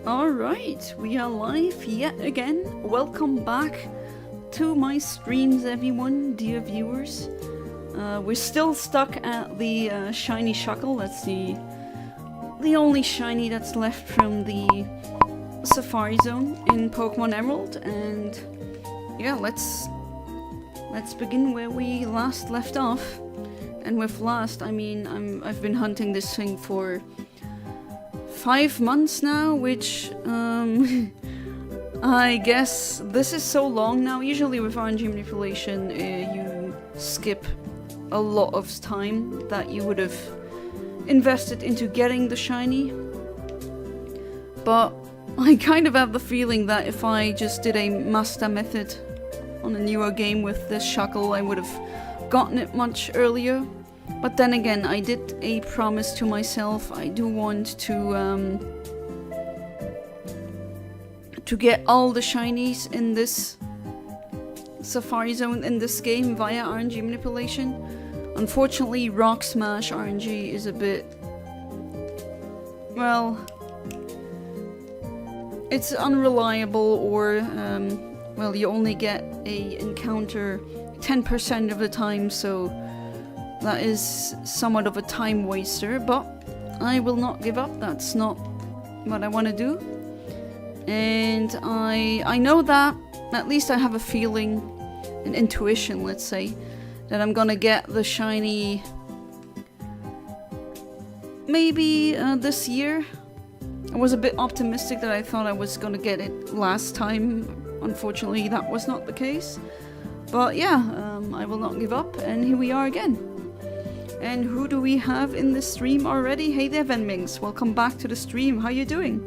Alright, we are live yet again. Welcome back to my streams, everyone, dear viewers. We're still stuck at the shiny Shuckle. That's the only shiny that's left from the Safari Zone in Pokemon Emerald. And yeah, let's begin where we last left off. And with last, I mean, I've been hunting this thing for 5 months now, which I guess this is so long now. Usually with RNG manipulation, you skip a lot of time that you would have invested into getting the shiny. But I kind of have the feeling that if I just did a master method on a newer game with this Shuckle, I would have gotten it much earlier. But then again, I did a promise to myself. I do want to get all the shinies in this Safari Zone in this game via RNG manipulation. Unfortunately, Rock Smash RNG is a bit... well... it's unreliable, or well, you only get a encounter 10% of the time, so that is somewhat of a time waster, but I will not give up. That's not what I want to do. And I know that, at least I have a feeling, an intuition, let's say, that I'm gonna get the shiny maybe this year. I was a bit optimistic that I thought I was gonna get it last time. Unfortunately, that was not the case. But yeah, I will not give up, and here we are again. And who do we have in the stream already? Hey there, Venmings. Welcome back to the stream. How you doing?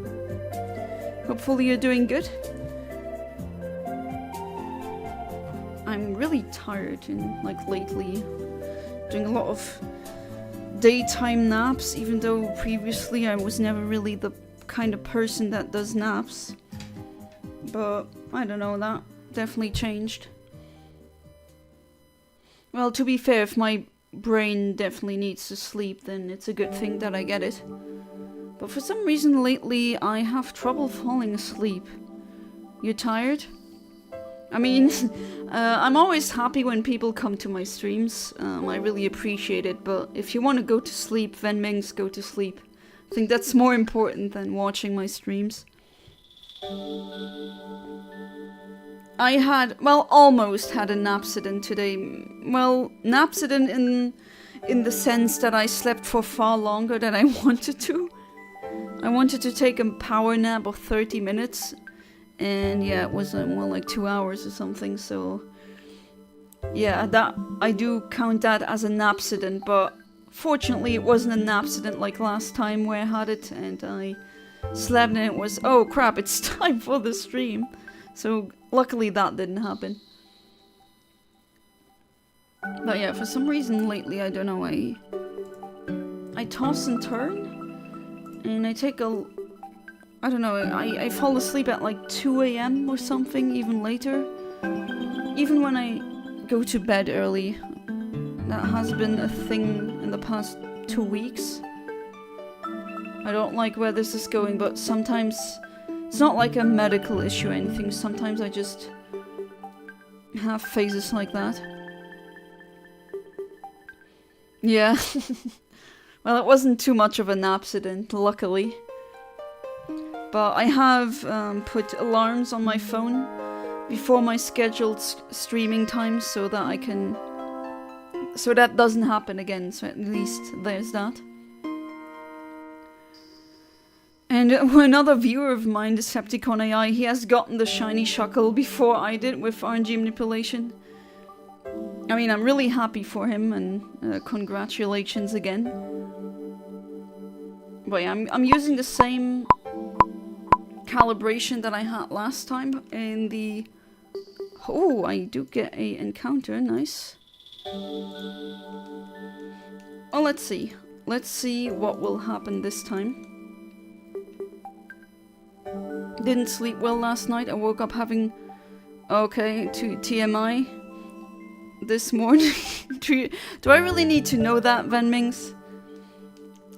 Hopefully you're doing good. I'm really tired and lately doing a lot of daytime naps, even though previously I was never really the kind of person that does naps. But I don't know, that definitely changed. Well, to be fair, if my brain definitely needs to sleep, then it's a good thing that I get it. But for some reason lately I have trouble falling asleep. You tired? I mean, I'm always happy when people come to my streams. I really appreciate it, but if you want to go to sleep, Venmings, go to sleep. I think that's more important than watching my streams. I had, well, almost had a napsident today. Well, napsident in the sense that I slept for far longer than I wanted to. I wanted to take a power nap of 30 minutes. And yeah, it was more like 2 hours or something, so... yeah, that I do count that as a napsident, but fortunately it wasn't a napsident like last time where I had it and I slept and it was, oh crap, it's time for the stream. So luckily that didn't happen. But yeah, for some reason lately, I don't know, I toss and turn, and I take a... I don't know, I fall asleep at like 2 AM or something, even later. Even when I go to bed early. That has been a thing in the past 2 weeks. I don't like where this is going, but sometimes... it's not like a medical issue or anything, sometimes I just have phases like that. Yeah. Well, it wasn't too much of an napsident, luckily. But I have put alarms on my phone before my scheduled streaming times so that I can... so that doesn't happen again, so at least there's that. And another viewer of mine, Decepticon AI, he has gotten the shiny Shuckle before I did with RNG manipulation. I mean, I'm really happy for him, and congratulations again. But yeah, I'm using the same calibration that I had last time in the... oh, I do get a encounter, nice. Oh, let's see. Let's see what will happen this time. Didn't sleep well last night. I woke up having... okay, to TMI this morning. Do I really need to know that, Venmings?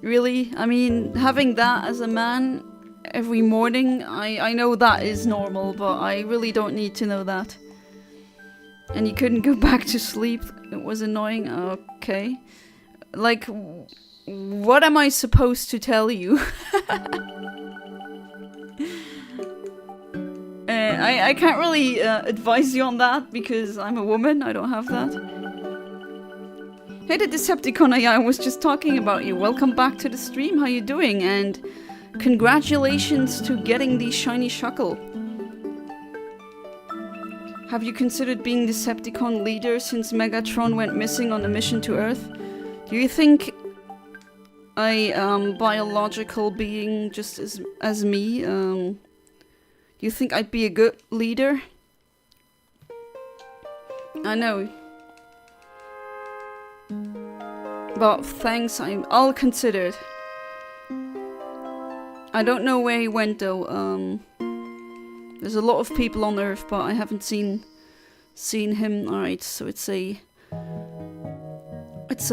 Really? I mean, having that as a man every morning. I know that is normal, but I really don't need to know that. And you couldn't go back to sleep. It was annoying. Okay. Like, what am I supposed to tell you? I can't really advise you on that because I'm a woman. I don't have that. Hey, the Decepticon I was just talking about you. Welcome back to the stream. How you doing? And congratulations to getting the shiny Shuckle. Have you considered being Decepticon leader since Megatron went missing on a mission to Earth? Do you think a biological being just as me, do you think I'd be a good leader? I know. But thanks, I'll consider it. I don't know where he went though. There's a lot of people on Earth, but I haven't seen him. Alright, so it's a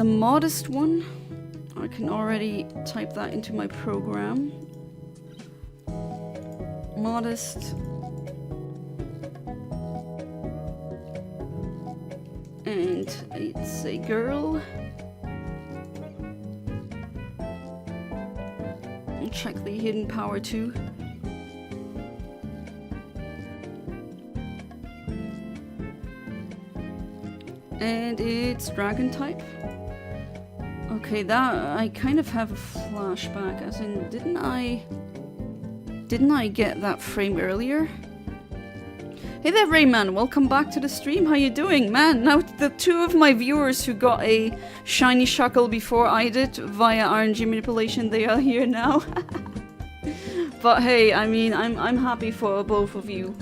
modest one. I can already type that into my program. Modest. And it's a girl. And check the hidden power too. And it's dragon type. Okay, that I kind of have a flashback, as in didn't I get that frame earlier? Hey there, Rayman, welcome back to the stream. How you doing? Man, now the two of my viewers who got a shiny Shuckle before I did via RNG manipulation, they are here now. But hey, I mean, I'm happy for both of you.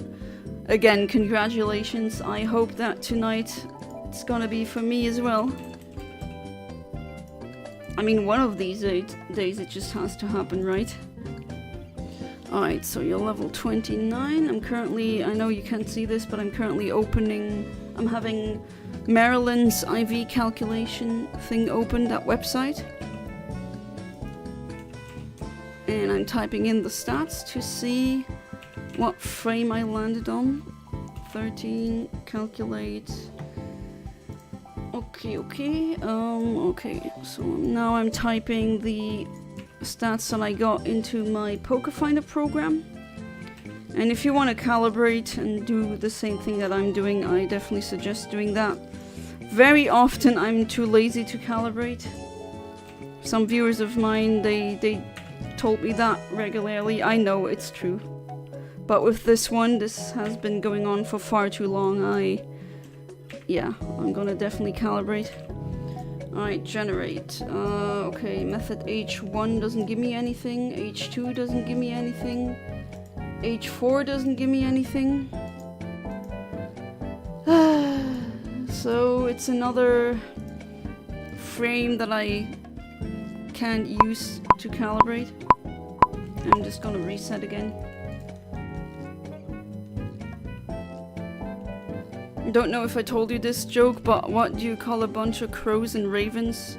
Again, congratulations. I hope that tonight it's gonna be for me as well. I mean, one of these days it just has to happen, right? Alright, so you're level 29. I'm currently, I know you can't see this, but I'm currently I'm having Marilyn's IV calculation thing open, that website. And I'm typing in the stats to see what frame I landed on. 13, calculate. Okay, okay, so now I'm typing the stats that I got into my Pokéfinder program. And if you want to calibrate and do the same thing that I'm doing, I definitely suggest doing that. Very often I'm too lazy to calibrate. Some viewers of mine, they told me that regularly. I know it's true. But with this one, this has been going on for far too long. I'm gonna definitely calibrate. Alright, generate. Okay, method H1 doesn't give me anything. H2 doesn't give me anything. H4 doesn't give me anything. So it's another frame that I can't use to calibrate. I'm just gonna reset again. Don't know if I told you this joke, but what do you call a bunch of crows and ravens?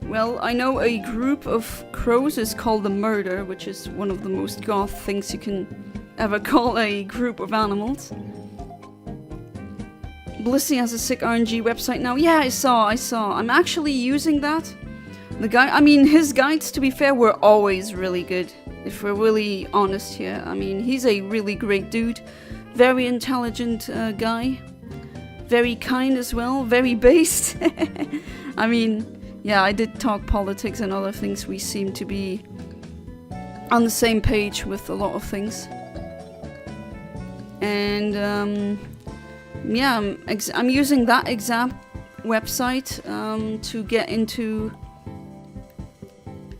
Well, I know a group of crows is called a murder, which is one of the most goth things you can ever call a group of animals. Blissey has a sick RNG website now. Yeah, I saw. I'm actually using that. His guides, to be fair, were always really good. If we're really honest here. I mean, he's a really great dude. Very intelligent guy. Very kind as well, very based. I mean, yeah, I did talk politics and other things. We seem to be on the same page with a lot of things. And I'm using that exact website to get into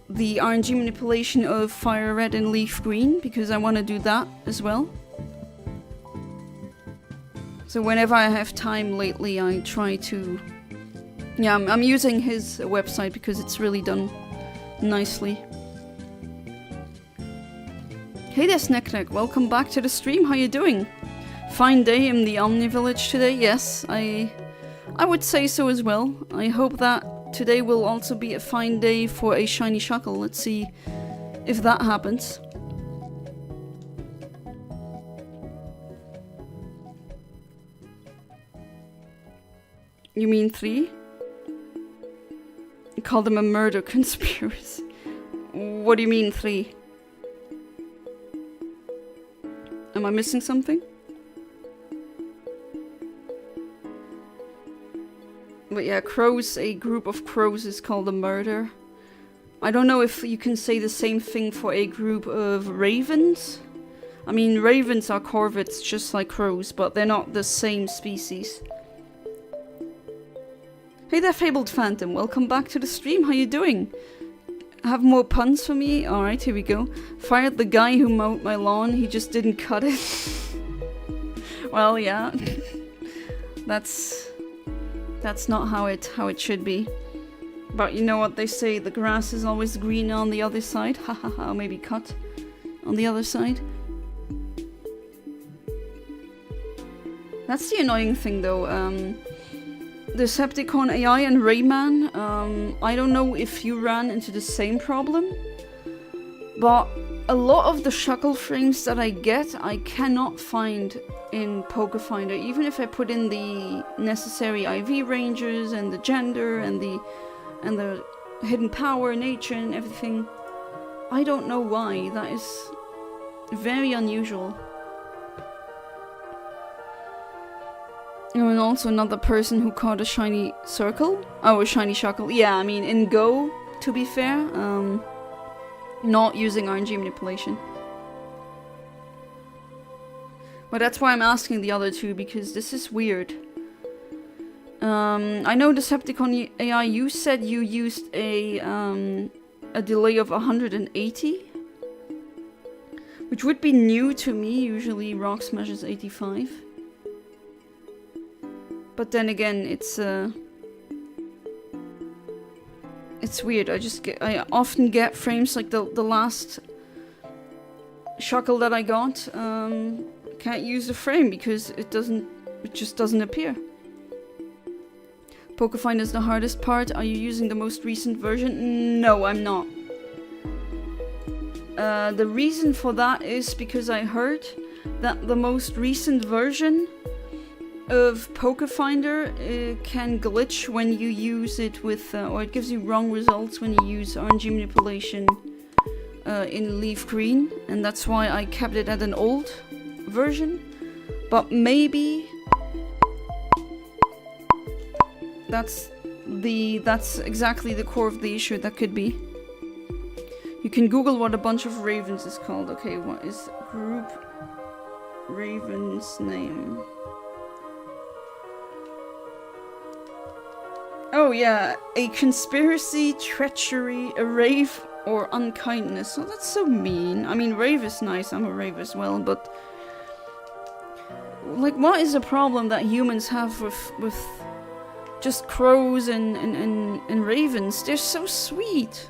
the RNG manipulation of Fire Red and Leaf Green, because I want to do that as well. So whenever I have time lately, I try to... Yeah, I'm using his website because it's really done nicely. Hey there, Snackneck. Welcome back to the stream. How you doing? Fine day in the Omni Village today. Yes, I would say so as well. I hope that today will also be a fine day for a shiny Shuckle. Let's see if that happens. You mean 3? You call them a murder conspiracy. What do you mean 3? Am I missing something? But yeah, crows, a group of crows is called a murder. I don't know if you can say the same thing for a group of ravens. I mean, ravens are corvids just like crows, but they're not the same species. Hey there, Fabled Phantom. Welcome back to the stream. How you doing? Have more puns for me? Alright, here we go. Fired the guy who mowed my lawn. He just didn't cut it. Well, yeah. That's not how it should be. But you know what they say, the grass is always greener on the other side. Ha ha ha, maybe cut on the other side. That's the annoying thing though. Decepticon AI and Rayman, I don't know if you ran into the same problem, but a lot of the Shuckle frames that I get, I cannot find in Pokéfinder. Even if I put in the necessary IV rangers and the gender and the hidden power, nature and everything, I don't know why. That is very unusual. And also another person who caught a shiny circle. Oh, a shiny Shuckle. Yeah, I mean, in Go, to be fair, not using RNG manipulation. But that's why I'm asking the other two, because this is weird. I know Decepticon AI, you said you used a delay of 180. Which would be new to me, usually Rox measures 85. But then again, it's weird. I often get frames like the last Shuckle that I got. Can't use the frame because it just doesn't appear. Pokéfinder is the hardest part. Are you using the most recent version? No, I'm not. The reason for that is because I heard that the most recent version of Pokéfinder can glitch when you use it with, or it gives you wrong results when you use RNG manipulation in Leaf Green, and that's why I kept it at an old version. But maybe that's exactly the core of the issue. That could be. You can Google what a bunch of ravens is called. Okay, what is group raven's name? Oh yeah, a conspiracy, treachery, a rave, or unkindness. Oh, that's so mean. I mean, rave is nice, I'm a rave as well, but... like, what is the problem that humans have with just crows and ravens? They're so sweet.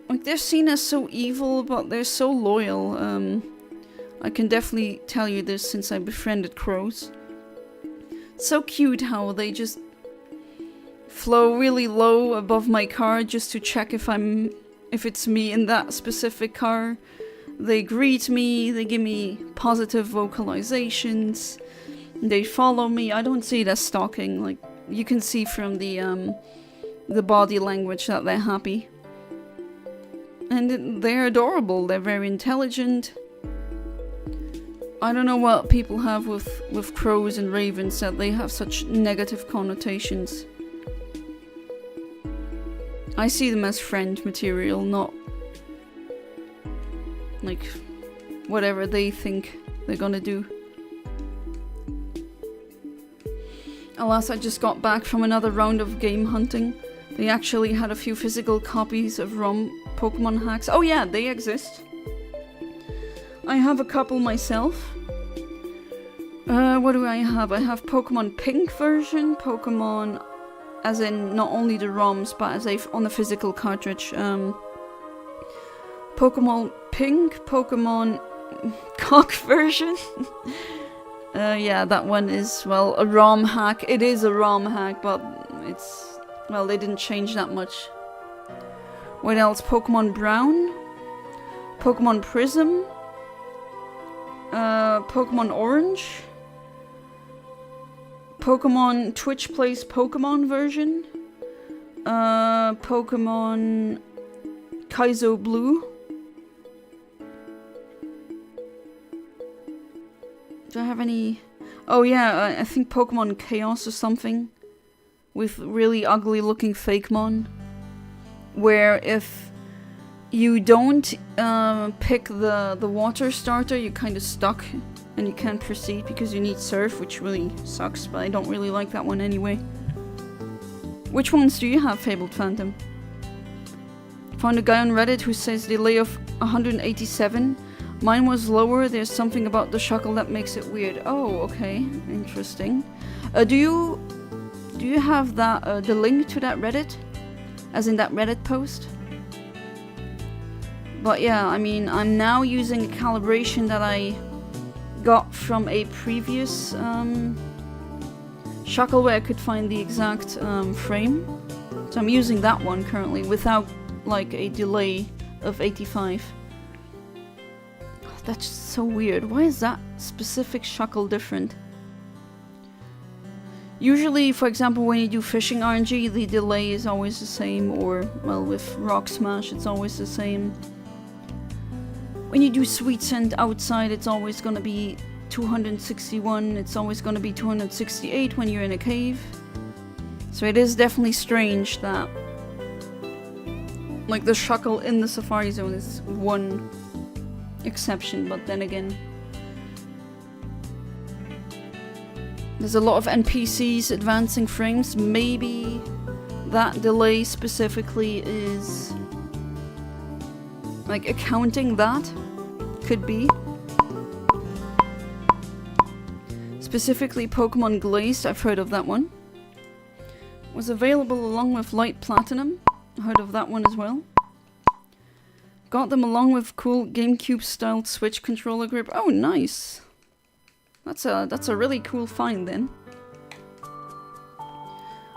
Like, they're seen as so evil, but they're so loyal. I can definitely tell you this since I befriended crows. So cute how they just flow really low above my car just to check if it's me in that specific car. They greet me, they give me positive vocalizations, they follow me. I don't see it as stalking. Like, you can see from the body language that they're happy. And they're adorable, they're very intelligent. I don't know what people have with crows and ravens, that they have such negative connotations. I see them as friend material, not like whatever they think they're gonna do. Alas, I just got back from another round of game hunting. They actually had a few physical copies of ROM Pokemon hacks. Oh yeah, they exist. I have a couple myself. What do I have? I have Pokemon Pink version, Pokemon as in not only the ROMs, but as on a physical cartridge. Pokemon Pink, Pokemon Cock version. Yeah, that one is, well, a ROM hack. It is a ROM hack, but it's, well, they didn't change that much. What else? Pokemon Brown, Pokemon Prism, Pokemon Orange, Pokemon Twitch plays Pokemon version. Pokemon Kaizo Blue. Do I have any? Oh yeah, I think Pokemon Chaos or something. With really ugly looking Fakemon. Where if you don't pick the water starter, you're kind of stuck. And you can't proceed because you need Surf, which really sucks. But I don't really like that one anyway. Which ones do you have, Fabled Phantom? Found a guy on Reddit who says delay of 187. Mine was lower. There's something about the Shuckle that makes it weird. Oh, okay. Interesting. Do you have that the link to that Reddit? As in that Reddit post? But yeah, I mean, I'm now using a calibration that I got from a previous Shuckle where I could find the exact frame. So I'm using that one currently without like a delay of 85. That's so weird. Why is that specific Shuckle different? Usually, for example, when you do fishing RNG, the delay is always the same, or, well, with Rock Smash, it's always the same. When you do Sweet Scent outside, it's always gonna be 261, it's always gonna be 268 when you're in a cave. So it is definitely strange that, like, the Shuckle in the Safari Zone is one exception, but then again, there's a lot of NPCs advancing frames. Maybe that delay specifically is like accounting that. Could be. Specifically Pokemon Glazed, I've heard of that one. Was available along with Light Platinum. Heard of that one as well. Got them along with cool GameCube styled Switch controller grip. Oh, nice. That's a really cool find then.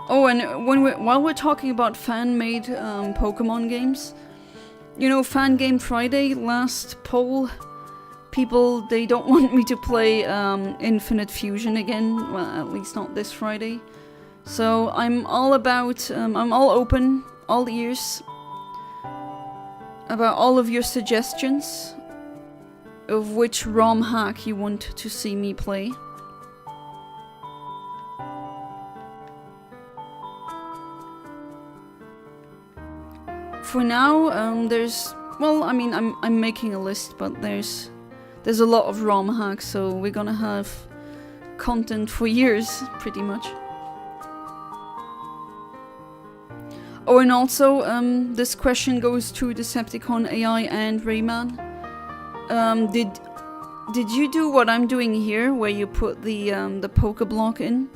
Oh, and while we're talking about fan-made Pokemon games, you know, Fan Game Friday, last poll, people, they don't want me to play Infinite Fusion again, well, at least not this Friday. So I'm all about, I'm all open, all ears, about all of your suggestions of which ROM hack you want to see me play. For now, there's, well, I mean, I'm making a list, but there's a lot of ROM hacks, so we're gonna have content for years, pretty much. Oh, and also, this question goes to Decepticon AI and Rayman. Did you do what I'm doing here, where you put the Pokeblock in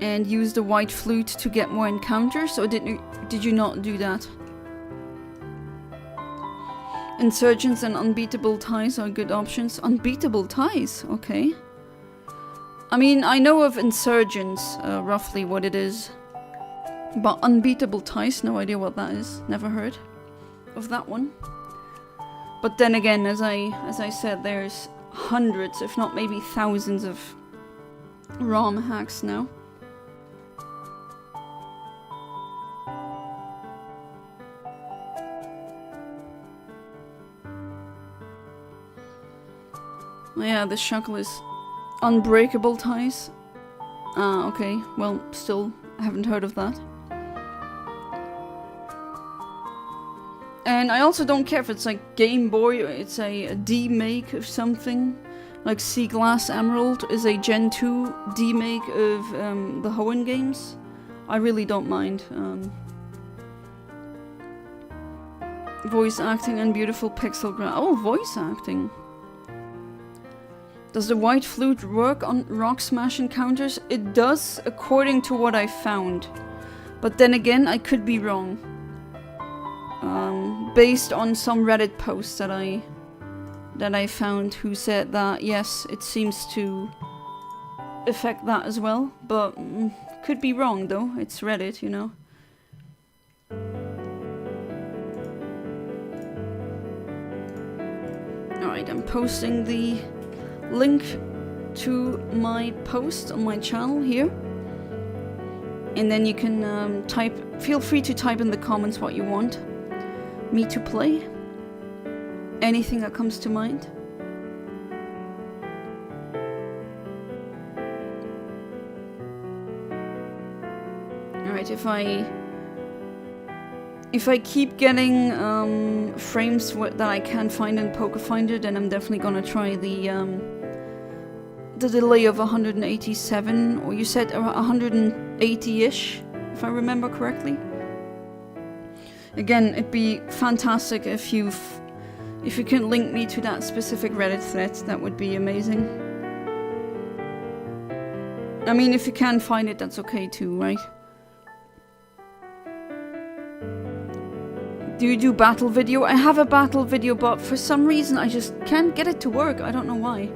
and use the white flute to get more encounters, or did you not do that? Insurgents and Unbeatable Ties are good options. Unbeatable Ties, okay. I mean, I know of Insurgents, roughly what it is. But Unbeatable Ties, no idea what that is. Never heard of that one. But then again, as I said, there's hundreds, if not maybe thousands of ROM hacks now. Oh yeah, the Shuckle is Unbreakable Ties. Ah, okay. Well, still, I haven't heard of that. And I also don't care if it's like Game Boy or it's a demake of something. Like Sea Glass Emerald is a Gen 2 demake of the Hoenn games. I really don't mind. Voice acting and beautiful pixel gra- Oh, voice acting. Does the white flute work on Rock Smash encounters? It does, according to what I found. But then again, I could be wrong. Based on some Reddit posts that I found who said that, yes, it seems to affect that as well. But could be wrong, though. It's Reddit, you know. Alright, I'm posting the link to my post on my channel here. And then you can feel free to type in the comments what you want me to play. Anything that comes to mind. Alright, if I keep getting frames that I can't find in Pokéfinder, then I'm definitely gonna try the delay of 187, or you said 180-ish, if I remember correctly. Again, it'd be fantastic if you can link me to that specific Reddit thread. That would be amazing. I mean, if you can't find it, that's okay too, right? Do you do battle video? I have a battle video, but for some reason I just can't get it to work. I don't know why.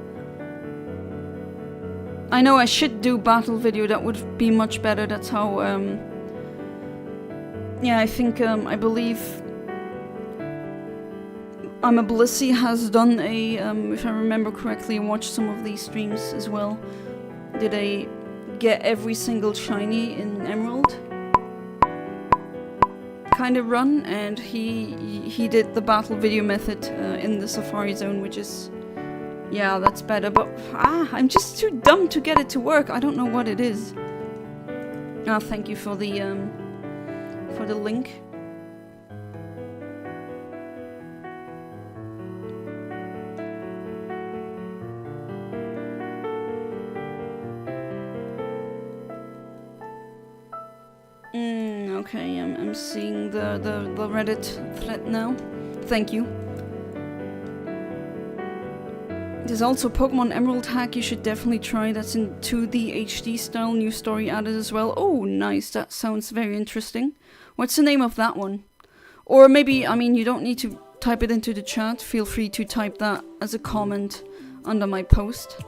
I know I should do battle video. That would be much better. That's how, yeah, I think, I believe I'm a Blissey has done a, if I remember correctly, watched some of these streams as well. Did I get every single shiny in Emerald kind of run, and he did the battle video method in the Safari Zone, which is, yeah, that's better, but I'm just too dumb to get it to work. I don't know what it is. Thank you for the link. Okay, I'm seeing the Reddit thread now. Thank you. There's also Pokemon Emerald hack you should definitely try. That's in 2D HD style, new story added as well. Oh, nice. That sounds very interesting. What's the name of that one? Or maybe, I mean, you don't need to type it into the chat. Feel free to type that as a comment under my post.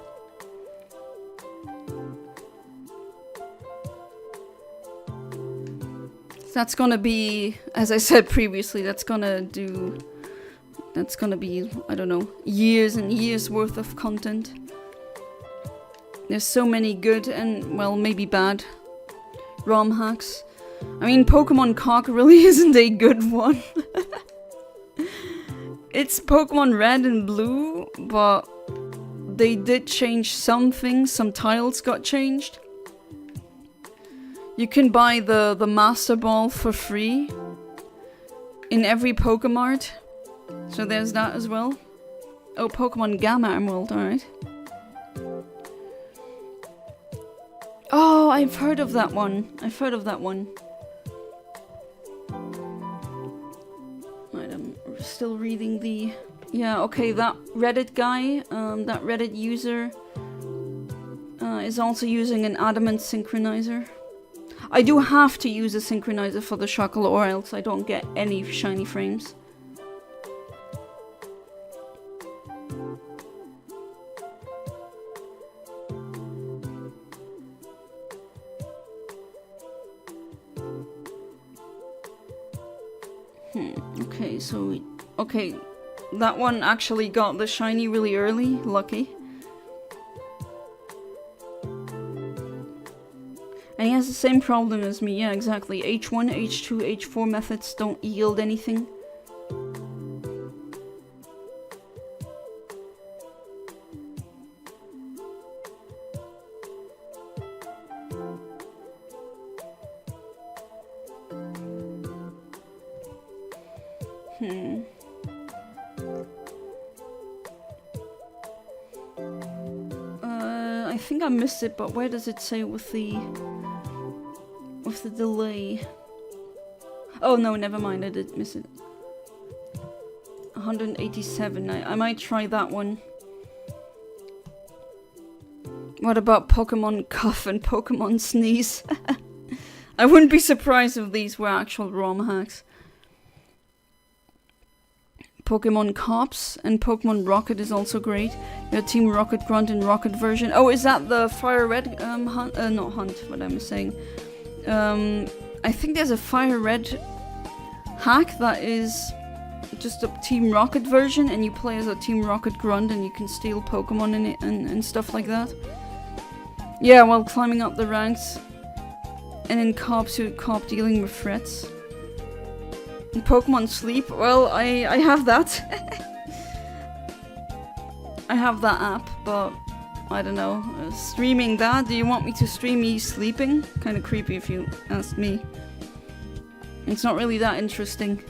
That's gonna be, as I said previously, that's gonna be, I don't know, years and years worth of content. There's so many good and, well, maybe bad ROM hacks. I mean, Pokemon Cock really isn't a good one. It's Pokemon Red and Blue, but they did change some things, some tiles got changed. You can buy the Master Ball for free in every Pokemart. So there's that as well. Oh, Pokemon Gamma Emerald, alright. Oh, I've heard of that one. Right, I'm still reading the... Yeah, okay, that Reddit guy, that Reddit user is also using an adamant synchronizer. I do have to use a synchronizer for the Shuckle, or else I don't get any shiny frames. Okay, so okay, that one actually got the shiny really early, lucky. And he has the same problem as me, yeah, exactly. H1, H2, H4 methods don't yield anything. I think I missed it, but where does it say with the delay? Oh no, never mind, I did miss it. 187, I might try that one. What about Pokemon Cough and Pokemon Sneeze? I wouldn't be surprised if these were actual ROM hacks. Pokemon Cops and Pokemon Rocket is also great. Your Team Rocket Grunt and Rocket version. Oh, is that the Fire Red hunt? Not hunt, what I'm saying. I think there's a Fire Red hack that is just a Team Rocket version, and you play as a Team Rocket grunt, and you can steal Pokemon in it and stuff like that. Yeah, while climbing up the ranks, and in co-op dealing with threats. And Pokemon Sleep, well, I have that. I have that app, but I don't know. Streaming that? Do you want me to stream me sleeping? Kind of creepy if you ask me. It's not really that interesting.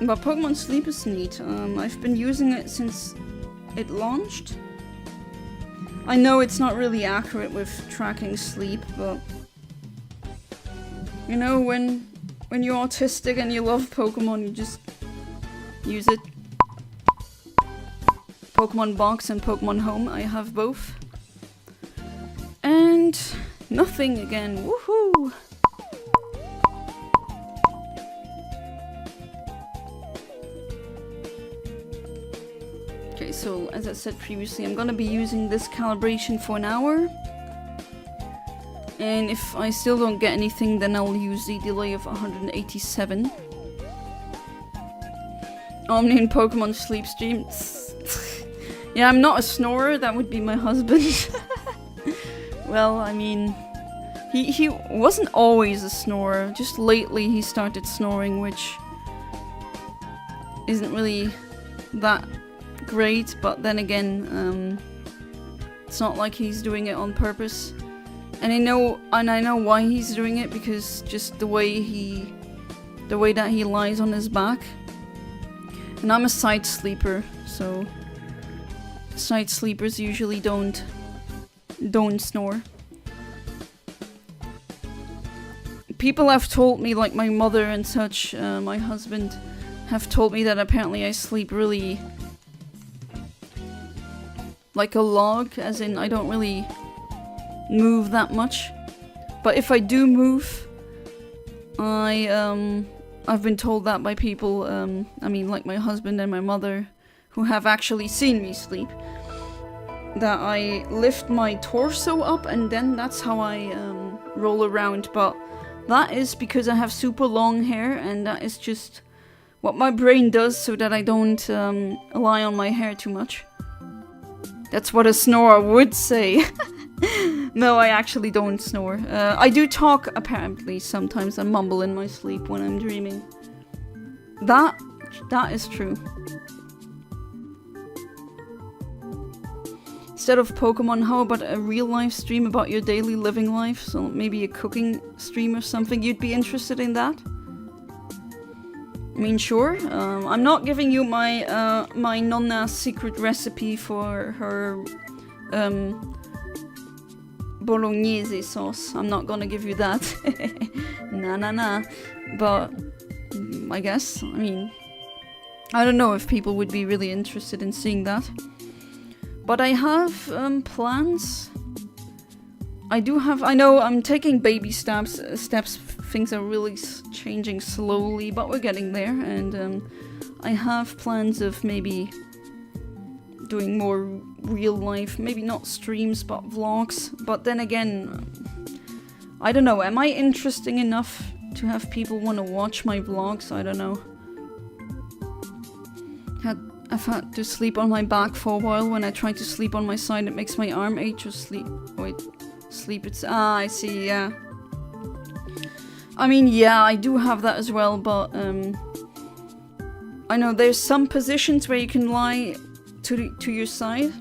But Pokemon Sleep is neat. I've been using it since it launched. I know it's not really accurate with tracking sleep, but you know, when you're autistic and you love Pokemon, you just use it. Pokemon Box and Pokemon Home, I have both. And nothing again, woohoo! Okay, so as I said previously, I'm gonna be using this calibration for an hour. And if I still don't get anything, then I'll use the delay of 187. Omni and Pokemon Sleep stream. Yeah, I'm not a snorer, that would be my husband. Well, I mean, he wasn't always a snorer, just lately he started snoring, which isn't really that great, but then again, it's not like he's doing it on purpose. And I know why he's doing it, because just the way that he lies on his back. And I'm a side sleeper, so side sleepers usually don't snore. People have told me, like my mother and such, my husband, have told me that apparently I sleep really like a log, as in I don't really move that much. But if I do move, I've been told that by people, I mean like my husband and my mother, who have actually seen me sleep, that I lift my torso up and then that's how I roll around. But that is because I have super long hair, and that is just what my brain does so that I don't lie on my hair too much. That's what a snorer would say. No, I actually don't snore. I do talk, apparently, sometimes. I mumble in my sleep when I'm dreaming. That is true. Instead of Pokemon, how about a real life stream about your daily living life? So maybe a cooking stream or something. You'd be interested in that? I mean, sure. I'm not giving you my my Nonna's secret recipe for her bolognese sauce. I'm not gonna give you that. Nah. But I guess, I mean, I don't know if people would be really interested in seeing that. But I have plans. I know I'm taking baby steps. Things are really changing slowly, but we're getting there. And I have plans of maybe doing more real life, maybe not streams, but vlogs. But then again, I don't know. Am I interesting enough to have people want to watch my vlogs? I don't know. I've had to sleep on my back for a while. When I try to sleep on my side, it makes my arm ache. Or sleep. Wait. Sleep. It's. Ah, I see. Yeah. I mean, yeah, I do have that as well, but I know there's some positions where you can lie to your side,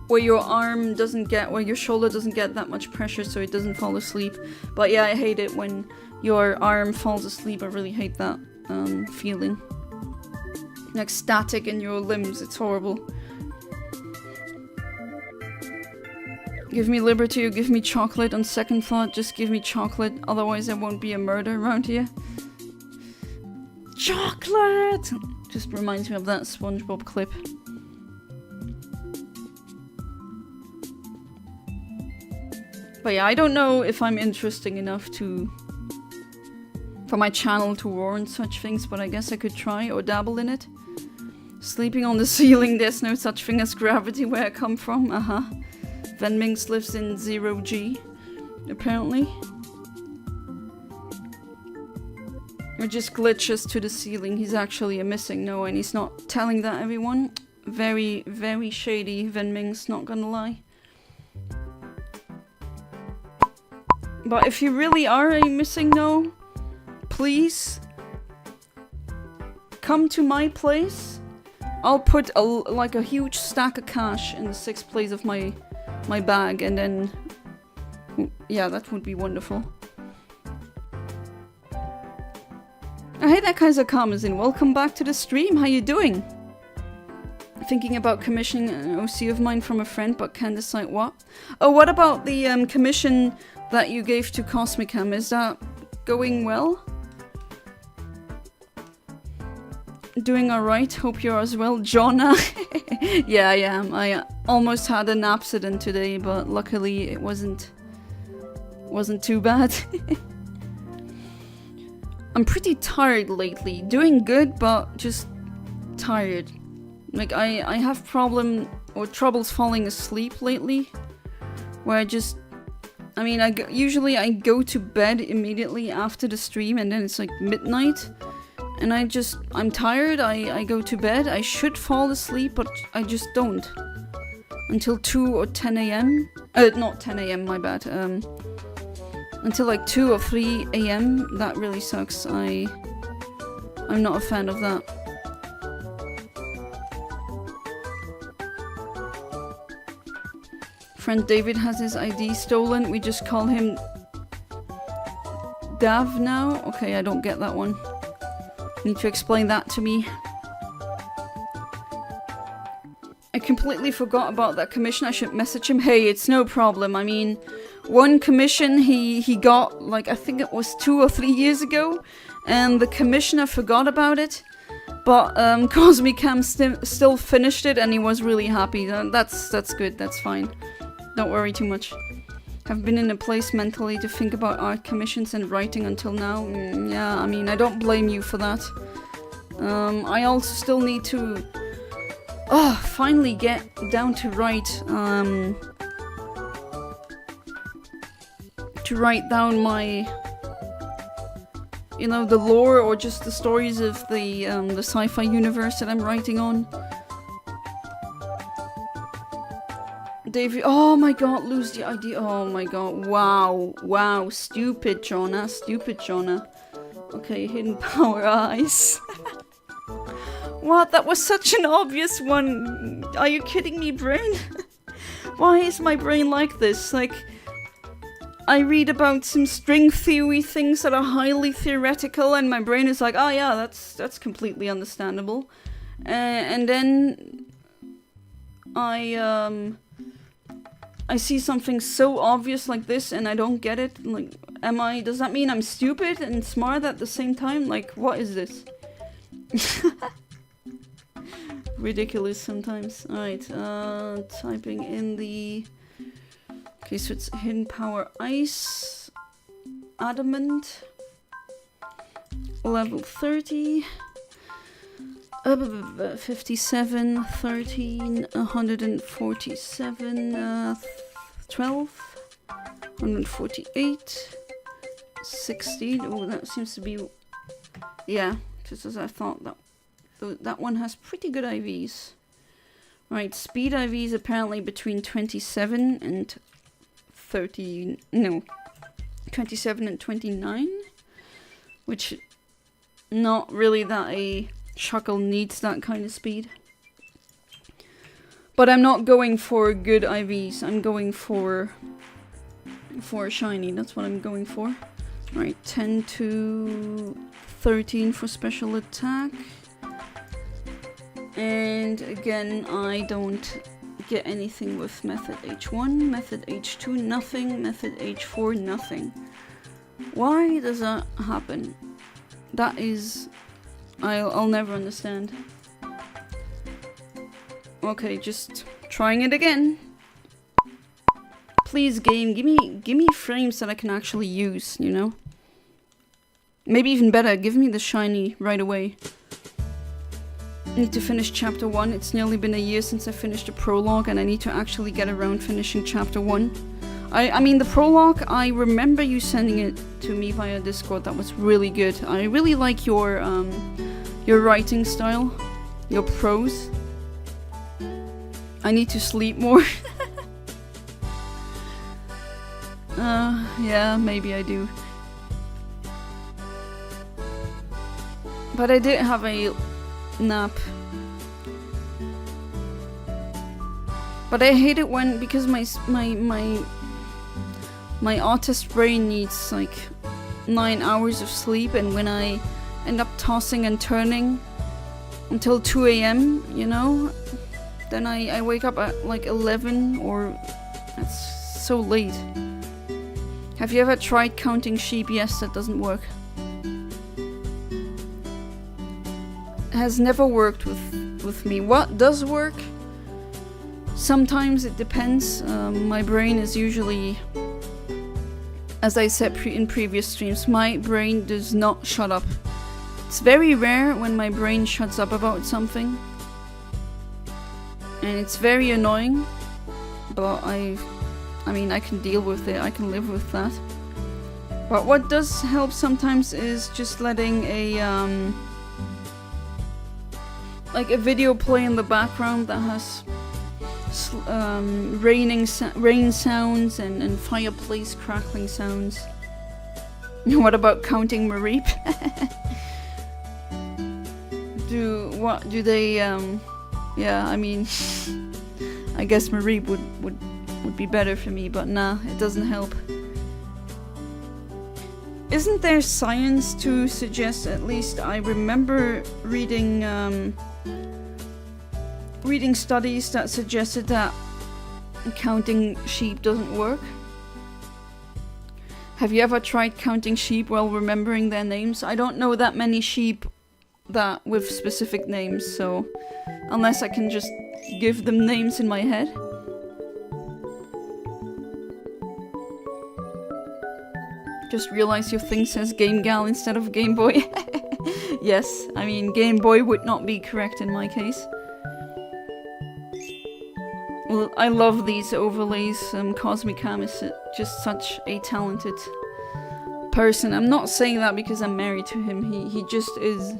where your arm doesn't get, where your shoulder doesn't get that much pressure, so it doesn't fall asleep. But yeah, I hate it when your arm falls asleep. I really hate that feeling. Like static in your limbs, it's horrible. Give me liberty or give me chocolate. On second thought, just give me chocolate, otherwise there won't be a murder around here. Chocolate! Just reminds me of that SpongeBob clip. But yeah, I don't know if I'm interesting enough for my channel to warrant such things, but I guess I could try or dabble in it. Sleeping on the ceiling, there's no such thing as gravity where I come from, Venminx lives in 0G, apparently. Or just glitches to the ceiling. He's actually a missing no, and he's not telling that everyone. Very, very shady, Venming's, not gonna lie. But if you really are a missing no, please come to my place. I'll put like a huge stack of cash in the 6th place of my bag, and then yeah, that would be wonderful. Oh, hey there, Kaiser Karmazin. Welcome back to the stream. How you doing? Thinking about commissioning an OC of mine from a friend, but can't decide what. Oh, what about the commission that you gave to Cosmicam? Is that going well? Doing alright, hope you're as well. Jonna? Yeah, I am. I almost had an accident today, but luckily it wasn't too bad. I'm pretty tired lately. Doing good, but just tired. Like, I have troubles falling asleep lately. Where I mean, usually I go to bed immediately after the stream, and then it's like midnight. And I'm tired, I go to bed, I should fall asleep, but I just don't. Until 2 or 10 AM. Not 10 AM, my bad. Until like 2 or 3 AM. That really sucks. I'm not a fan of that. Friend David has his ID stolen. We just call him Dav now. Okay, I don't get that one. Need to explain that to me. I completely forgot about that commission. I should message him. Hey, it's no problem. I mean, one commission he got, like, I think it was 2 or 3 years ago, and the commissioner forgot about it. But Cosmicam still finished it, and he was really happy. That's good. That's fine. Don't worry too much. Have been in a place mentally to think about art commissions and writing until now. Yeah, I mean, I don't blame you for that. I also still need to finally get down to write down my, you know, the lore or just the stories of the sci-fi universe that I'm writing on. David, oh my god, lose the idea. Oh my god, wow, stupid Jonah. Okay, hidden power eyes. What? That was such an obvious one. Are you kidding me, brain? Why is my brain like this? Like, I read about some string theory things that are highly theoretical, and my brain is like, oh yeah, that's completely understandable. And then I see something so obvious like this and I don't get it. Like, does that mean I'm stupid and smart at the same time? Like, what is this? Ridiculous sometimes. Alright, typing in the... Okay, so it's hidden power ice. Adamant. Level 30. 57, 13, 147, 12, 148, 16. Oh, that seems to be... Yeah, just as I thought. That one has pretty good IVs. Right, speed IVs apparently between 27 and 30... No, 27 and 29. Which, not really that a... Shuckle needs that kind of speed. But I'm not going for good IVs. I'm going for a shiny. That's what I'm going for. Right, 10 to 13 for special attack. And again, I don't get anything with method H1, method H2, nothing, method H4, nothing. Why does that happen? That is... I'll never understand. Okay, just trying it again. Please, game, give me frames that I can actually use, you know? Maybe even better, give me the shiny right away. I need to finish chapter 1. It's nearly been a year since I finished the prologue, and I need to actually get around finishing chapter 1. I mean, the prologue, I remember you sending it to me via Discord. That was really good. I really like your writing style, your prose. I need to sleep more. Yeah, maybe I do. But I did have a nap. But I hate it when, because my artist brain needs like 9 hours of sleep, and when I end up tossing and turning until 2 AM, you know, then I wake up at like 11, or that's so late. Have you ever tried counting sheep? Yes, that doesn't work. It has never worked with me. What does work? Sometimes it depends. My brain is usually, as I said in previous streams, my brain does not shut up. It's very rare when my brain shuts up about something. And it's very annoying. But I mean, I can deal with it. I can live with that. But what does help sometimes is just letting a like a video play in the background that has rain sounds and fireplace crackling sounds. What about counting Mareep? Do they yeah, I mean, I guess Mareep would be better for me, but nah, it doesn't help. Isn't there science to suggest, at least I remember reading studies that suggested that counting sheep doesn't work? Have you ever tried counting sheep while remembering their names? I don't know that many sheep that with specific names, so unless I can just give them names in my head. Just realize your thing says Game Gal instead of Game Boy. Yes, I mean Game Boy would not be correct in my case. Well, I love these overlays. Cosmic Cam is just such a talented person. I'm not saying that because I'm married to him. He just is.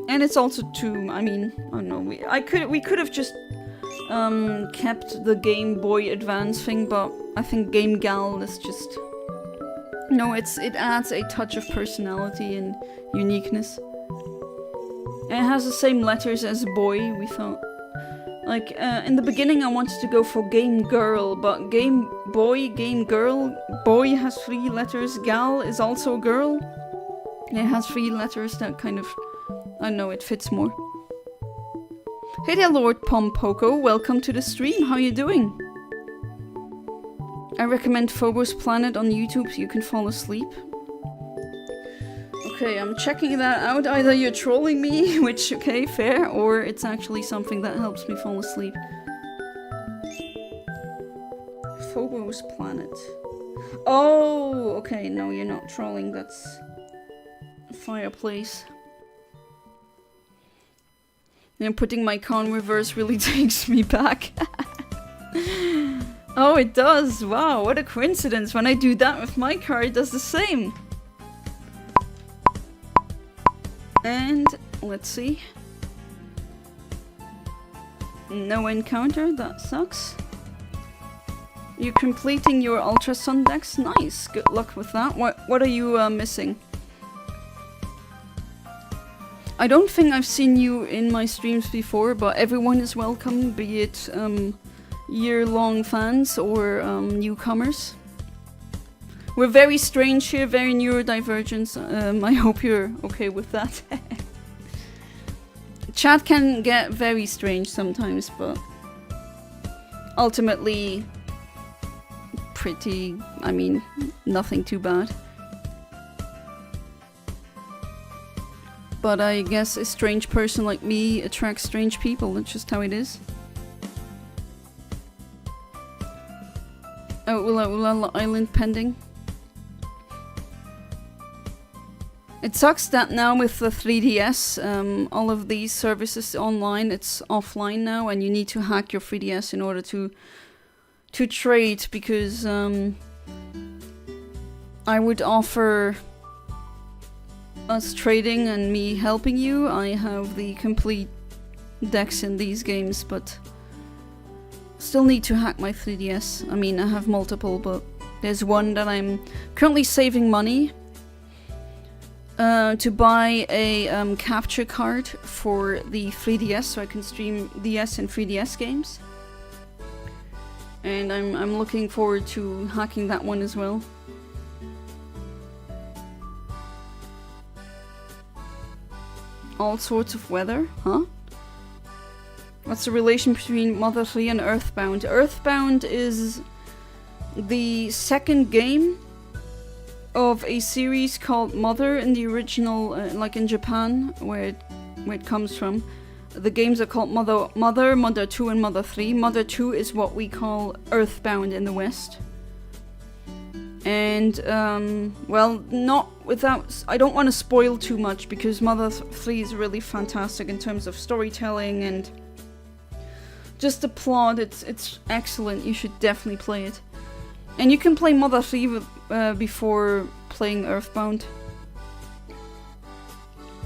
And it's also too, I mean, I don't know, we could have just kept the Game Boy Advance thing, but I think Game Gal is just, no, it adds a touch of personality and uniqueness. And it has the same letters as boy, we thought. Like, in the beginning I wanted to go for Game Girl, but Game Boy, Game Girl, boy has 3 letters, gal is also girl. It has 3 letters that kind of, I know, it fits more. Hey there, Lord Pompoko, welcome to the stream, how you doing? I recommend Phobos Planet on YouTube so you can fall asleep. Okay, I'm checking that out. Either you're trolling me, which, okay, fair, or it's actually something that helps me fall asleep. Phobos Planet. Oh, okay, no, you're not trolling, that's a fireplace. And putting my car in reverse really takes me back. Oh, it does! Wow, what a coincidence. When I do that with my car, it does the same. And let's see. No encounter, that sucks. You're completing your ultrasun decks? Nice, good luck with that. What are you missing? I don't think I've seen you in my streams before, but everyone is welcome, be it year-long fans or newcomers. We're very strange here, very neurodivergent. I hope you're okay with that. Chat can get very strange sometimes, but ultimately pretty, I mean, nothing too bad. But I guess a strange person like me attracts strange people, that's just how it is. Oh, Ula Ula Island pending. It sucks that now with the 3DS, all of these services online, it's offline now, and you need to hack your 3DS in order to trade, because I would offer us trading and me helping you. I have the complete decks in these games, but still need to hack my 3DS. I mean, I have multiple, but there's one that I'm currently saving money to buy a capture card for the 3DS, so I can stream DS and 3DS games. And I'm looking forward to hacking that one as well. All sorts of weather, huh? What's the relation between Mother 3 and Earthbound? Earthbound is the second game of a series called Mother in the original, like in Japan, where it comes from. The games are called Mother 2 and Mother 3. Mother 2 is what we call Earthbound in the West. And, well, not without... I don't want to spoil too much, because Mother 3 is really fantastic in terms of storytelling and just the plot. It's excellent. You should definitely play it. And you can play Mother 3 before playing Earthbound.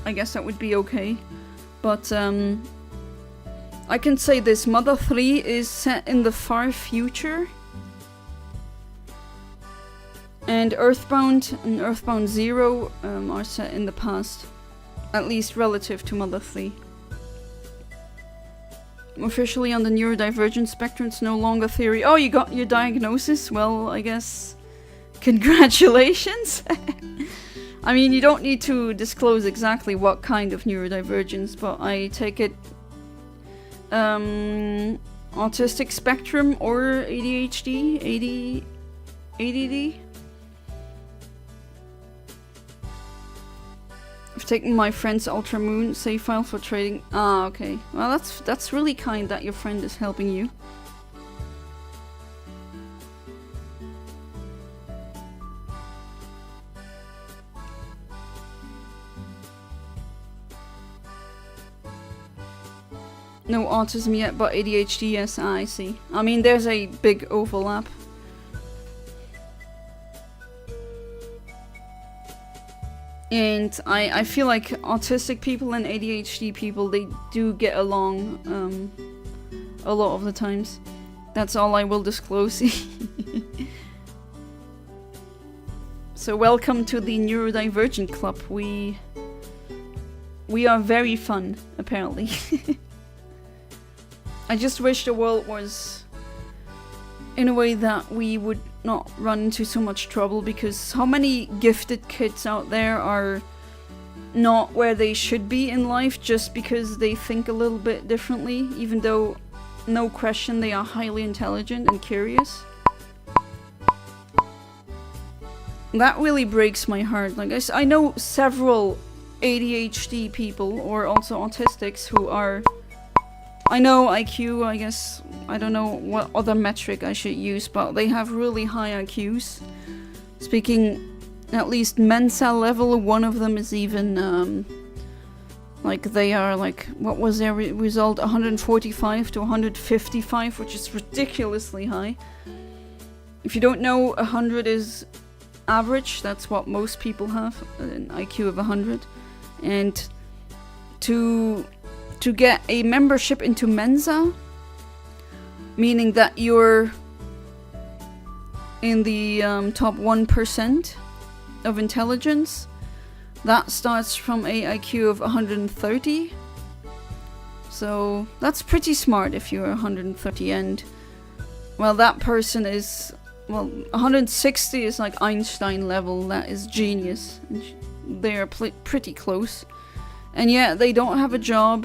I guess that would be okay. But I can say this, Mother 3 is set in the far future. And Earthbound and Earthbound 0 are set in the past. At least relative to Mother 3. Officially on the neurodivergent spectrum, it's no longer theory. Oh, you got your diagnosis? Well, I guess... Congratulations! I mean, you don't need to disclose exactly what kind of neurodivergence, but I take it... autistic spectrum or ADHD? ADD? I've taken my friend's Ultramoon save file for trading. Ah, okay. Well, that's really kind that your friend is helping you. No autism yet, but ADHD, yes, I see. I mean, there's a big overlap. And I feel like autistic people and ADHD people, they do get along a lot of the times. That's all I will disclose. So welcome to the Neurodivergent Club. We are very fun, apparently. I just wish the world was in a way that we would not run into so much trouble, because how many gifted kids out there are not where they should be in life just because they think a little bit differently, even though, no question, they are highly intelligent and curious. That really breaks my heart. Like, I know several ADHD people, or also autistics, who are... I know IQ, I guess, I don't know what other metric I should use, but they have really high IQs. Speaking at least Mensa level, one of them is even, like, they are, like, what was their result? 145 to 155, which is ridiculously high. If you don't know, 100 is average, that's what most people have, an IQ of 100. And to get a membership into Mensa, meaning that you're in the top 1% of intelligence, that starts from a IQ of 130. So that's pretty smart if you're 130, and well, that person is, well, 160 is like Einstein level, that is genius. They are pretty close. And yet they don't have a job,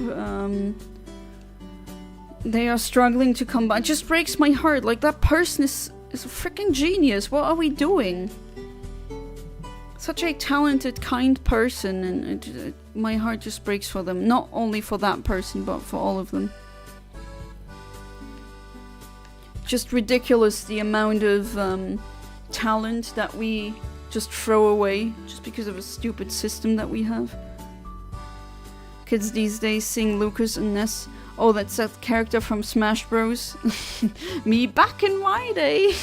they are struggling to come by. It just breaks my heart. Like, that person is a freaking genius. What are we doing? Such a talented, kind person, and my heart just breaks for them. Not only for that person, but for all of them. Just ridiculous, the amount of talent that we just throw away just because of a stupid system that we have. Kids these days seeing Lucas and Ness. Oh, that's that character from Smash Bros. Me back in my day.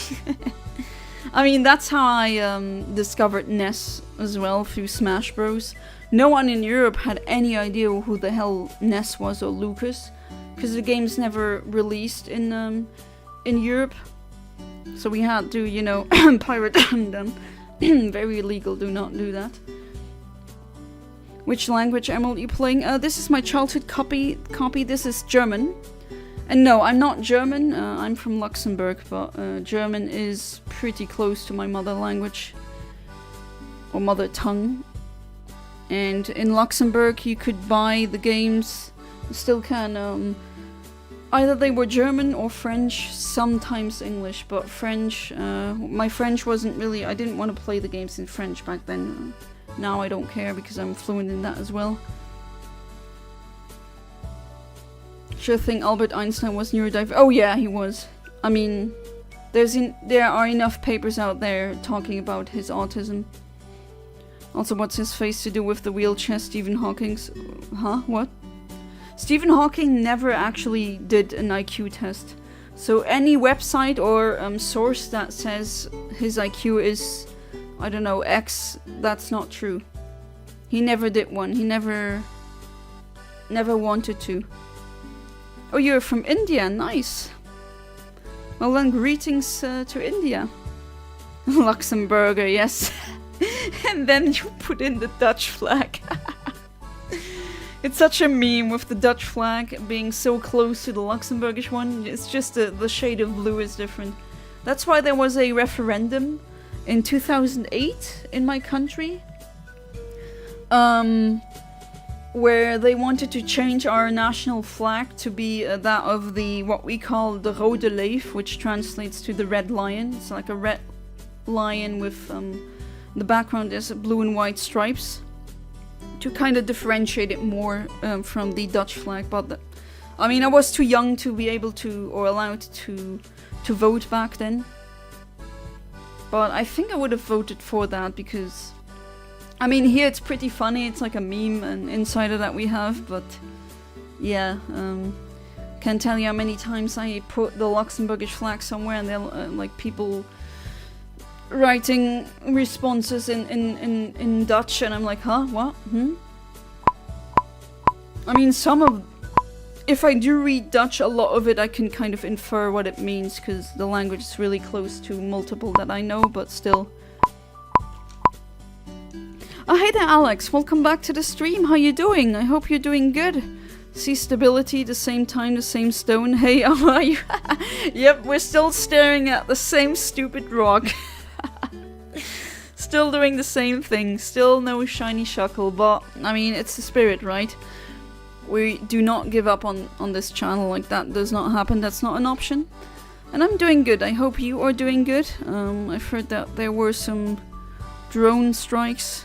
I mean, that's how I discovered Ness as well, through Smash Bros. No one in Europe had any idea who the hell Ness was or Lucas, because the game's never released in Europe. So we had to, you know, pirate them. Very illegal, do not do that. Which language emerald you playing? This is my childhood copy. This is German. And no, I'm not German. I'm from Luxembourg, but German is pretty close to my mother language. Or mother tongue. And in Luxembourg you could buy the games. Still can. Either they were German or French, sometimes English, but French. My French wasn't really... I didn't want to play the games in French back then. Now I don't care because I'm fluent in that as well. Sure thing Albert Einstein was neurodivergent. Oh yeah, he was. I mean, there are enough papers out there talking about his autism. Also, what's his face to do with the wheelchair? Stephen Hawking's... Huh? What? Stephen Hawking never actually did an IQ test. So any website or source that says his IQ is... I don't know, X, that's not true. He never did one. He never wanted to. Oh, you're from India, nice. Well then, greetings to India. Luxembourger, yes. And then you put in the Dutch flag. It's such a meme with the Dutch flag being so close to the Luxembourgish one. It's just the shade of blue is different. That's why there was a referendum in 2008 in my country, where they wanted to change our national flag to be that of the what we call the Rode Leeuw, which translates to the red lion. It's like a red lion with the background is blue and white stripes, to kind of differentiate it more from the Dutch flag. But I mean, I was too young to be able to or allowed to vote back then. But I think I would have voted for that because, I mean, here it's pretty funny. It's like a meme, an insider that we have. But yeah, can't tell you how many times I put the Luxembourgish flag somewhere and they're like people writing responses in Dutch, and I'm like, huh, what? I mean, if I do read Dutch, a lot of it I can kind of infer what it means, because the language is really close to multiple that I know, but still. Oh, hey there, Alex. Welcome back to the stream. How you doing? I hope you're doing good. See stability, the same time, the same stone. Hey, how are you? Yep, we're still staring at the same stupid rock. Still doing the same thing. Still no shiny Shuckle, but, I mean, it's the spirit, right? We do not give up on this channel. Like, that does not happen. That's not an option. And I'm doing good. I hope you are doing good. I've heard that there were some drone strikes.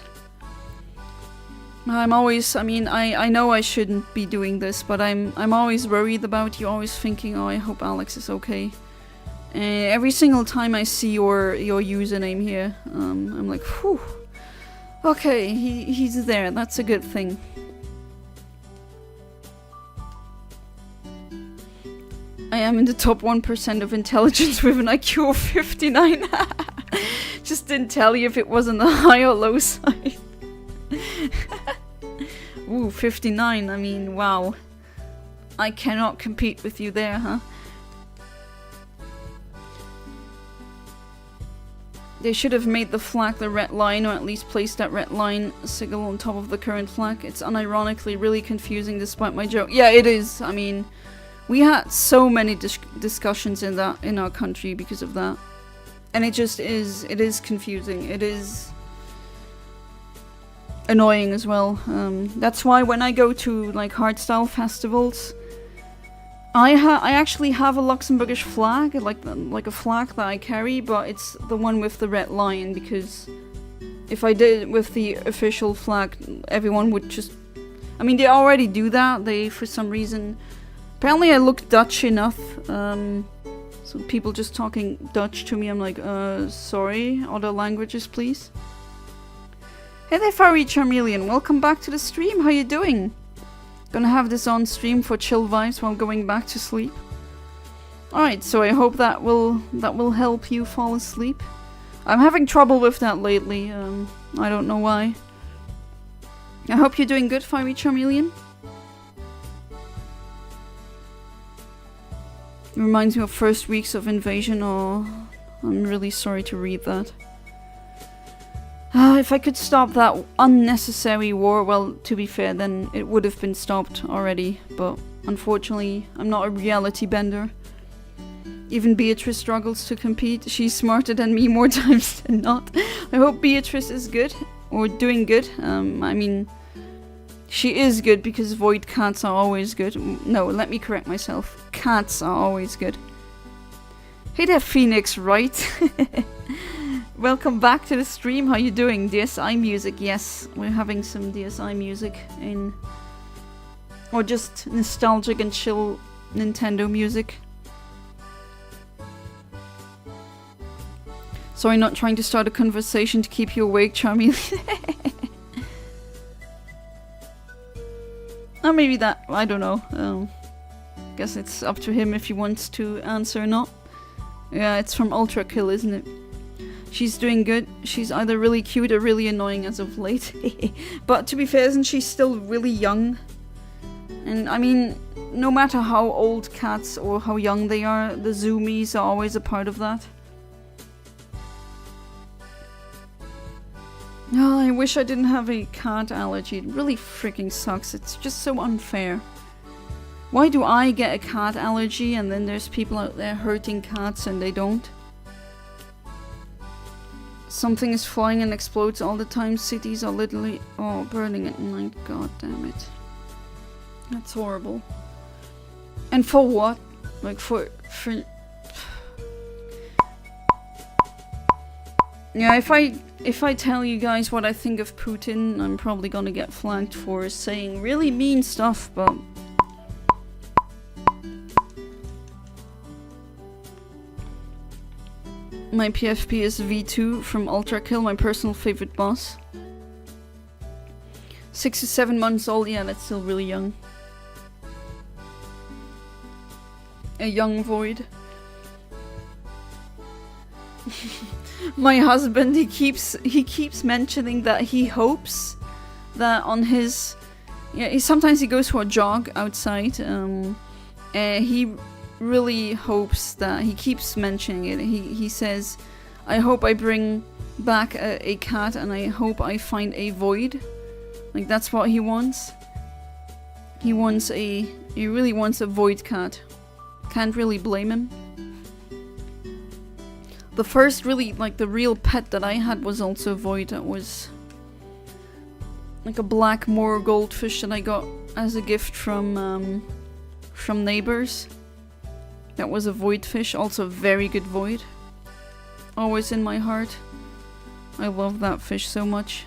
I'm always, I mean, I know I shouldn't be doing this, but I'm always worried about you, always thinking, oh, I hope Alex is okay. Every single time I see your username here, I'm like, whew. Okay, he's there. That's a good thing. I am in the top 1% of intelligence with an IQ of 59. Just didn't tell you if it was on the high or low side. Ooh, 59. I mean, wow. I cannot compete with you there, huh? They should have made the flag the red line, or at least placed that red line sigil on top of the current flag. It's unironically really confusing despite my joke. Yeah, it is. I mean, we had so many discussions in our country because of that. And it is confusing. It is annoying as well. That's why when I go to like hardstyle festivals, I actually have a Luxembourgish flag, like a flag that I carry, but it's the one with the red lion, because if I did it with the official flag, everyone would just... I mean, they already do that. They, for some reason... Apparently I look Dutch enough, so people just talking Dutch to me, I'm like, sorry, other languages please. Hey there, Furry Charmeleon. Welcome back to the stream. How you doing? Gonna have this on stream for chill vibes while going back to sleep. Alright, so I hope that will help you fall asleep. I'm having trouble with that lately. I don't know why. I hope you're doing good, Fiery Charmeleon. It reminds me of first weeks of invasion. Oh, I'm really sorry to read that. If I could stop that unnecessary war, well, to be fair, then it would have been stopped already. But unfortunately, I'm not a reality bender. Even Beatrice struggles to compete. She's smarter than me more times than not. I hope Beatrice is good, or doing good. I mean, she is good because void cats are always good. No, let me correct myself. Cats are always good. Hey there, Phoenix, right? Welcome back to the stream. How you doing? DSi music, yes. We're having some DSi music in... or just nostalgic and chill Nintendo music. Sorry, not trying to start a conversation to keep you awake, Charmeleon. Or maybe that, I don't know. Guess it's up to him if he wants to answer or not. Yeah, it's from Ultra Kill, isn't it? She's doing good. She's either really cute or really annoying as of late. But to be fair, isn't she still really young? And I mean, no matter how old cats or how young they are, the zoomies are always a part of that. Oh, I wish I didn't have a cat allergy. It really freaking sucks. It's just so unfair. Why do I get a cat allergy and then there's people out there hurting cats and they don't? Something is flying and explodes all the time. Cities are literally burning at night. God damn it. That's horrible. And for what? Like for yeah, if I tell you guys what I think of Putin, I'm probably gonna get flagged for saying really mean stuff, but my PFP is V2 from Ultra Kill, my personal favorite boss. 6 to 7 months old, yeah, that's still really young. A young void. My husband, he keeps mentioning that he hopes that on his... Yeah, sometimes he goes for a jog outside. He really hopes that... He keeps mentioning it. He says, I hope I bring back a cat and I hope I find a void. Like, that's what he wants. He really wants a void cat. Can't really blame him. The first really, like, the real pet that I had was also a void. That was like a black moor goldfish that I got as a gift from neighbors. That was a void fish, also a very good void. Always in my heart. I love that fish so much.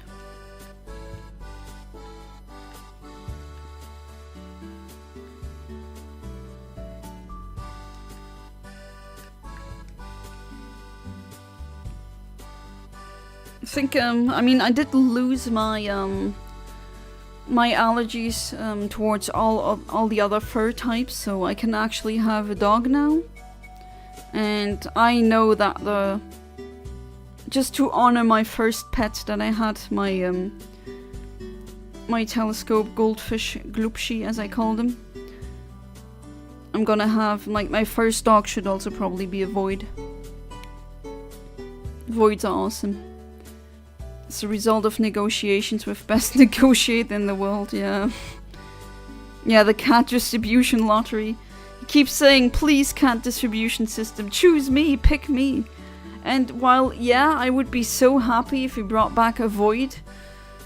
I think, I mean, I did lose my, my allergies, towards all the other fur types, so I can actually have a dog now. And I know that just to honor my first pet that I had, my, my telescope goldfish gloopshi, as I called him. I'm gonna have, like, my first dog should also probably be a void. Voids are awesome. It's a result of negotiations with best negotiate in the world, yeah. Yeah, the cat distribution lottery. He keeps saying, please cat distribution system, choose me, pick me. And while, yeah, I would be so happy if he brought back a void,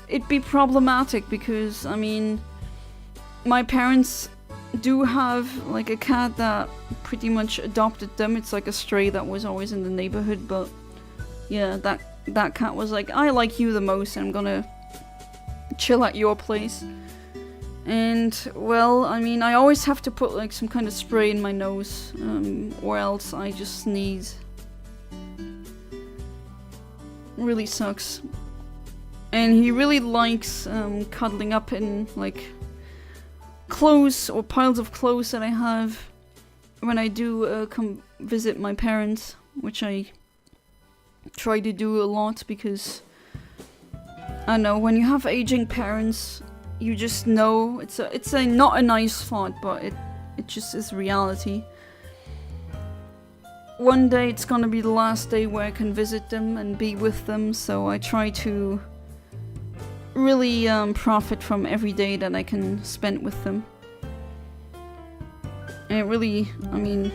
it'd be problematic because, I mean, my parents do have, like, a cat that pretty much adopted them. It's like a stray that was always in the neighborhood, but yeah, that cat was like, I like you the most and I'm gonna chill at your place. And, well, I mean, I always have to put, like, some kind of spray in my nose, or else I just sneeze. Really sucks. And he really likes cuddling up in like clothes or piles of clothes that I have when I do come visit my parents, which I try to do a lot because I know when you have aging parents, you just know it's a not a nice thought, but it just is reality. One day it's gonna be the last day where I can visit them and be with them, so I try to really profit from every day that I can spend with them. And it really, I mean,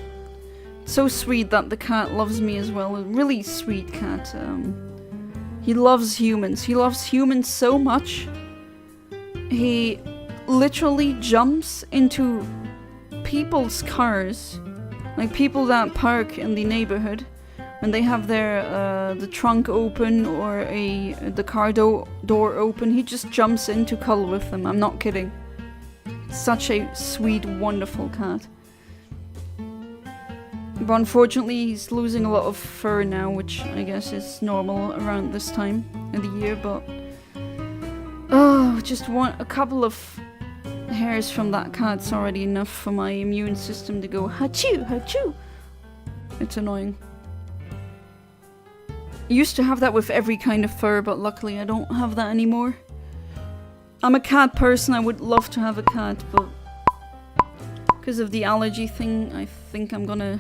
it's so sweet that the cat loves me as well. A really sweet cat. He loves humans. He loves humans so much. He literally jumps into people's cars, like people that park in the neighborhood, when they have their the trunk open or the car door open. He just jumps in to cuddle with them. I'm not kidding. Such a sweet, wonderful cat. But unfortunately, he's losing a lot of fur now, which I guess is normal around this time of the year. But oh, just a couple of hairs from that cat's already enough for my immune system to go hachoo, hachoo. It's annoying. I used to have that with every kind of fur, but luckily I don't have that anymore. I'm a cat person. I would love to have a cat, but because of the allergy thing, I think I'm gonna...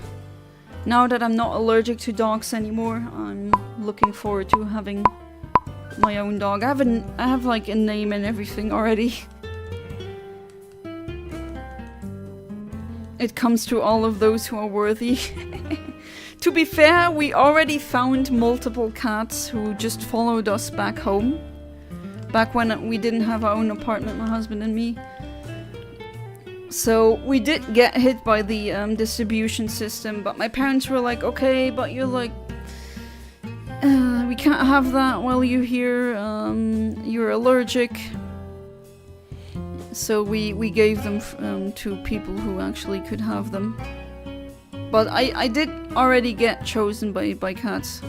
Now that I'm not allergic to dogs anymore, I'm looking forward to having my own dog. I have like a name and everything already. It comes to all of those who are worthy. To be fair, we already found multiple cats who just followed us back home. Back when we didn't have our own apartment, my husband and me. So we did get hit by the distribution system, but my parents were like, okay, but you're like, we can't have that while you're here, you're allergic. So we gave them to people who actually could have them. But I did already get chosen by cats.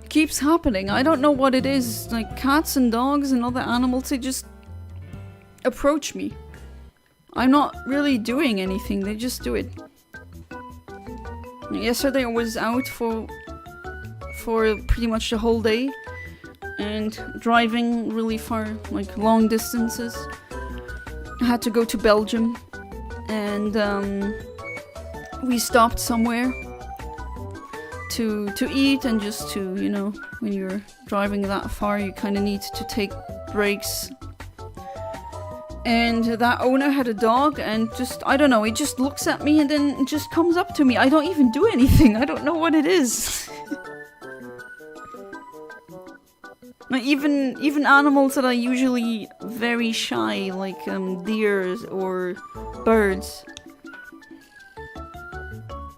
It keeps happening. I don't know what it is. Like cats and dogs and other animals, they just approach me. I'm not really doing anything, they just do it. Yesterday I was out for pretty much the whole day and driving really far, like long distances. I had to go to Belgium and we stopped somewhere to eat and just to, you know, when you're driving that far you kind of need to take breaks. And that owner had a dog and just, I don't know, he just looks at me and then just comes up to me. I don't even do anything. I don't know what it is. Like even animals that are usually very shy, like deer or birds.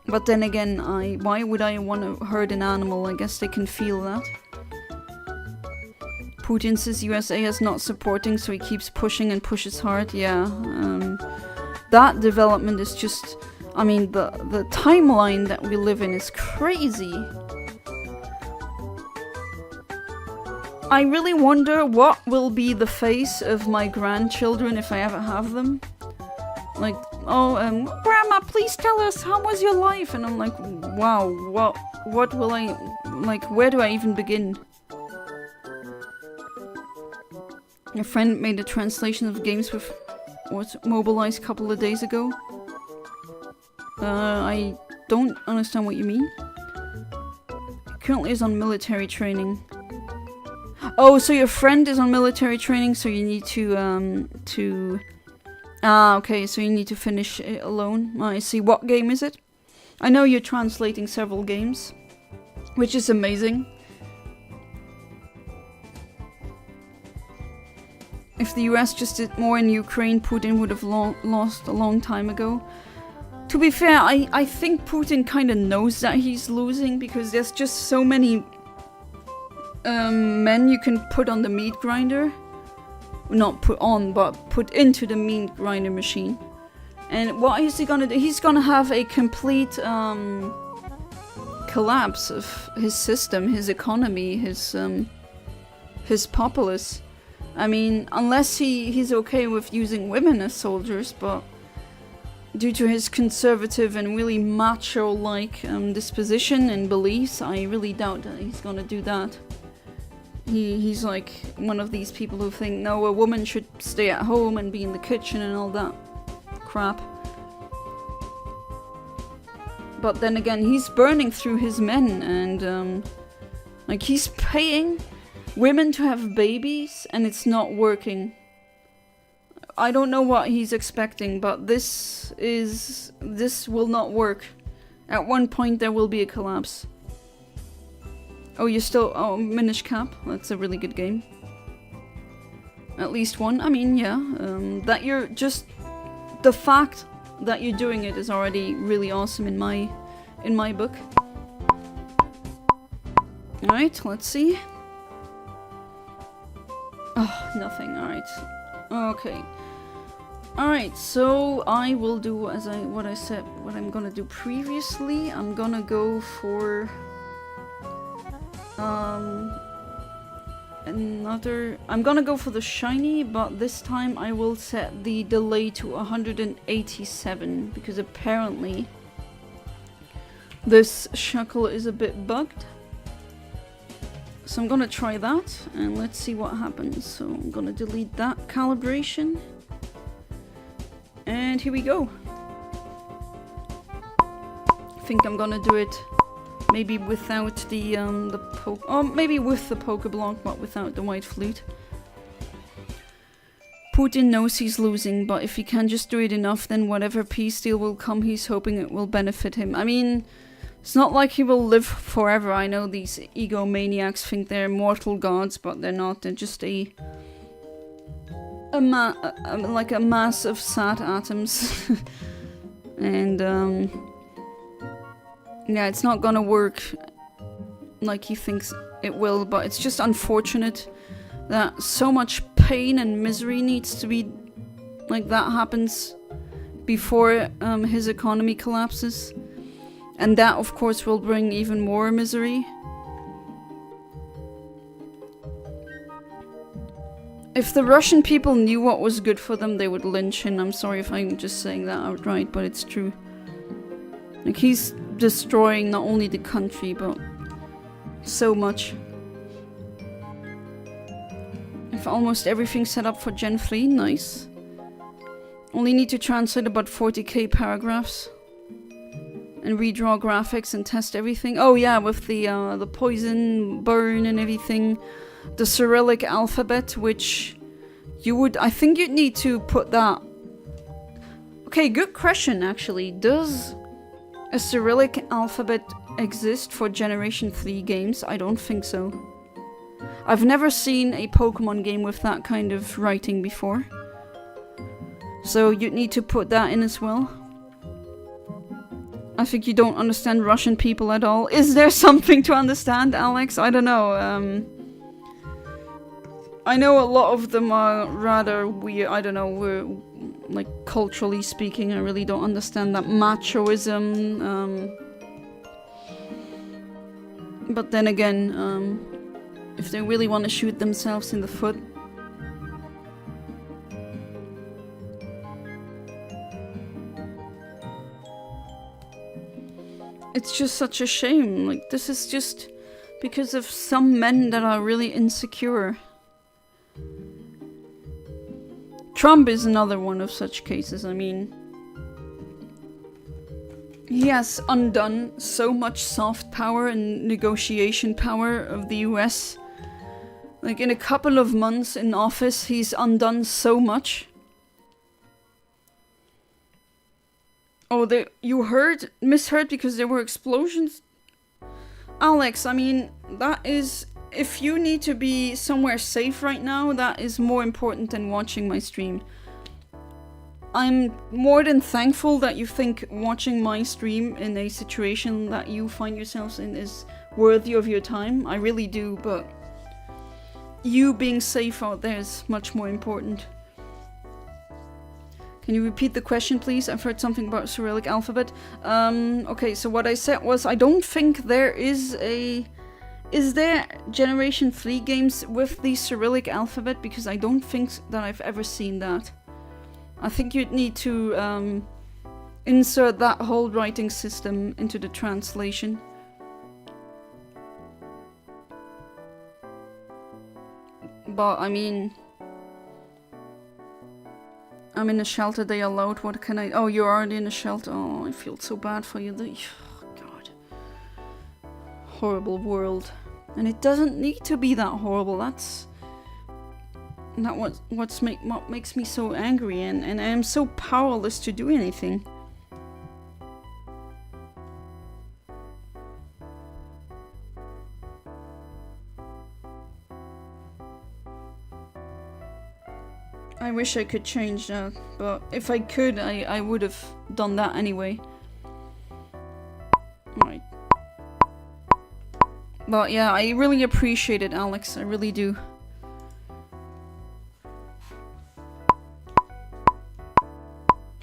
But then again, why would I want to hurt an animal? I guess they can feel that. Putin says USA is not supporting, so he keeps pushing and pushes hard. Yeah, that development is just... I mean, the timeline that we live in is crazy. I really wonder what will be the face of my grandchildren if I ever have them. Like, oh, Grandma, please tell us, how was your life? And I'm like, wow, what will I... Like, where do I even begin? A friend made a translation of games with was mobilized a couple of days ago. I don't understand what you mean. Currently is on military training. Oh, so your friend is on military training, so you need to okay, so you need to finish it alone. I see. What game is it? I know you're translating several games, which is amazing. If the US just did more in Ukraine, Putin would have lost a long time ago. To be fair, I think Putin kind of knows that he's losing because there's just so many men you can put on the meat grinder. Not put on, but put into the meat grinder machine. And what is he gonna do? He's gonna have a complete collapse of his system, his economy, his his populace. I mean, unless he's okay with using women as soldiers, but due to his conservative and really macho-like disposition and beliefs, I really doubt that he's gonna do that. He's like one of these people who think, no, a woman should stay at home and be in the kitchen and all that crap. But then again, he's burning through his men, and like, he's paying women to have babies and it's not working. I don't know what he's expecting, but this will not work. At one point there will be a collapse. Oh, you're still... Oh, Minish Cap. That's a really good game. At least one. I mean, yeah. That you're just... The fact that you're doing it is already really awesome in my book. Alright, let's see. Oh, nothing. Alright. Okay. Alright, so I will do what I said, what I'm gonna do previously. I'm gonna go for... I'm gonna go for the shiny, but this time I will set the delay to 187, because apparently this Shuckle is a bit bugged. So I'm gonna try that, and let's see what happens. So I'm gonna delete that calibration. And here we go. I think I'm gonna do it maybe without the maybe with the Pokeblock, but without the white flute. Putin knows he's losing, but if he can just do it enough, then whatever peace deal will come, he's hoping it will benefit him. I mean, it's not like he will live forever. I know these egomaniacs think they're mortal gods, but they're not. They're just like a mass of sad atoms. And yeah, it's not gonna work like he thinks it will, but it's just unfortunate that so much pain and misery needs to be like that happens before his economy collapses. And that, of course, will bring even more misery. If the Russian people knew what was good for them, they would lynch him. I'm sorry if I'm just saying that outright, but it's true. Like, he's destroying not only the country, but so much. If almost everything's set up for Gen 3, nice. Only need to translate about 40k paragraphs. And redraw graphics and test everything. Oh yeah, with the poison burn and everything. The Cyrillic alphabet, which I think you'd need to put that... Okay, good question actually. Does a Cyrillic alphabet exist for Generation 3 games? I don't think so. I've never seen a Pokemon game with that kind of writing before. So you'd need to put that in as well. I think you don't understand Russian people at all. Is there something to understand, Alex? I don't know. I know a lot of them are rather weird. I don't know. We're like, culturally speaking, I really don't understand that machoism. But then again, if they really want to shoot themselves in the foot, it's just such a shame. Like, this is just because of some men that are really insecure. Trump is another one of such cases. I mean, he has undone so much soft power and negotiation power of the US. Like, in a couple of months in office, he's undone so much. Oh, you misheard because there were explosions? Alex, I mean, that is... If you need to be somewhere safe right now, that is more important than watching my stream. I'm more than thankful that you think watching my stream in a situation that you find yourselves in is worthy of your time. I really do, but you being safe out there is much more important. Can you repeat the question, please? I've heard something about Cyrillic alphabet. Okay, so what I said was, I don't think there is a Is there Generation 3 games with the Cyrillic alphabet? Because I don't think that I've ever seen that. I think you'd need to insert that whole writing system into the translation. But I mean, I'm in a shelter, they allowed, what can I... Oh, you're already in a shelter. Oh, I feel so bad for you. Oh, God. Horrible world. And it doesn't need to be that horrible. That's what makes me so angry, and I am so powerless to do anything. I wish I could change that, but if I could, I would have done that anyway. Right. But yeah, I really appreciate it, Alex. I really do.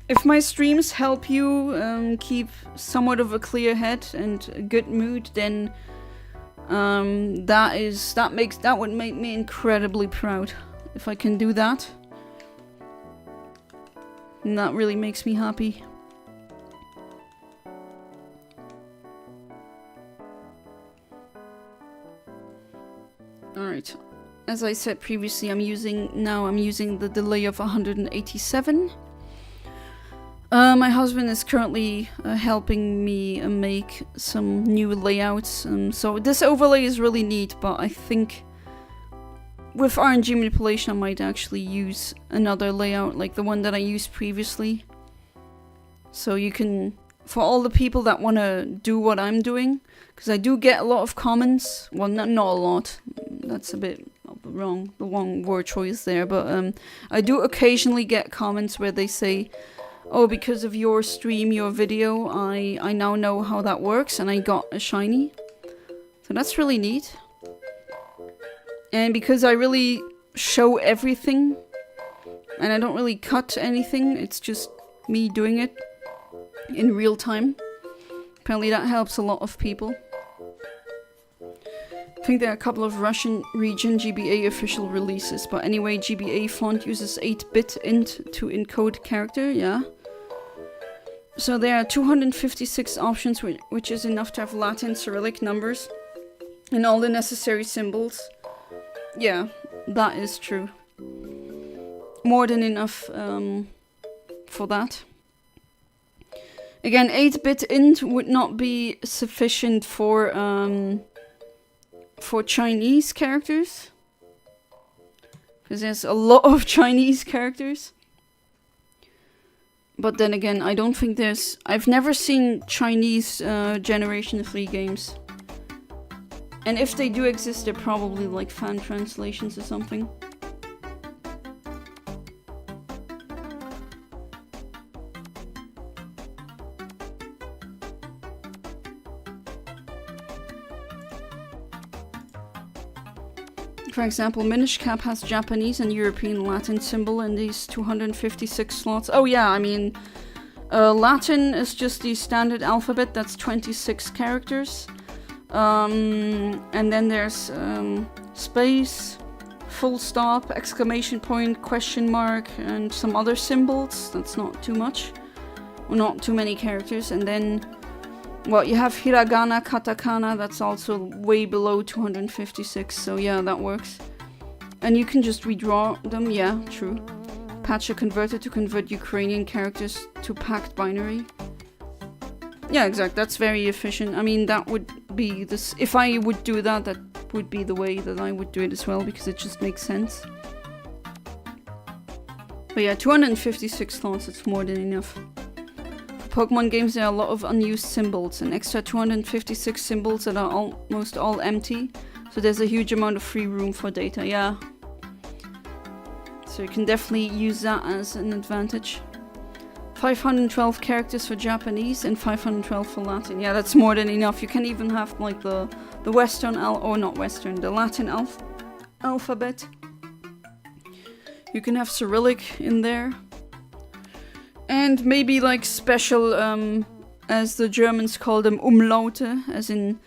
If my streams help you keep somewhat of a clear head and a good mood, then that would make me incredibly proud if I can do that. And that really makes me happy. Alright, as I said previously, I'm using the delay of 187. My husband is currently helping me make some new layouts, so this overlay is really neat, but I think with RNG manipulation I might actually use another layout like the one that I used previously. So you can, for all the people that want to do what I'm doing, because I do get a lot of comments, well not a lot, that's a bit of the wrong word choice there, but I do occasionally get comments where they say, oh, because of your stream, your video, I now know how that works and I got a shiny. So that's really neat. And because I really show everything and I don't really cut anything, it's just me doing it in real time. Apparently that helps a lot of people. I think there are a couple of Russian region GBA official releases, but anyway, GBA font uses 8-bit int to encode character, yeah. So there are 256 options, which is enough to have Latin Cyrillic numbers and all the necessary symbols. Yeah, that is true. More than enough for that. Again, 8-bit int would not be sufficient for Chinese characters, because there's a lot of Chinese characters. But then again, I don't think I've never seen Chinese Generation 3 games. And if they do exist, they're probably like fan translations or something. For example, Minish Cap has Japanese and European Latin symbol in these 256 slots. Oh yeah, I mean, Latin is just the standard alphabet, that's 26 characters. And then there's space, full stop, exclamation point, question mark, and some other symbols. That's not too much, or not too many characters. And then, well, you have hiragana, katakana, that's also way below 256, so yeah, that works. And you can just redraw them, yeah, true. Patch a converter to convert Ukrainian characters to packed binary. Yeah, exactly, that's very efficient. I mean, that would be this. If I would do that, that would be the way that I would do it as well, because it just makes sense. But yeah, 256 slots, it's more than enough. For Pokemon games, there are a lot of unused symbols, an extra 256 symbols that are almost all empty. So there's a huge amount of free room for data, yeah. So you can definitely use that as an advantage. 512 characters for Japanese and 512 for Latin. Yeah, that's more than enough. You can even have like the Western the Latin alphabet. You can have Cyrillic in there. And maybe like special, as the Germans call them, Umlaute, as in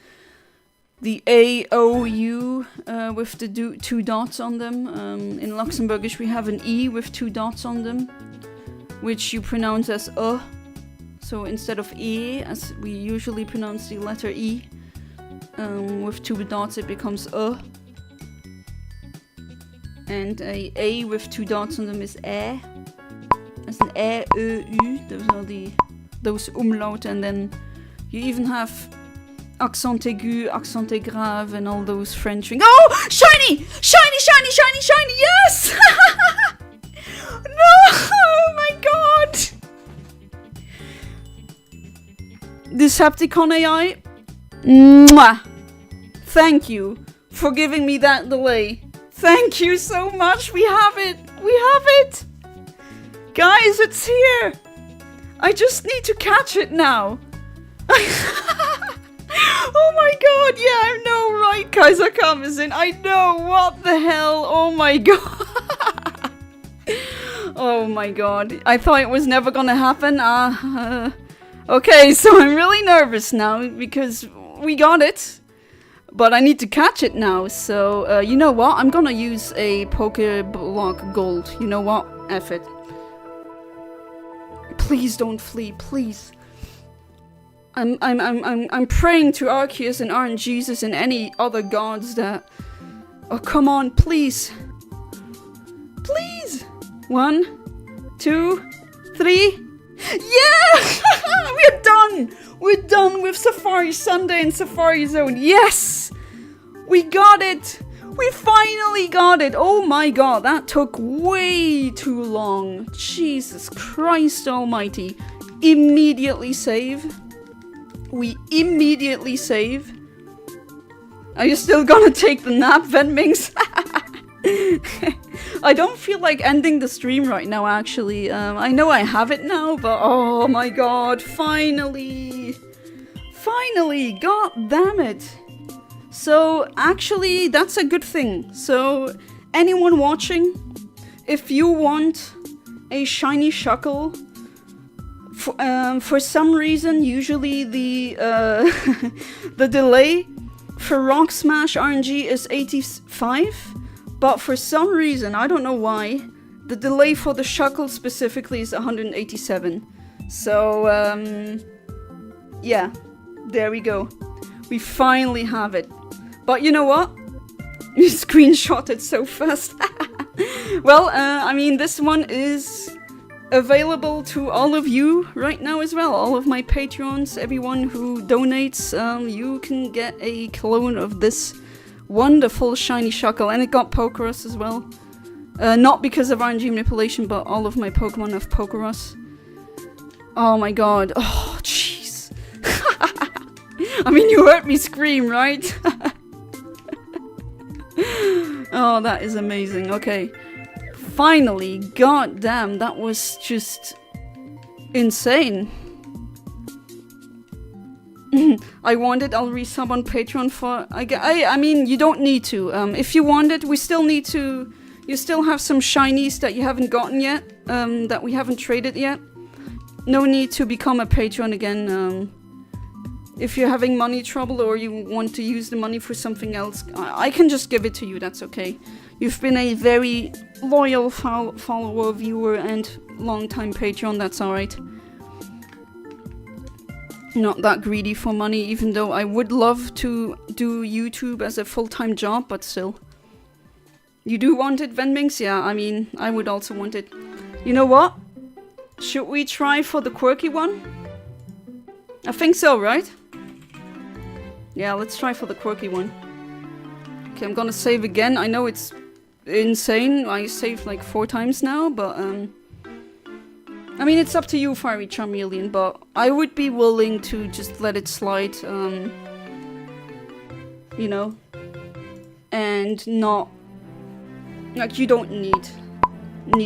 the A-O-U with the two dots on them. In Luxembourgish we have an E with 2 dots on them, which you pronounce as So instead of E, as we usually pronounce the letter E, with 2 dots it becomes And a with 2 dots on them is as an E-E-U. Those umlaut, and then you even have accent aigu, accent grave, and all those French things. Oh! Shiny! Shiny, shiny, shiny, shiny! Yes! No! Oh my god! Decepticon AI, mwah! Thank you for giving me that delay. Thank you so much. We have it. We have it. Guys, it's here. I just need to catch it now. Oh my god. Yeah, I know, right? Kaiserkam is in. I know. What the hell? Oh my god. Oh my god. I thought it was never gonna happen. Okay, so I'm really nervous now because we got it. But I need to catch it now, so you know what? I'm gonna use a Pokéblock Gold. You know what? F it. Please don't flee, please. I'm praying to Arceus and RNGesus and any other gods that. Oh, come on, please. Please. 1, 2, 3. Yeah! We're done! We're done with Safari Sunday and Safari Zone. Yes! We got it! We finally got it! Oh my god, that took way too long. Jesus Christ almighty. Immediately save. We immediately save. Are you still gonna take the nap, Venmings? I don't feel like ending the stream right now, actually. I know I have it now, but oh my god, finally! Finally! God damn it! So, actually, that's a good thing. So, anyone watching, if you want a shiny Shuckle, for some reason, usually the the delay for Rock Smash RNG is 85, but for some reason, I don't know why, the delay for the Shuckle specifically is 187. So, yeah, there we go. We finally have it. But you know what? You screenshot it so fast. Well, I mean, this one is available to all of you right now as well. All of my Patreons, everyone who donates, you can get a clone of this wonderful shiny Shuckle. And it got Pokerus as well. Not because of RNG manipulation, but all of my Pokemon have Pokerus. Oh my god. Oh, jeez. I mean, you heard me scream, right? Oh, that is amazing. Okay. Finally, god damn, that was just insane. I want it, I'll resub on Patreon for... I mean, you don't need to. If you want it, we still need to... You still have some shinies that you haven't gotten yet, that we haven't traded yet. No need to become a Patreon again. If you're having money trouble or you want to use the money for something else, I can just give it to you, that's okay. You've been a very loyal follower, viewer, and long-time Patreon, that's alright. Not that greedy for money, even though I would love to do YouTube as a full-time job, but still. You do want it, Venmings? Yeah, I mean, I would also want it. You know what? Should we try for the quirky one? I think so, right? Yeah, let's try for the quirky one. Okay, I'm gonna save again. I know it's insane. I saved like 4 times now, but I mean, it's up to you, Fiery Charmeleon, but I would be willing to just let it slide, you know, and not, like, you don't need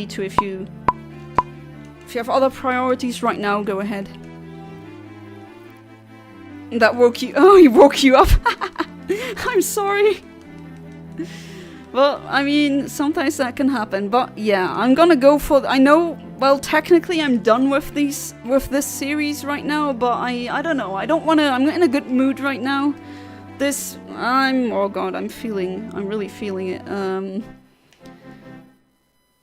to. If you have other priorities right now, go ahead. That woke you... Oh, he woke you up! I'm sorry! Well, I mean, sometimes that can happen, but yeah, I'm gonna go for... I know, well, technically I'm done with this series right now, but I don't know, I don't wanna... I'm not in a good mood right now. oh god, I'm really feeling it.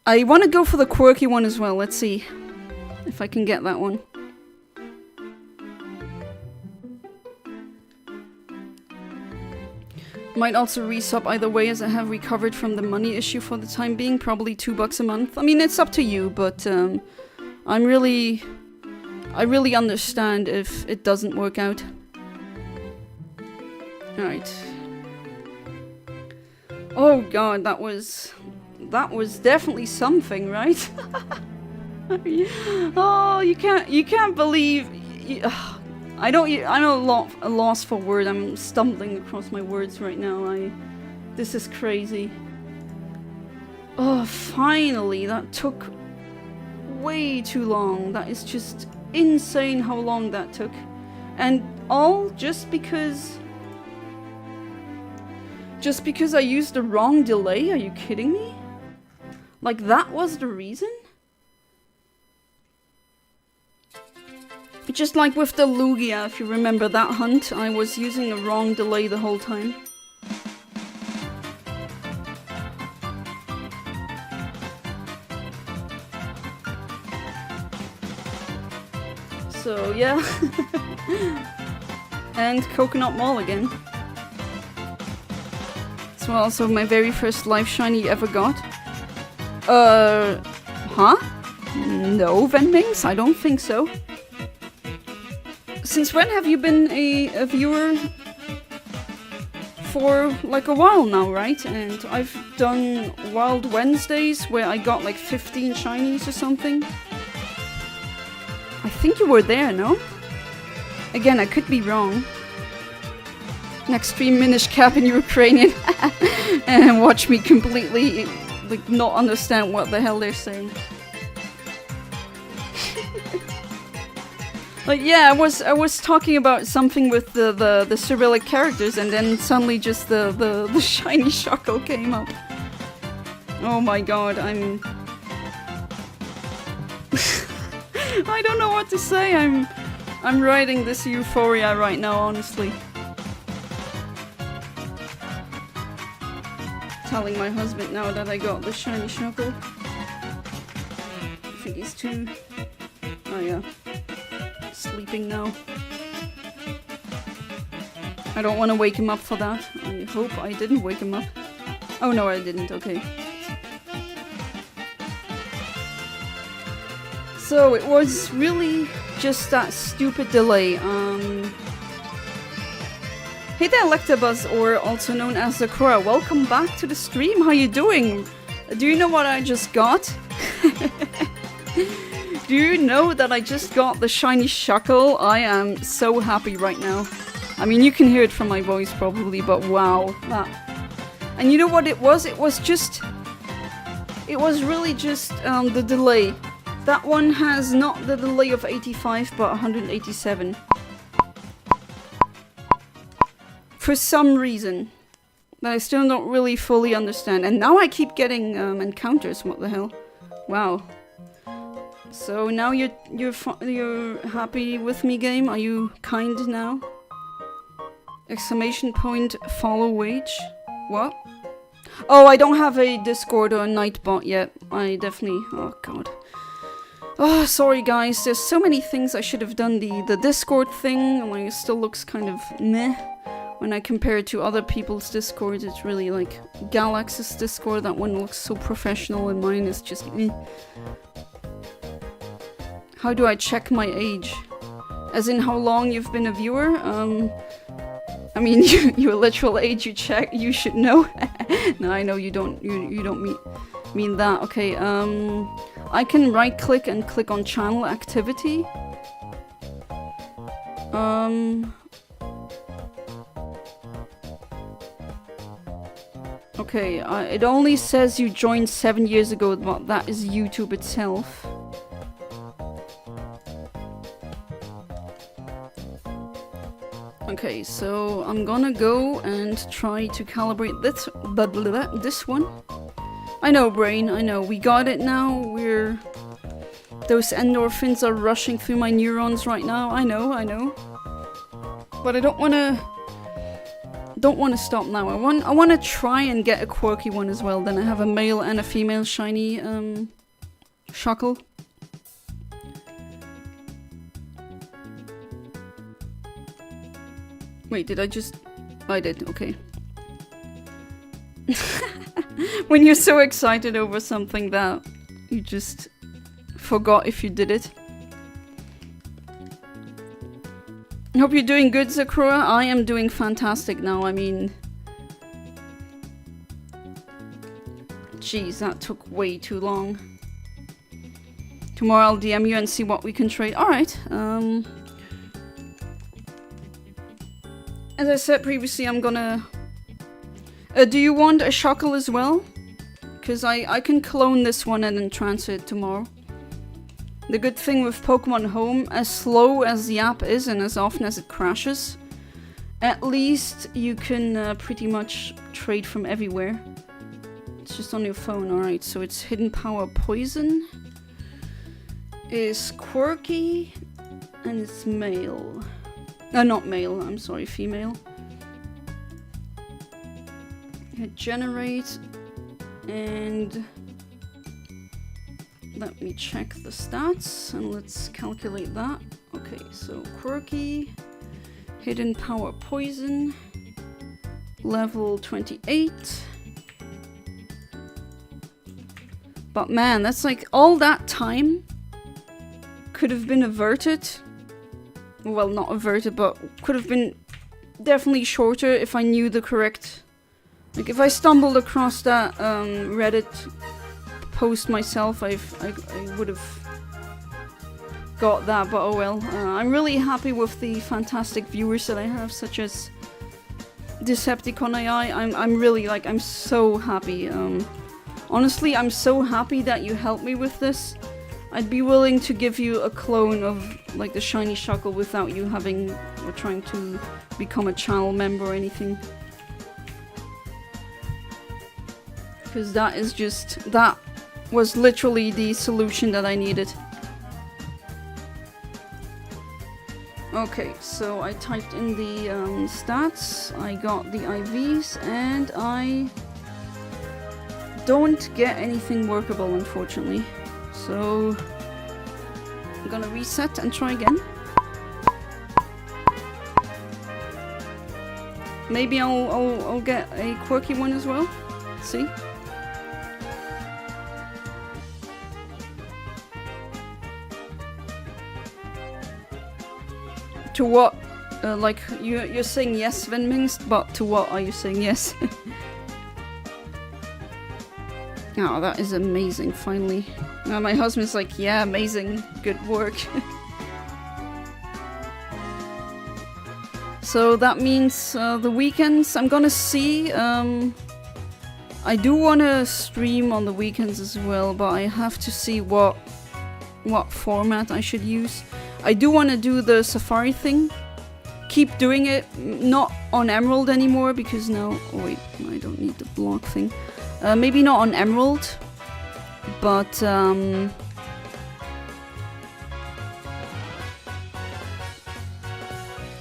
I want to go for the quirky one as well. Let's see if I can get that one. Might also resub either way, as I have recovered from the money issue for the time being. Probably $2 a month. I mean, it's up to you, but I really understand if it doesn't work out. Alright. Oh god, that was definitely something, right? Oh, you can't believe. I'm a loss for word. I'm stumbling across my words right now. This is crazy. Oh, finally, that took way too long. That is just insane how long that took, and all just because I used the wrong delay. Are you kidding me? Like, that was the reason? Just like with the Lugia, if you remember that hunt, I was using a wrong delay the whole time. So, yeah. And Coconut Mall again. It's also my very first life shiny ever got. Huh? No, Venmings? I don't think so. Since when have you been a viewer? For like a while now, right? And I've done Wild Wednesdays where I got like 15 shinies or something. I think you were there, no? Again, I could be wrong. Next stream, Minish Cap in Ukrainian. And watch me completely like not understand what the hell they're saying. Like, yeah, I was talking about something with the Cyrillic characters, and then suddenly just the shiny Shuckle came up. Oh my god, I don't know what to say. I'm riding this euphoria right now, honestly. Telling my husband now that I got the shiny Shuckle. I think he's too... Oh yeah. Sleeping now. I don't want to wake him up for that. I hope I didn't wake him up. Oh no, I didn't. Okay. So it was really just that stupid delay. Hey there, Electabuzz, or also known as Sakura. Welcome back to the stream. How you doing? Do you know what I just got? Do you know that I just got the shiny Shuckle? I am so happy right now. I mean, you can hear it from my voice probably, but wow. That. And you know what it was? It was really just the delay. That one has not the delay of 85, but 187. For some reason. That I still don't really fully understand. And now I keep getting encounters, what the hell? Wow. So now you're happy with me, game? Are you kind now? Exclamation point, follow wage. What? Oh, I don't have a Discord or a Nightbot yet. I definitely... Oh, God. Oh, sorry, guys. There's so many things I should have done. The Discord thing, like, it still looks kind of meh. When I compare it to other people's Discords, it's really like... Galaxy's Discord, that one looks so professional, and mine is just... Eh. How do I check my age? As in how long you've been a viewer? I mean, your literal age you should know. No, I know you don't mean that. Okay, I can right click and click on channel activity. Okay, it only says you joined 7 years ago, but that is YouTube itself. Okay, so I'm gonna go and try to calibrate this one. I know, Brain, I know. We got it now. Those endorphins are rushing through my neurons right now. I know. But I don't wanna don't want to stop now. I want to try and get a quirky one as well. Then I have a male and a female shiny Shuckle. Wait, did I just... I did, okay. When you're so excited over something that you just forgot if you did it. I hope you're doing good, Zakura. I am doing fantastic now. I mean... Jeez, that took way too long. Tomorrow I'll DM you and see what we can trade. Alright, as I said previously, I'm gonna... do you want a Shuckle as well? Because I can clone this one and then transfer it tomorrow. The good thing with Pokemon Home, as slow as the app is and as often as it crashes, at least you can pretty much trade from everywhere. It's just on your phone, alright. So it's Hidden Power Poison, is quirky, and it's male. Not male, I'm sorry, female. Hit generate, and let me check the stats and let's calculate that. Okay, so quirky, hidden power poison, level 28. But man, that's like all that time could have been averted. Well, not averted, but could have been definitely shorter if I knew the correct... Like, if I stumbled across that Reddit post myself, I would have got that, but oh well. I'm really happy with the fantastic viewers that I have, such as Decepticon AI. I'm really, like, I'm so happy. Honestly, I'm so happy that you helped me with this. I'd be willing to give you a clone of, like, the shiny Shuckle without you having, or trying to become a channel member or anything. Because that is just, that was literally the solution that I needed. Okay, so I typed in the stats, I got the IVs, and I don't get anything workable, unfortunately. So I'm gonna reset and try again. Maybe I'll get a quirky one as well. See? To what? Like, you're saying yes, Venmingst, but to what are you saying yes? Oh, that is amazing, finally. My husband's like, yeah, amazing, good work. So that means the weekends, I'm gonna see. I do want to stream on the weekends as well, but I have to see what format I should use. I do want to do the Safari thing. Keep doing it, not on Emerald anymore, because now... Oh wait, I don't need the block thing. Maybe not on Emerald, but...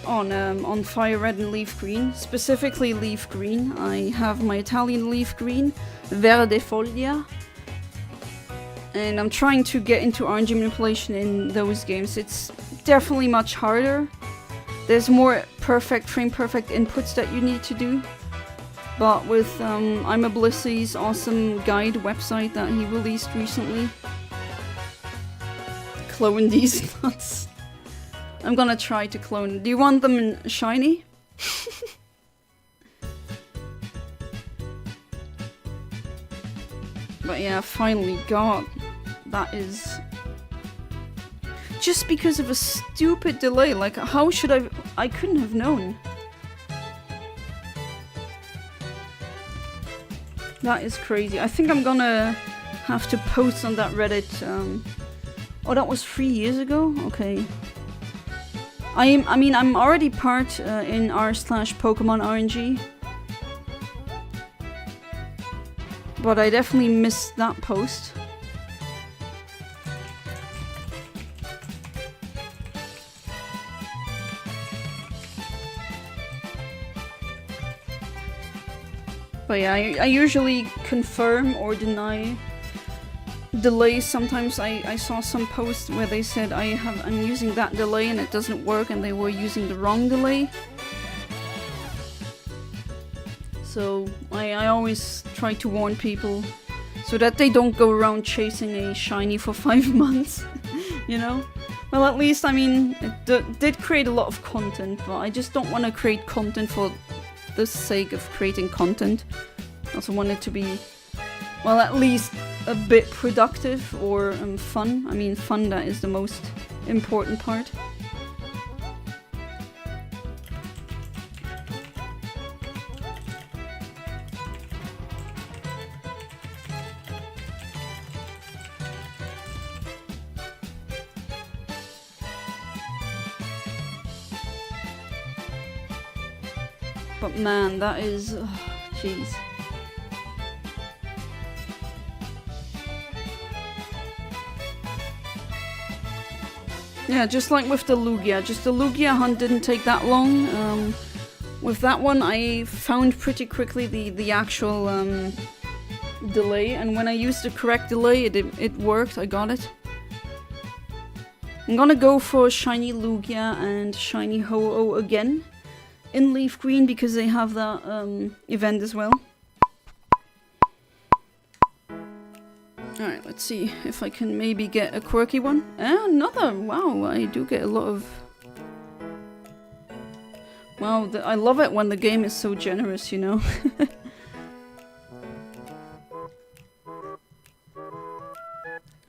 on Fire Red and Leaf Green, specifically Leaf Green. I have my Italian Leaf Green, Verde Foglia. And I'm trying to get into RNG manipulation in those games. It's definitely much harder. There's more frame perfect inputs that you need to do. But with I'm a Blissy's awesome guide website that he released recently. Clone these nuts. I'm gonna try to clone. Do you want them in shiny? But yeah, finally, God. That is... Just because of a stupid delay, like, how should I couldn't have known. That is crazy. I think I'm gonna have to post on that Reddit, Oh, that was 3 years ago? Okay. I mean, I'm already part in r/Pokemon RNG. But I definitely missed that post. But yeah, I usually confirm or deny delays. Sometimes I saw some posts where they said I'm using that delay and it doesn't work, and they were using the wrong delay. So I always try to warn people so that they don't go around chasing a shiny for 5 months, you know? Well, at least, I mean, it did create a lot of content, but I just don't want to create content for the sake of creating content. I also want it to be, well, at least a bit productive or fun. I mean, fun, that is the most important part. But man, that is... jeez. Yeah, just like with the Lugia. Just the Lugia hunt didn't take that long. With that one, I found pretty quickly the actual delay, and when I used the correct delay, it worked. I got it. I'm gonna go for Shiny Lugia and Shiny Ho-Oh again in Leaf Green because they have that event as well. Alright, let's see if I can maybe get a quirky one. Another! Wow, I do get a lot of... Wow, I love it when the game is so generous, you know?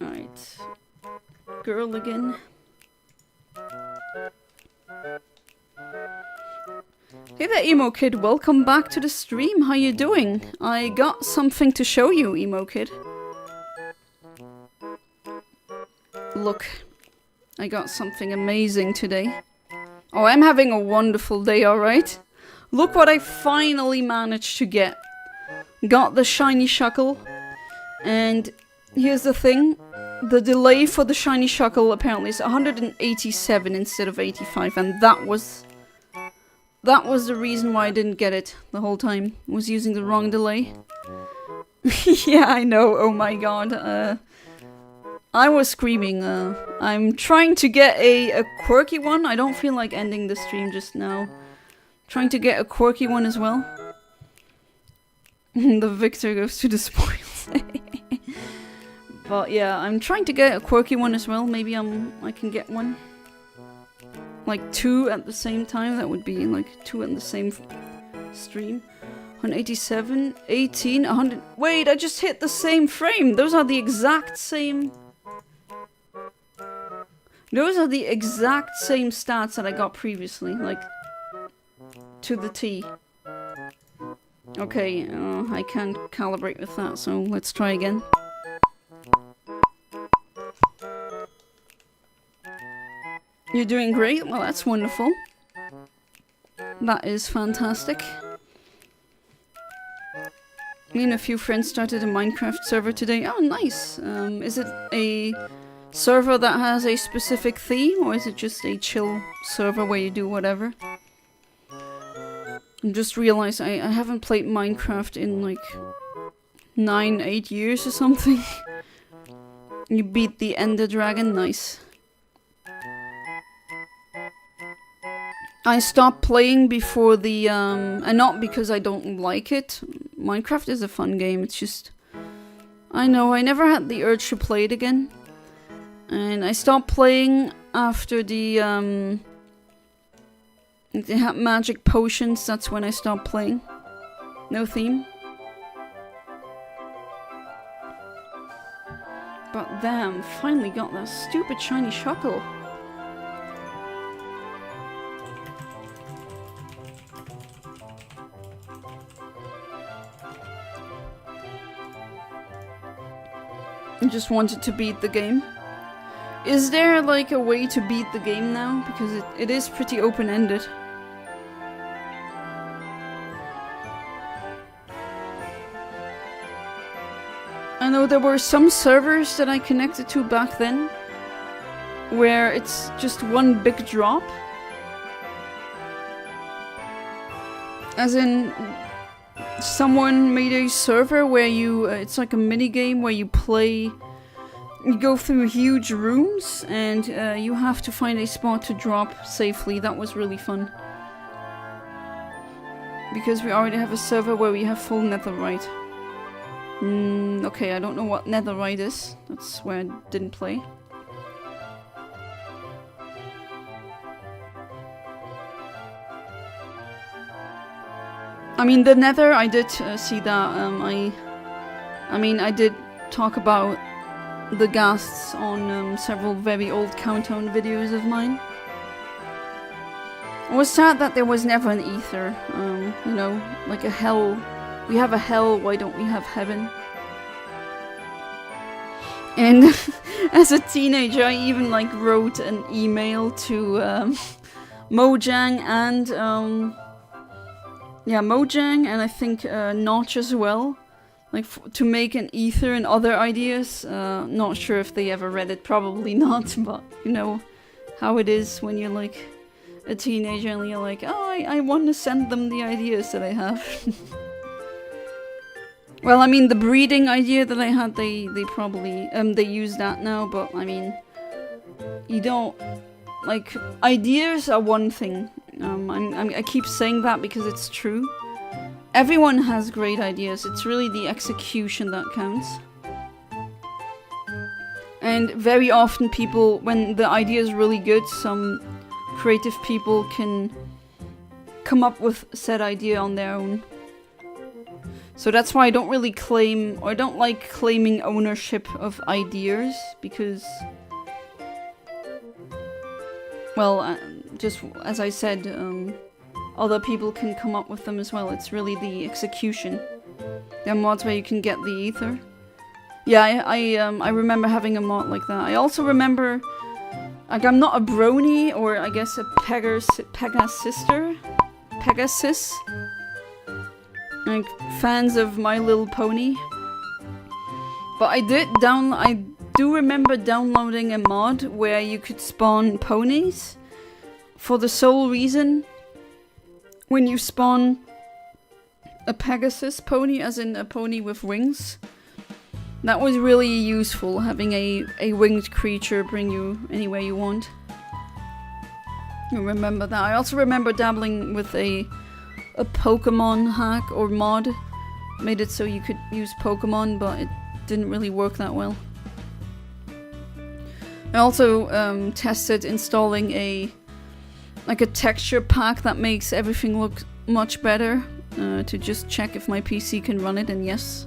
Alright. Girl again. Hey there, Emo Kid, welcome back to the stream. How you doing? I got something to show you, Emo Kid. Look, I got something amazing today. Oh, I'm having a wonderful day, alright? Look what I finally managed to get. Got the shiny Shuckle. And here's the thing. The delay for the shiny Shuckle apparently is 187 instead of 85. And that was the reason why I didn't get it the whole time. I was using the wrong delay. Yeah, I know. Oh my god. I was screaming. I'm trying to get a quirky one. I don't feel like ending the stream just now. Trying to get a quirky one as well. The victor goes to the spoils. But yeah, I'm trying to get a quirky one as well. Maybe I can get one. Like 2 at the same time. That would be like 2 in the same stream. 187, 18, 100... Wait, I just hit the same frame! Those are the exact same... Those are the exact same stats that I got previously, like... to the T. Okay, I can't calibrate with that, so let's try again. You're doing great? Well, that's wonderful. That is fantastic. Me and a few friends started a Minecraft server today. Oh, nice. Is it a server that has a specific theme, or is it just a chill server where you do whatever? I just realized I haven't played Minecraft in like 9-8 years or something. You beat the Ender Dragon, nice. I stopped playing before the, and not because I don't like it. Minecraft is a fun game, it's just... I know, I never had the urge to play it again. And I stopped playing after they had magic potions, that's when I stopped playing. No theme. But damn, finally got that stupid shiny Shuckle. I just wanted to beat the game. Is there like a way to beat the game now? Because it is pretty open-ended. I know there were some servers that I connected to back then where it's just one big drop. As in, someone made a server where you, it's like a mini game where you play, you go through huge rooms and you have to find a spot to drop safely. That was really fun. Because we already have a server where we have full netherite. Okay, I don't know what netherite is. That's where I didn't play. I mean, the nether, I did see that. I mean, I did talk about the ghasts on several very old countdown videos of mine. It was sad that there was never an ether, you know, like a hell. We have a hell, why don't we have heaven? And as a teenager, I even like wrote an email to Mojang and yeah, Mojang and I think Notch as well, like to make an ether and other ideas. Not sure if they ever read it, probably not, but you know how it is when you're like a teenager and you're like, oh, I want to send them the ideas that I have. Well, I mean, the breeding idea that I had, they probably, they use that now, but I mean, you don't, like, ideas are one thing. I keep saying that because it's true. Everyone has great ideas, it's really the execution that counts. And very often people, when the idea is really good, some creative people can come up with said idea on their own. So that's why I don't really claim, or I don't like claiming ownership of ideas, because, well, just as I said, other people can come up with them as well. It's really the execution. There are mods where you can get the ether. Yeah, I remember having a mod like that. I also remember, like, I'm not a brony, or I guess a Pegasus. Like, fans of My Little Pony. But I do remember downloading a mod where you could spawn ponies. For the sole reason, when you spawn a Pegasus pony, as in a pony with wings, that was really useful, having a winged creature bring you anywhere you want. I remember that. I also remember dabbling with a Pokémon hack or mod. Made it so you could use Pokémon, but it didn't really work that well. I also tested installing a texture pack that makes everything look much better, to just check if my PC can run it, and yes.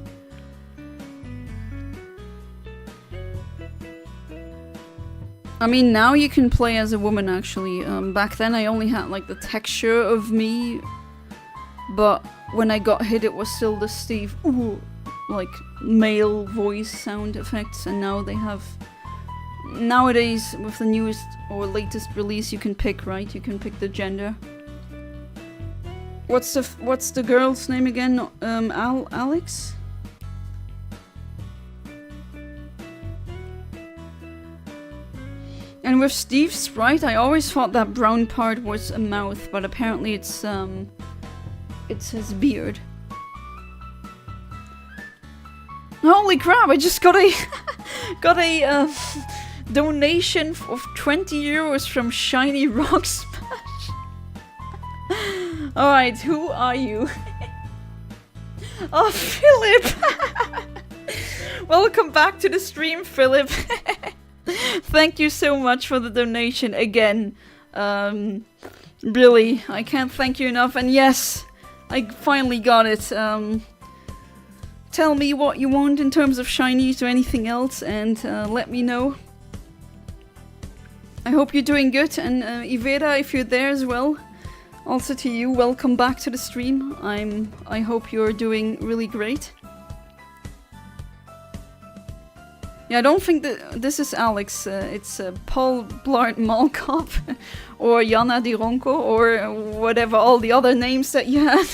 I mean, now you can play as a woman, actually. Back then I only had like the texture of me, but when I got hit it was still the Steve, ooh, like male voice sound effects, and now they have, nowadays with the newest or latest release you can pick, right? You can pick the gender. What's the girl's name again? Alex? And with Steve's sprite, I always thought that brown part was a mouth, but apparently it's his beard. Holy crap! I just got a donation of 20 euros from Shiny Rock Smash. All right, who are you? Oh, Philip! Welcome back to the stream, Philip. Thank you so much for the donation again. Really, I can't thank you enough. And yes, I finally got it. Tell me what you want in terms of shinies or anything else, and let me know. I hope you're doing good, and Ivera, if you're there as well, also to you, welcome back to the stream. I hope you're doing really great. Yeah, I don't think that this is Alex. It's Paul Blart Malkop or Jana Di Ronco or whatever all the other names that you had.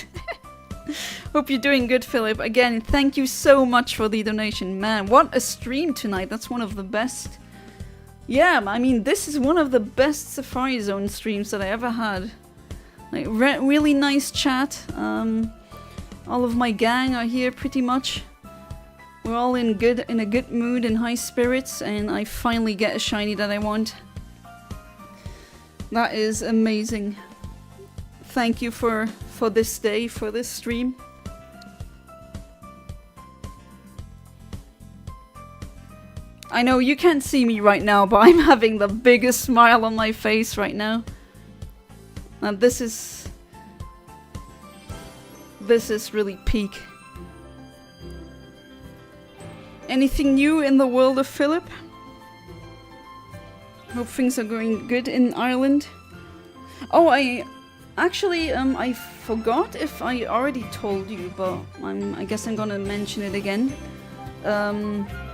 Hope you're doing good, Philip. Again, thank you so much for the donation. Man, what a stream tonight. That's one of the best. Yeah, I mean, this is one of the best Safari Zone streams that I ever had. Like, really nice chat. All of my gang are here pretty much. We're all in a good mood and high spirits, and I finally get a shiny that I want. That is amazing. Thank you for this day, for this stream. I know you can't see me right now, but I'm having the biggest smile on my face right now. And this is really peak. Anything new in the world of Philip? Hope things are going good in Ireland. Oh, I forgot if I already told you, but I guess I'm gonna mention it again.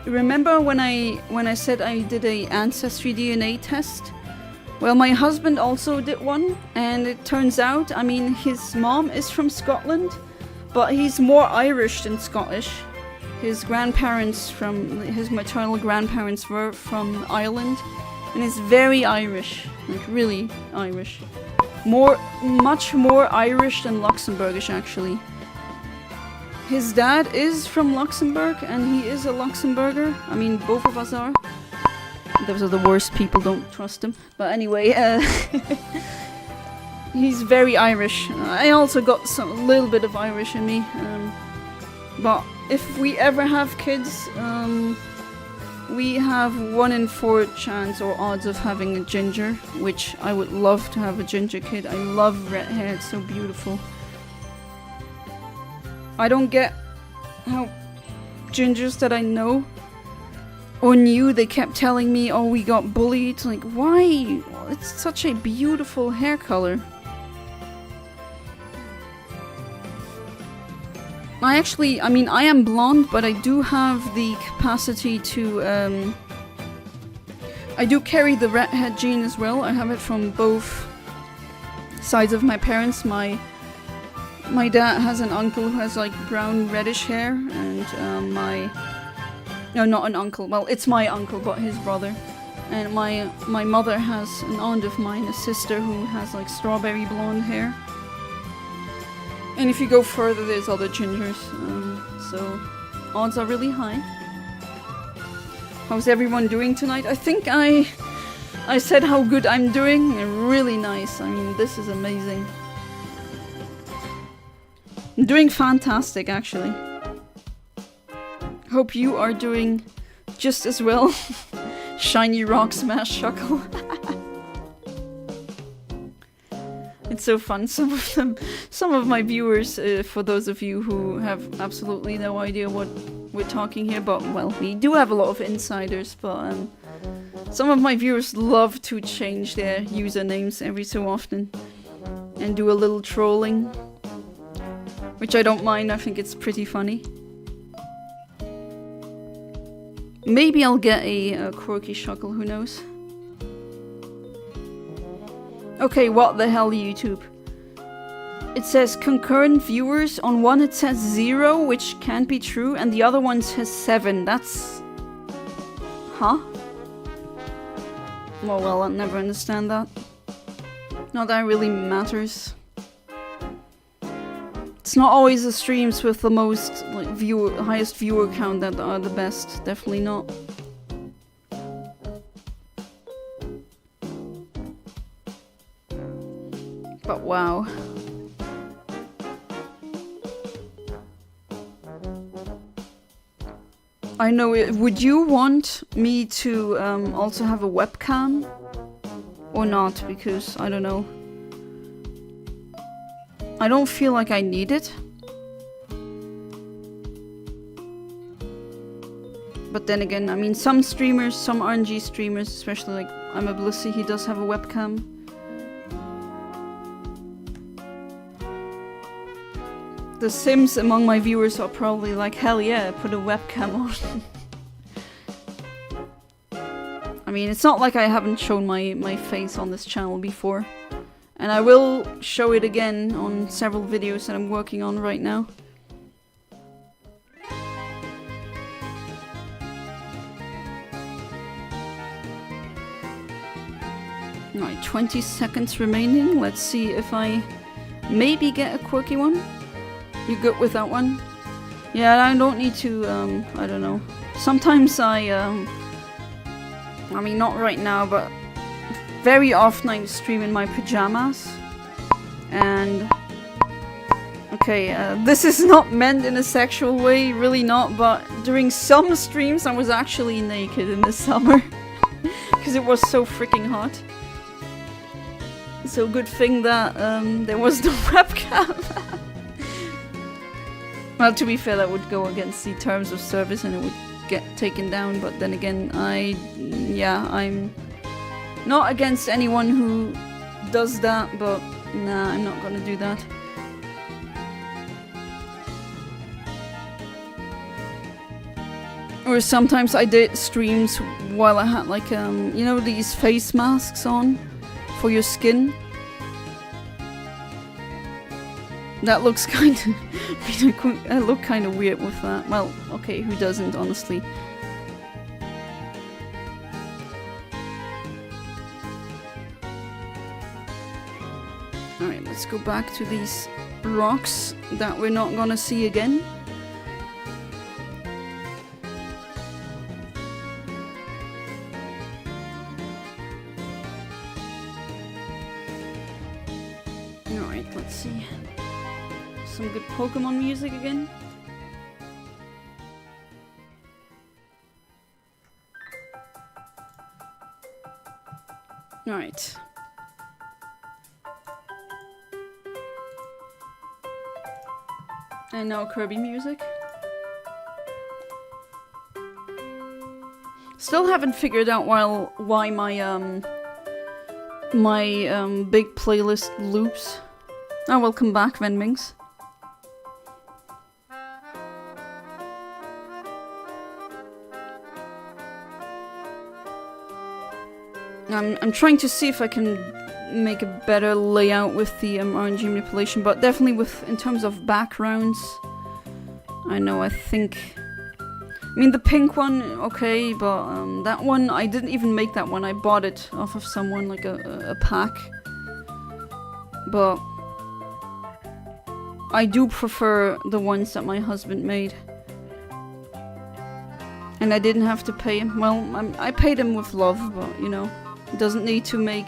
Remember when I said I did a ancestry DNA test? Well, my husband also did one, and it turns out, I mean, his mom is from Scotland, but he's more Irish than Scottish. His maternal grandparents were from Ireland, and he's very Irish, like really Irish. Much more Irish than Luxembourgish, actually. His dad is from Luxembourg, and he is a Luxembourger. I mean, both of us are. Those are the worst people, don't trust him. But anyway, he's very Irish. I also got a little bit of Irish in me. But if we ever have kids, we have 1 in 4 chance or odds of having a ginger, which I would love to have a ginger kid. I love red hair, it's so beautiful. I don't get how gingers that I know or knew, they kept telling me, oh, we got bullied. Like, why? It's such a beautiful hair color. I mean, I am blonde, but I do have the capacity to, I do carry the redhead gene as well. I have it from both sides of my parents. My dad has an uncle who has like brown reddish hair, and no, not an uncle, well, it's my uncle, but his brother. And my mother has an aunt of mine, a sister, who has like strawberry blonde hair. And if you go further, there's other gingers, so odds are really high. How's everyone doing tonight? I think I said how good I'm doing. Really nice. I mean, this is amazing. I'm doing fantastic, actually. Hope you are doing just as well. Shiny rock smash Shuckle. It's so fun. Some of my viewers, for those of you who have absolutely no idea what we're talking here, but well, we do have a lot of insiders, but some of my viewers love to change their usernames every so often and do a little trolling, which I don't mind. I think it's pretty funny. Maybe I'll get a quirky Shuckle, who knows? Okay, what the hell, YouTube? It says concurrent viewers. On one it says 0, which can't be true, and the other one says 7. That's... Huh? Well, I'll never understand that. Not that it really matters. It's not always the streams with the most like highest viewer count that are the best. Definitely not. But wow. I know it. Would you want me to also have a webcam? Or not? Because I don't know. I don't feel like I need it. But then again, I mean, some streamers, some RNG streamers, especially like I'm a Blissy, he does have a webcam. The Sims among my viewers are probably like, hell yeah, put a webcam on. I mean, it's not like I haven't shown my face on this channel before. And I will show it again on several videos that I'm working on right now. Alright, 20 seconds remaining. Let's see if I maybe get a quirky one. You good with that one? Yeah, I don't need to, I don't know. Sometimes I mean, not right now, but very often I stream in my pajamas. And... okay, this is not meant in a sexual way, really not, but during some streams I was actually naked in the summer. Because it was so freaking hot. So good thing that there was no webcam. Well, to be fair, that would go against the terms of service and it would get taken down, but then again, I'm not against anyone who does that, but nah, I'm not gonna do that. Or sometimes I did streams while I had like, you know, these face masks on for your skin. That looks kind of... I look kind of weird with that. Well, okay, who doesn't, honestly? Alright, let's go back to these rocks that we're not gonna see again. Alright, let's see. Some good Pokémon music again. Alright. And now Kirby music. Still haven't figured out why my big playlist loops. Oh, welcome back, Venmings. I'm trying to see if I can make a better layout with the RNG manipulation, but definitely in terms of backgrounds, I know, I think... I mean, the pink one, okay, but that one, I didn't even make that one. I bought it off of someone, like a pack. But I do prefer the ones that my husband made. And I didn't have to pay him. Well, I paid him with love, but, you know, doesn't need to make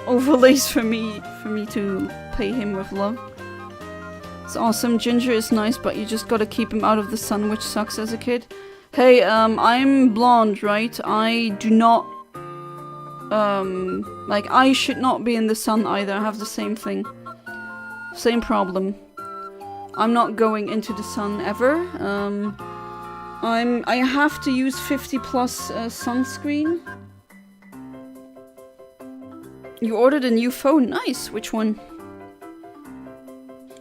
overlays for me to pay him with love. It's awesome. Ginger is nice, but you just gotta keep him out of the sun, which sucks as a kid. Hey, I'm blonde, right? I do not... like, I should not be in the sun either. I have the same thing. Same problem. I'm not going into the sun ever. I have to use 50 plus sunscreen. You ordered a new phone. Nice. Which one?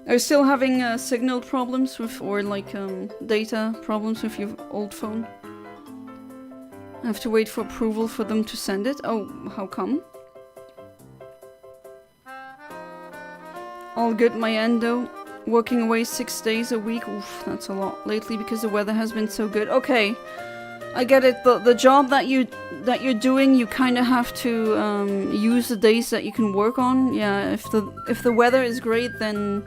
Are you still having signal problems with, or like data problems with your old phone? I have to wait for approval for them to send it. Oh, how come? All good, my end though. Working away 6 days a week. Oof, that's a lot lately because the weather has been so good. Okay, I get it. The job that you're doing, you kind of have to use the days that you can work on. Yeah, if the weather is great, then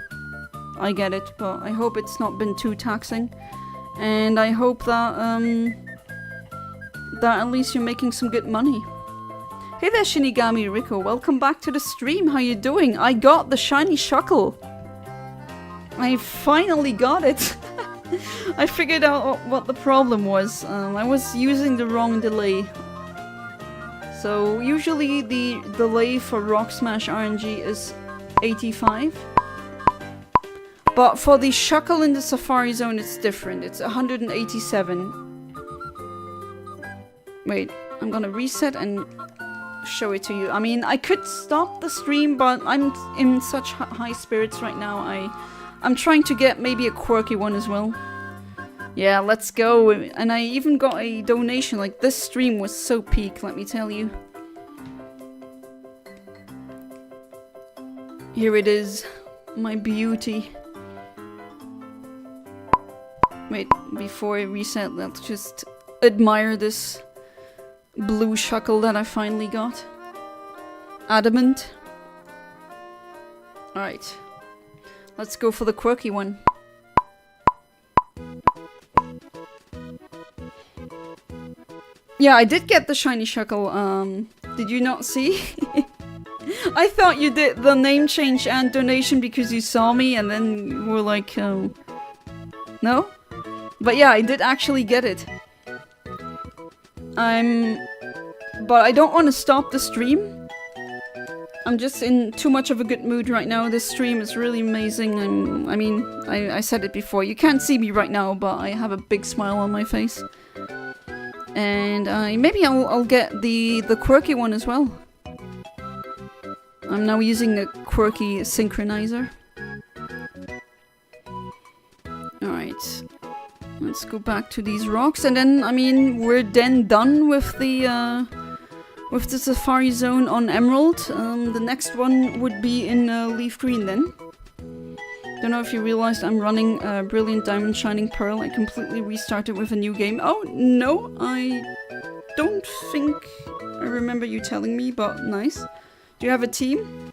I get it. But I hope it's not been too taxing, and I hope that that at least you're making some good money. Hey there, Shinigami Rico. Welcome back to the stream. How you doing? I got the shiny Shuckle. I finally got it. I figured out what the problem was. I was using the wrong delay. So usually the delay for Rock Smash RNG is 85. But for the Shuckle in the Safari Zone it's different. It's 187. Wait, I'm gonna reset and show it to you. I mean, I could stop the stream, but I'm in such high spirits right now. I'm trying to get maybe a quirky one as well. Yeah, let's go. And I even got a donation. Like, this stream was so peak, let me tell you. Here it is. My beauty. Wait, before I reset, let's just admire this blue Shuckle that I finally got. Adamant. Alright. Let's go for the quirky one. Yeah, I did get the shiny Shuckle. Did you not see? I thought you did the name change and donation because you saw me and then you were like, no? But yeah, I did actually get it. But I don't want to stop the stream. I'm just in too much of a good mood right now. This stream is really amazing. I mean, I said it before. You can't see me right now, but I have a big smile on my face. And maybe I'll get the quirky one as well. I'm now using a quirky synchronizer. Alright. Let's go back to these rocks. And then, I mean, we're then done with the Safari Zone on Emerald. The next one would be in Leaf Green then. Don't know if you realized I'm running Brilliant Diamond Shining Pearl. I completely restarted with a new game. Oh, no, I don't think I remember you telling me, but nice. Do you have a team?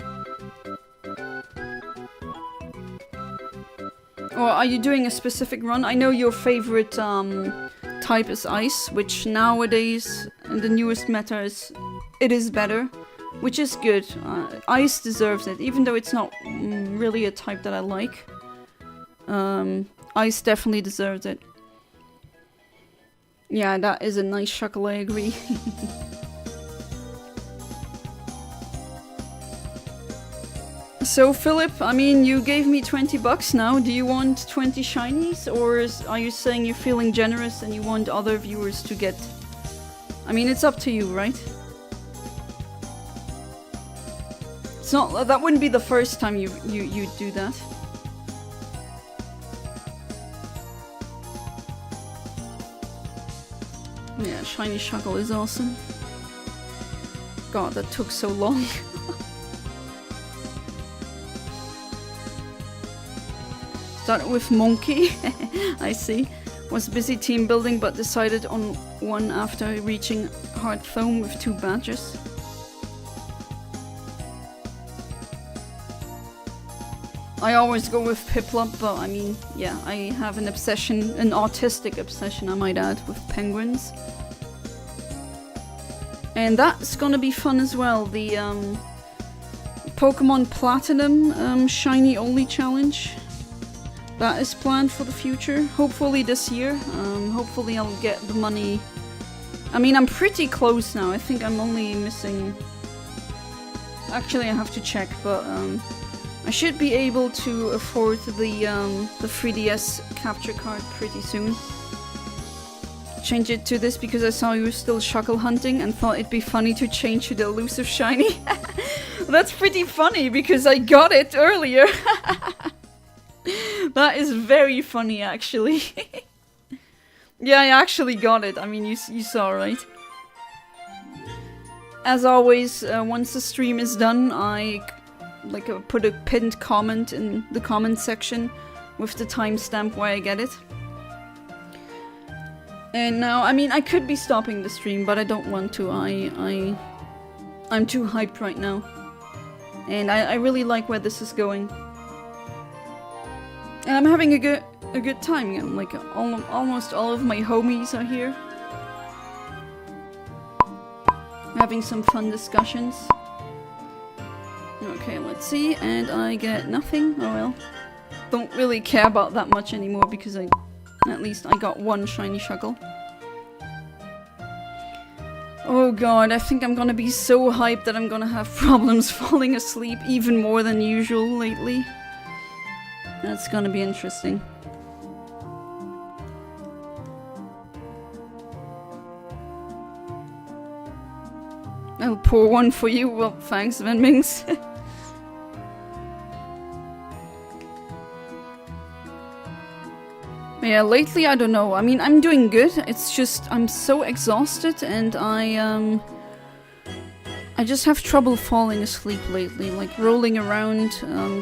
Or are you doing a specific run? I know your favorite type is Ice, which nowadays, in the newest meta, it is better. Which is good. Ice deserves it, even though it's not really a type that I like. Ice definitely deserves it. Yeah, that is a nice Shuckle, I agree. So, Philip, I mean, you gave me 20 bucks now. Do you want 20 shinies? Or are you saying you're feeling generous and you want other viewers to get... I mean, it's up to you, right? It's not, that wouldn't be the first time you do that. Yeah, shiny Shuckle is awesome. God, that took so long. Started with Monkey, I see. Was busy team building but decided on one after reaching Hard Foam with 2 badges. I always go with Piplup, but I mean, yeah, I have an obsession, an autistic obsession I might add, with penguins. And that's gonna be fun as well, the Pokemon Platinum Shiny Only Challenge. That is planned for the future, hopefully this year. Hopefully I'll get the money. I mean, I'm pretty close now, I think I'm only missing... Actually, I have to check, but I should be able to afford the 3DS capture card pretty soon. Change it to this because I saw you were still Shuckle hunting and thought it'd be funny to change to the elusive shiny. That's pretty funny because I got it earlier. That is very funny, actually. Yeah, I actually got it. I mean, you saw, right? As always, once the stream is done, I put a pinned comment in the comment section with the timestamp where I get it. And now, I mean, I could be stopping the stream, but I don't want to. I'm too hyped right now. And I really like where this is going. And I'm having a good time. Like, almost all of my homies are here. Having some fun discussions. Okay, let's see. And I get nothing. Oh well. Don't really care about that much anymore because at least I got one shiny Shuckle. Oh god, I think I'm gonna be so hyped that I'm gonna have problems falling asleep even more than usual lately. That's gonna be interesting. I'll pour one for you. Well, thanks, Venmings. Yeah, lately, I don't know. I mean, I'm doing good. It's just, I'm so exhausted and I just have trouble falling asleep lately. Like, rolling around,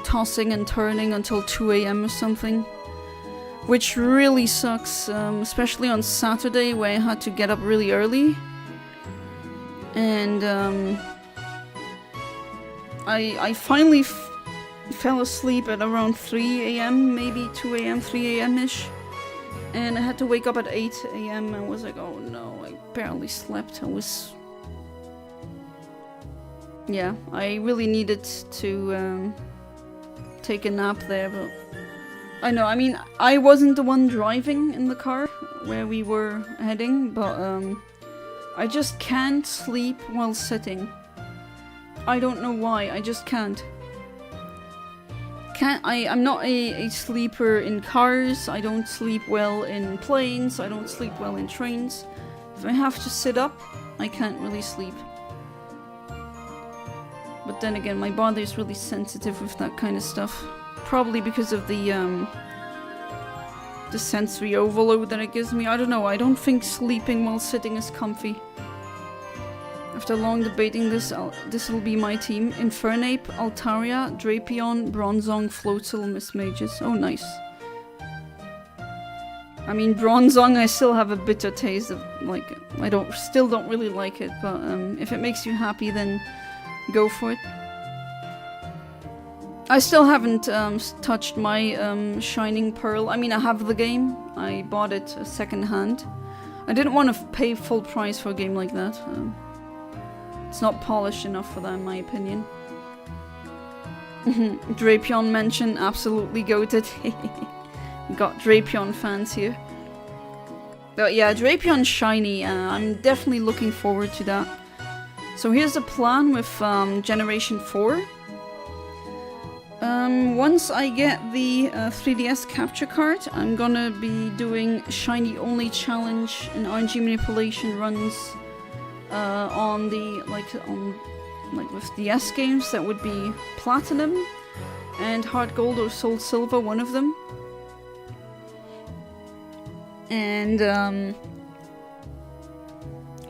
tossing and turning until 2 AM or something. Which really sucks, especially on Saturday where I had to get up really early. And, I finally fell asleep at around 3 a.m, maybe 2 a.m, 3 a.m-ish. And I had to wake up at 8 a.m. I was like, oh no, I barely slept. Yeah, I really needed to take a nap there, but... I mean, I wasn't the one driving in the car where we were heading, but I just can't sleep while sitting. I don't know why, I just can't. I'm not a sleeper in cars, I don't sleep well in planes, I don't sleep well in trains. If I have to sit up, I can't really sleep. But then again, my body is really sensitive with that kind of stuff. Probably because of the sensory overload that it gives me. I don't know, I don't think sleeping while sitting is comfy. After long debating this will be my team. Infernape, Altaria, Drapion, Bronzong, Floatzel, Mismagius. Oh, nice. I mean, Bronzong, I still have a bitter taste of, like, still don't really like it, but if it makes you happy, then go for it. I still haven't touched my Shining Pearl. I mean, I have the game. I bought it second hand. I didn't want to pay full price for a game like that. It's not polished enough for that, in my opinion. Drapion mention, absolutely goated. We got Drapion fans here. But yeah, Drapion Shiny, I'm definitely looking forward to that. So here's the plan with Generation 4. Once I get the 3DS capture card, I'm gonna be doing Shiny Only Challenge and RNG manipulation runs on the, like with DS games. That would be Platinum and Heart Gold or Soul Silver, one of them. And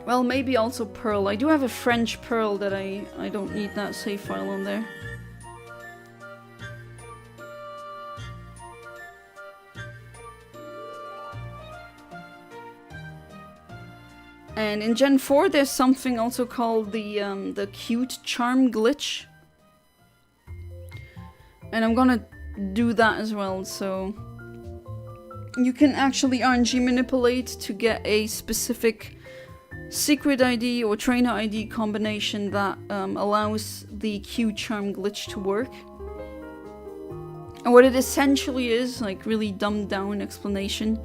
well, maybe also Pearl. I do have a French Pearl that I don't need that save file on there. And in Gen 4 there's something also called the Cute Charm glitch. And I'm gonna do that as well, so... You can actually RNG manipulate to get a specific secret ID or trainer ID combination that allows the Cute Charm glitch to work. And what it essentially is, like really dumbed down explanation,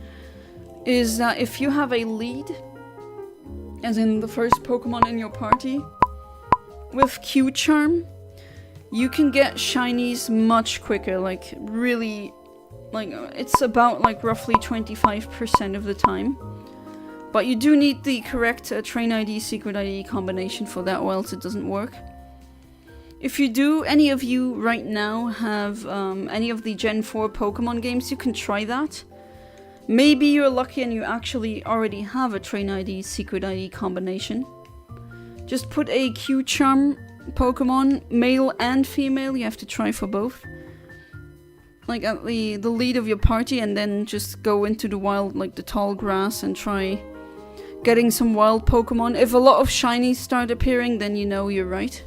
is that if you have a lead, as in the first Pokemon in your party, with Cute Charm, you can get shinies much quicker, like really, like it's about like roughly 25% of the time. But you do need the correct train ID, secret ID combination for that, or else it doesn't work. If you do, any of you right now have any of the Gen 4 Pokemon games, you can try that. Maybe you're lucky and you actually already have a train ID, secret ID combination. Just put a Cute Charm Pokemon, male and female, you have to try for both. Like at the lead of your party, and then just go into the wild, like the tall grass, and try getting some wild Pokemon. If a lot of shinies start appearing, then you know you're right.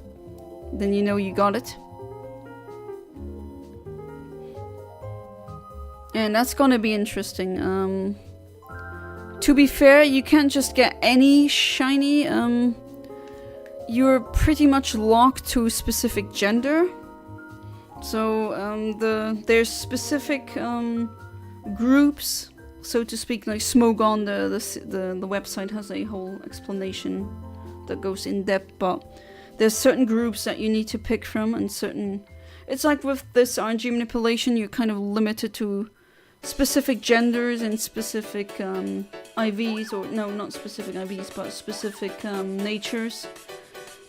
Then you know you got it. And that's gonna be interesting. To be fair, you can't just get any shiny. You're pretty much locked to a specific gender. So there's specific groups, so to speak. Like Smogon, the website has a whole explanation that goes in depth. But there's certain groups that you need to pick from, and certain. It's like with this RNG manipulation, you're kind of limited to specific genders and specific IVs, or no, not specific IVs, but specific natures.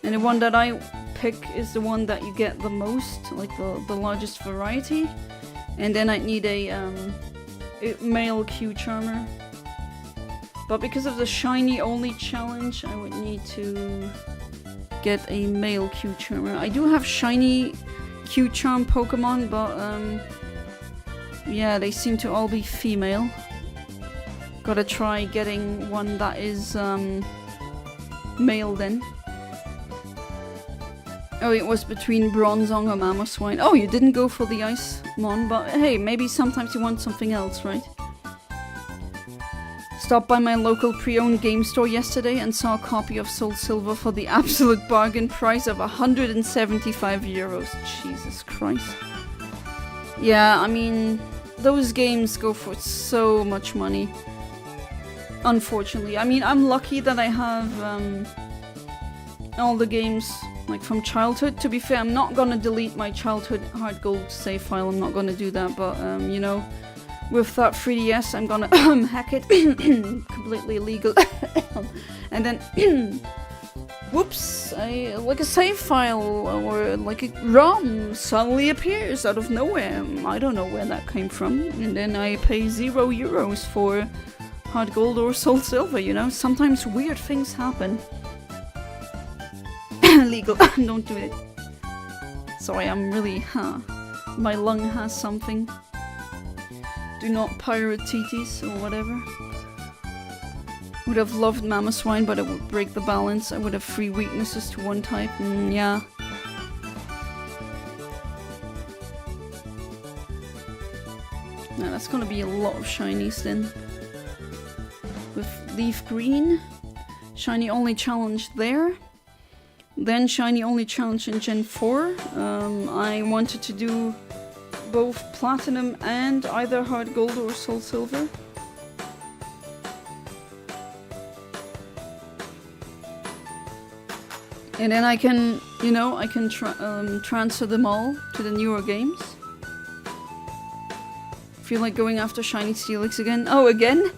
And the one that I pick is the one that you get the most, like the largest variety. And then I need a male Cute Charmer. But because of the shiny only challenge, I would need to get a male Cute Charmer. I do have shiny Cute Charm Pokemon, but yeah, they seem to all be female. Gotta try getting one that is male then. Oh, it was between Bronzong or Mamoswine. Oh, you didn't go for the Ice Mon, but hey, maybe sometimes you want something else, right? Stopped by my local pre-owned game store yesterday and saw a copy of Soul Silver for the absolute bargain price of 175 euros. Jesus Christ. Yeah, I mean, those games go for so much money. Unfortunately. I mean, I'm lucky that I have all the games like from childhood. To be fair, I'm not gonna delete my childhood hard gold save file. I'm not gonna do that, but you know, with that 3DS, I'm gonna hack it completely illegal, and then whoops, like a save file or like a ROM suddenly appears out of nowhere. I don't know where that came from, and then I pay €0 for hard gold or soul silver. You know, sometimes weird things happen. Legal, don't do it. Sorry, I'm really, my lung has something. Do not pirate TTs or whatever. Would have loved Mamoswine, but it would break the balance. I would have 3 weaknesses to one type, and yeah. Now that's gonna be a lot of shinies then. With Leaf Green, shiny only challenge there. Then shiny only challenge in Gen 4. I wanted to do both platinum and either hard gold or soul silver. And then I can, you know, I can transfer them all to the newer games. Feel like going after shiny Steelix again. Oh, again?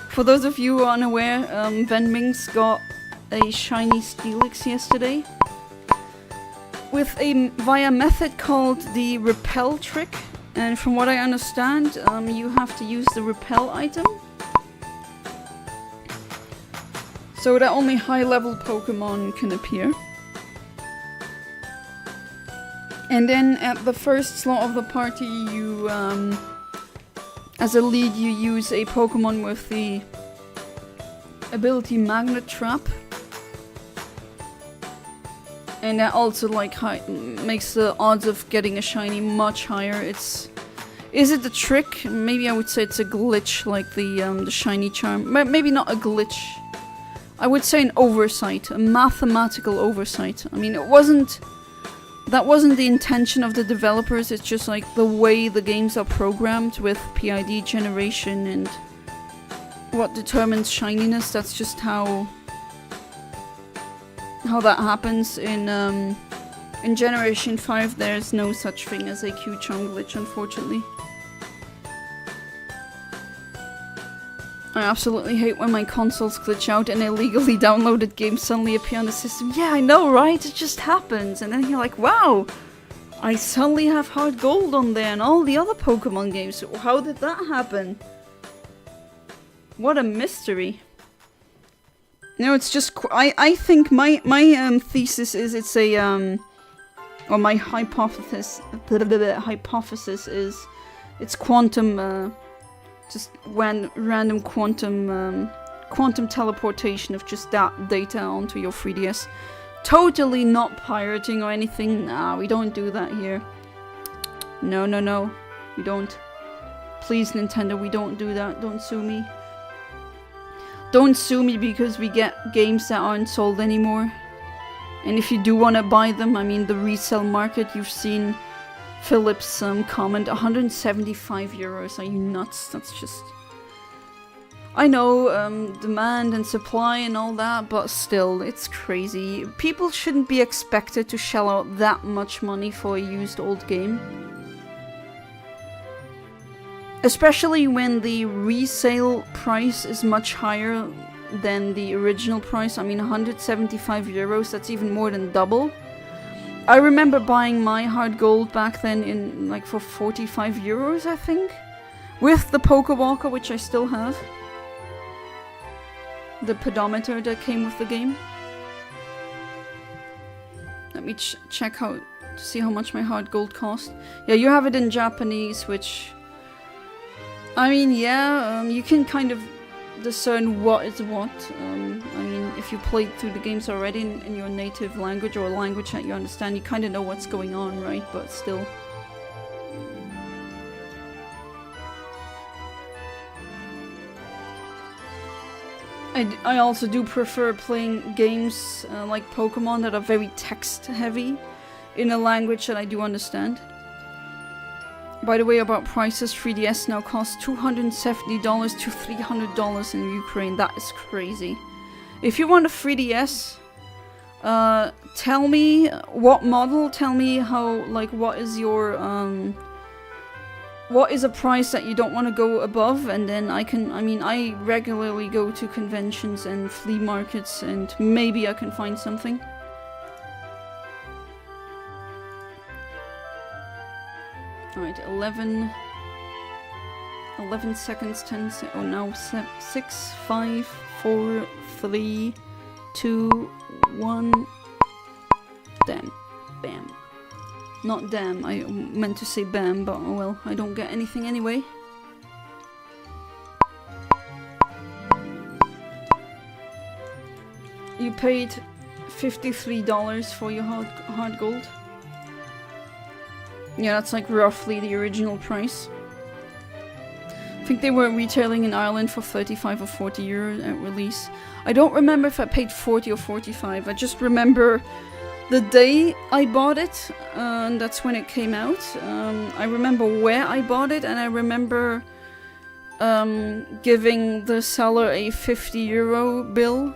For those of you who are unaware, Venmings got a shiny Steelix yesterday with a via method called the repel trick, and from what I understand, you have to use the repel item so that only high level Pokemon can appear. And then at the first slot of the party, you as a lead you use a Pokemon with the ability Magnet Trap. And that also like makes the odds of getting a shiny much higher. Is it the trick? Maybe I would say it's a glitch, like the shiny charm. Maybe not a glitch. I would say an oversight, a mathematical oversight. I mean, that wasn't the intention of the developers. It's just like the way the games are programmed with PID generation and what determines shininess. That's just how that happens. In Generation 5, there's no such thing as a Q-Charm glitch, unfortunately. I absolutely hate when my consoles glitch out and illegally downloaded games suddenly appear on the system. Yeah, I know, right? It just happens. And then you're like, wow, I suddenly have hard gold on there and all the other Pokemon games. How did that happen? What a mystery. No, it's just I think my thesis is it's a or my hypothesis is it's quantum just random quantum teleportation of just that data onto your 3DS. Totally not pirating or anything. Nah, we don't do that here. No, we don't. Please, Nintendo, we don't do that. Don't sue me. Don't sue me because we get games that aren't sold anymore. And if you do want to buy them, I mean, the resale market, you've seen Philip's comment, 175 euros. Are you nuts? That's just... I know, demand and supply and all that, but still, it's crazy. People shouldn't be expected to shell out that much money for a used old game. Especially when the resale price is much higher than the original price. I mean, 175 euros, that's even more than double. I remember buying my hard gold back then in like for 45 euros, I think. With the Pokewalker, which I still have. The pedometer that came with the game. Let me check out to see how much my hard gold cost. Yeah, you have it in Japanese, which... I mean, yeah, you can kind of discern what is what. I mean, if you played through the games already in your native language or a language that you understand, you kind of know what's going on, right? But still. I also do prefer playing games like Pokémon that are very text heavy in a language that I do understand. By the way, about prices, 3DS now costs $270 to $300 in Ukraine. That is crazy. If you want a 3DS, tell me what model, tell me how, like, what is your, what is a price that you don't want to go above, and then I regularly go to conventions and flea markets, and maybe I can find something. Alright, 11 seconds, 10 seconds, oh now 6, 5, 4, 3, 2, 1, damn, bam. Not damn, I meant to say bam, but oh well, I don't get anything anyway. You paid $53 for your hard gold. Yeah, that's like roughly the original price. I think they were retailing in Ireland for 35 or 40 euros at release. I don't remember if I paid 40 or 45. I just remember the day I bought it, and that's when it came out. I remember where I bought it, and I remember giving the seller a 50 euro bill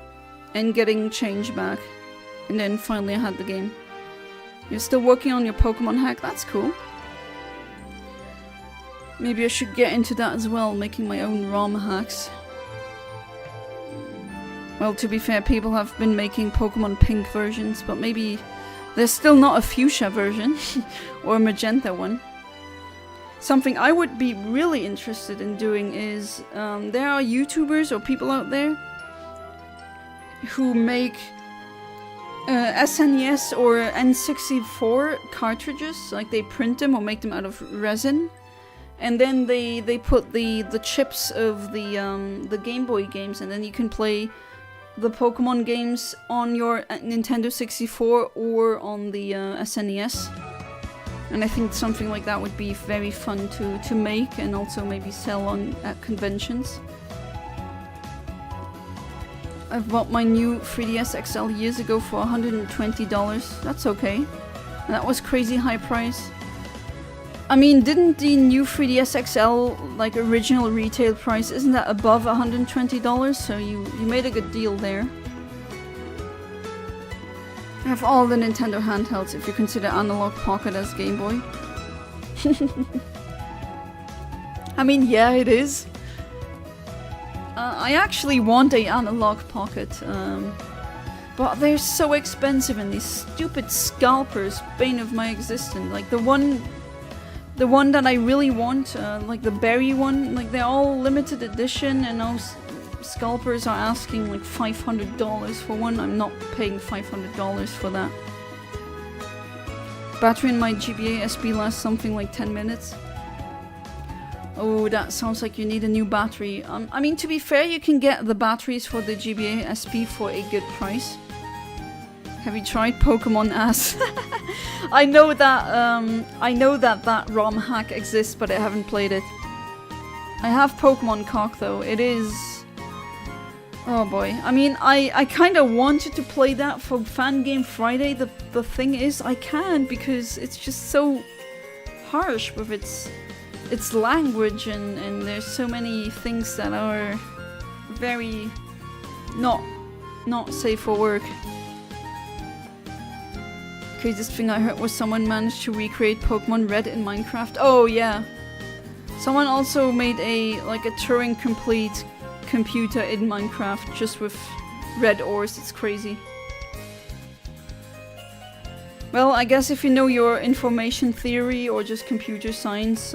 and getting change back. And then finally I had the game. You're still working on your Pokemon hack? That's cool. Maybe I should get into that as well, making my own ROM hacks. Well, to be fair, people have been making Pokemon Pink versions, but maybe there's still not a Fuchsia version, or a Magenta one. Something I would be really interested in doing is, there are YouTubers or people out there who make SNES or N64 cartridges, like they print them or make them out of resin, and then they put the chips of the Game Boy games, and then you can play the Pokemon games on your Nintendo 64 or on the SNES. And I think something like that would be very fun to make and also maybe sell on at conventions. I've bought my new 3DS XL years ago for $120. That's okay. That was crazy high price. I mean, didn't the new 3DS XL, like, original retail price, isn't that above $120? So you made a good deal there. I have all the Nintendo handhelds if you consider Analog Pocket as Game Boy. I mean, yeah, it is. I actually want a Analog Pocket, but they're so expensive, and these stupid scalpers, bane of my existence. Like the one that I really want, like the berry one, like they're all limited edition, and those scalpers are asking like $500 for one. I'm not paying $500 for that. Battery in my GBA SP lasts something like 10 minutes. Oh, that sounds like you need a new battery. I mean, to be fair, you can get the batteries for the GBA SP for a good price. Have you tried Pokemon Ass? I know that ROM hack exists, but I haven't played it. I have Pokemon Cock though. It is... oh boy. I mean, I kind of wanted to play that for Fan Game Friday. The thing is, I can't because it's just so harsh with its language, and there's so many things that are very not safe for work. Craziest thing I heard was someone managed to recreate Pokemon Red in Minecraft. Oh yeah. Someone also made a Turing complete computer in Minecraft just with red ores. It's crazy. Well, I guess if you know your information theory or just computer science,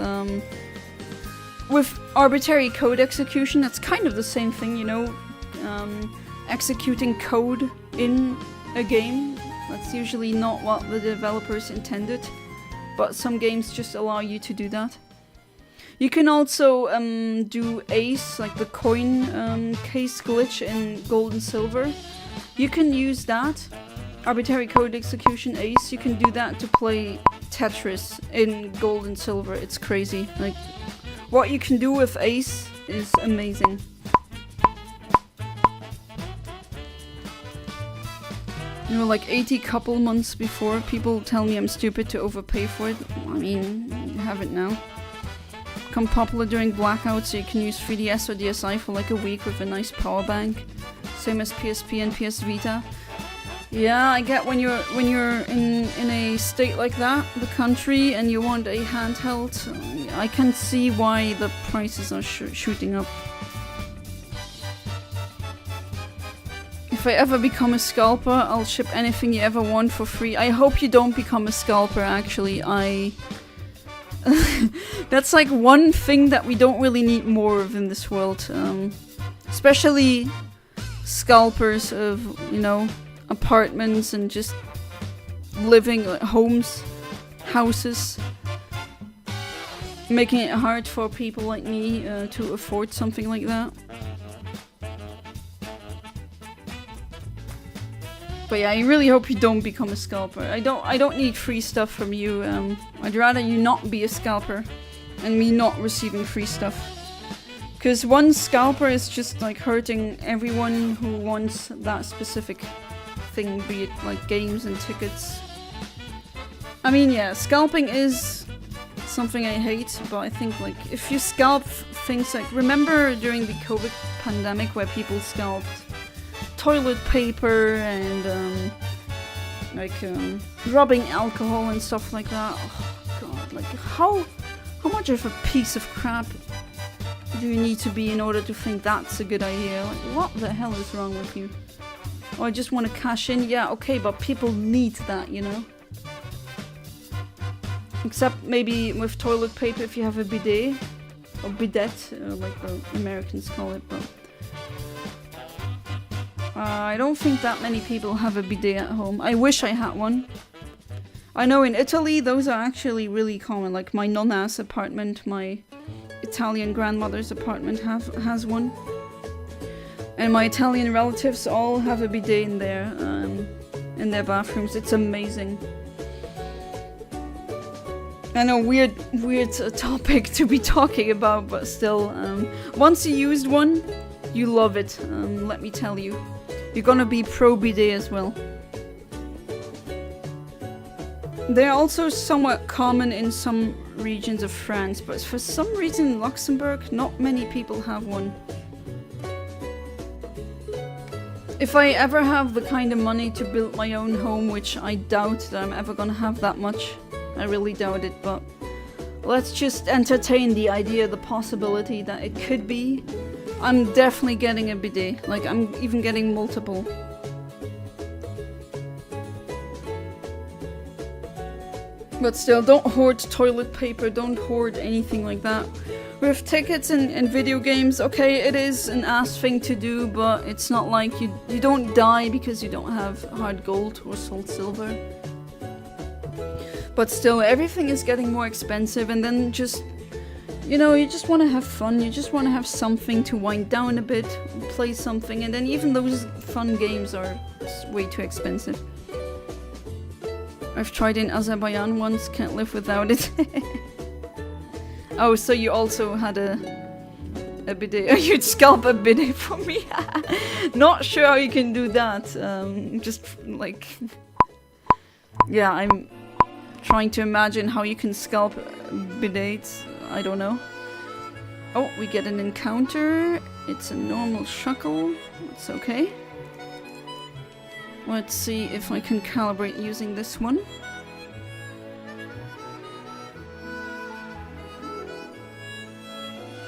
with arbitrary code execution, that's kind of the same thing, you know, executing code in a game. That's usually not what the developers intended, but some games just allow you to do that. You can also do Ace, like the coin case glitch in Gold and Silver. You can use that. Arbitrary code execution Ace. You can do that to play Tetris in Gold and Silver. It's crazy. Like, what you can do with Ace is amazing. You know, like 80 couple months before, people tell me I'm stupid to overpay for it. I mean, you have it now. Become popular during blackouts, so you can use 3DS or DSi for like a week with a nice power bank. Same as PSP and PS Vita. Yeah, I get when you're in a state like that, the country, and you want a handheld. I can see why the prices are shooting up. If I ever become a scalper, I'll ship anything you ever want for free. I hope you don't become a scalper, actually. That's like one thing that we don't really need more of in this world. Especially scalpers of, you know, apartments and just living homes, houses. Making it hard for people like me to afford something like that. But yeah, I really hope you don't become a scalper. I don't need free stuff from you. I'd rather you not be a scalper and me not receiving free stuff. Because one scalper is just like hurting everyone who wants that specific thing, be it like games and tickets. I mean, yeah, scalping is something I hate, but I think like if you scalp things like, remember during the COVID pandemic where people scalped toilet paper and rubbing alcohol and stuff like that. Oh god, like how much of a piece of crap do you need to be in order to think that's a good idea? Like, what the hell is wrong with you? Oh, I just want to cash in. Yeah, okay, but people need that, you know? Except maybe with toilet paper if you have a bidet. Or bidet, like the Americans call it, but I don't think that many people have a bidet at home. I wish I had one. I know in Italy those are actually really common. Like my nonna's apartment, my Italian grandmother's apartment has one. And my Italian relatives all have a bidet in their bathrooms. It's amazing. I know, weird topic to be talking about, but still, once you used one, you love it, let me tell you. You're gonna be pro bidet as well. They're also somewhat common in some regions of France, but for some reason in Luxembourg, not many people have one. If I ever have the kind of money to build my own home, which I doubt that I'm ever gonna have that much, I really doubt it, but let's just entertain the idea, the possibility that it could be. I'm definitely getting a bidet, like I'm even getting multiple. But still, don't hoard toilet paper, don't hoard anything like that. With tickets and video games, okay, it is an ass thing to do, but it's not like you don't die because you don't have hard gold or sold silver. But still, everything is getting more expensive, and then just, you know, you just want to have fun, you just want to have something to wind down a bit, play something, and then even those fun games are way too expensive. I've tried in Azerbaijan once, can't live without it. Oh, so you also had a bidet. You'd scalp a bidet for me? Not sure how you can do that. Just like... Yeah, I'm trying to imagine how you can scalp bidets. I don't know. Oh, we get an encounter. It's a normal Shuckle. It's okay. Let's see if I can calibrate using this one.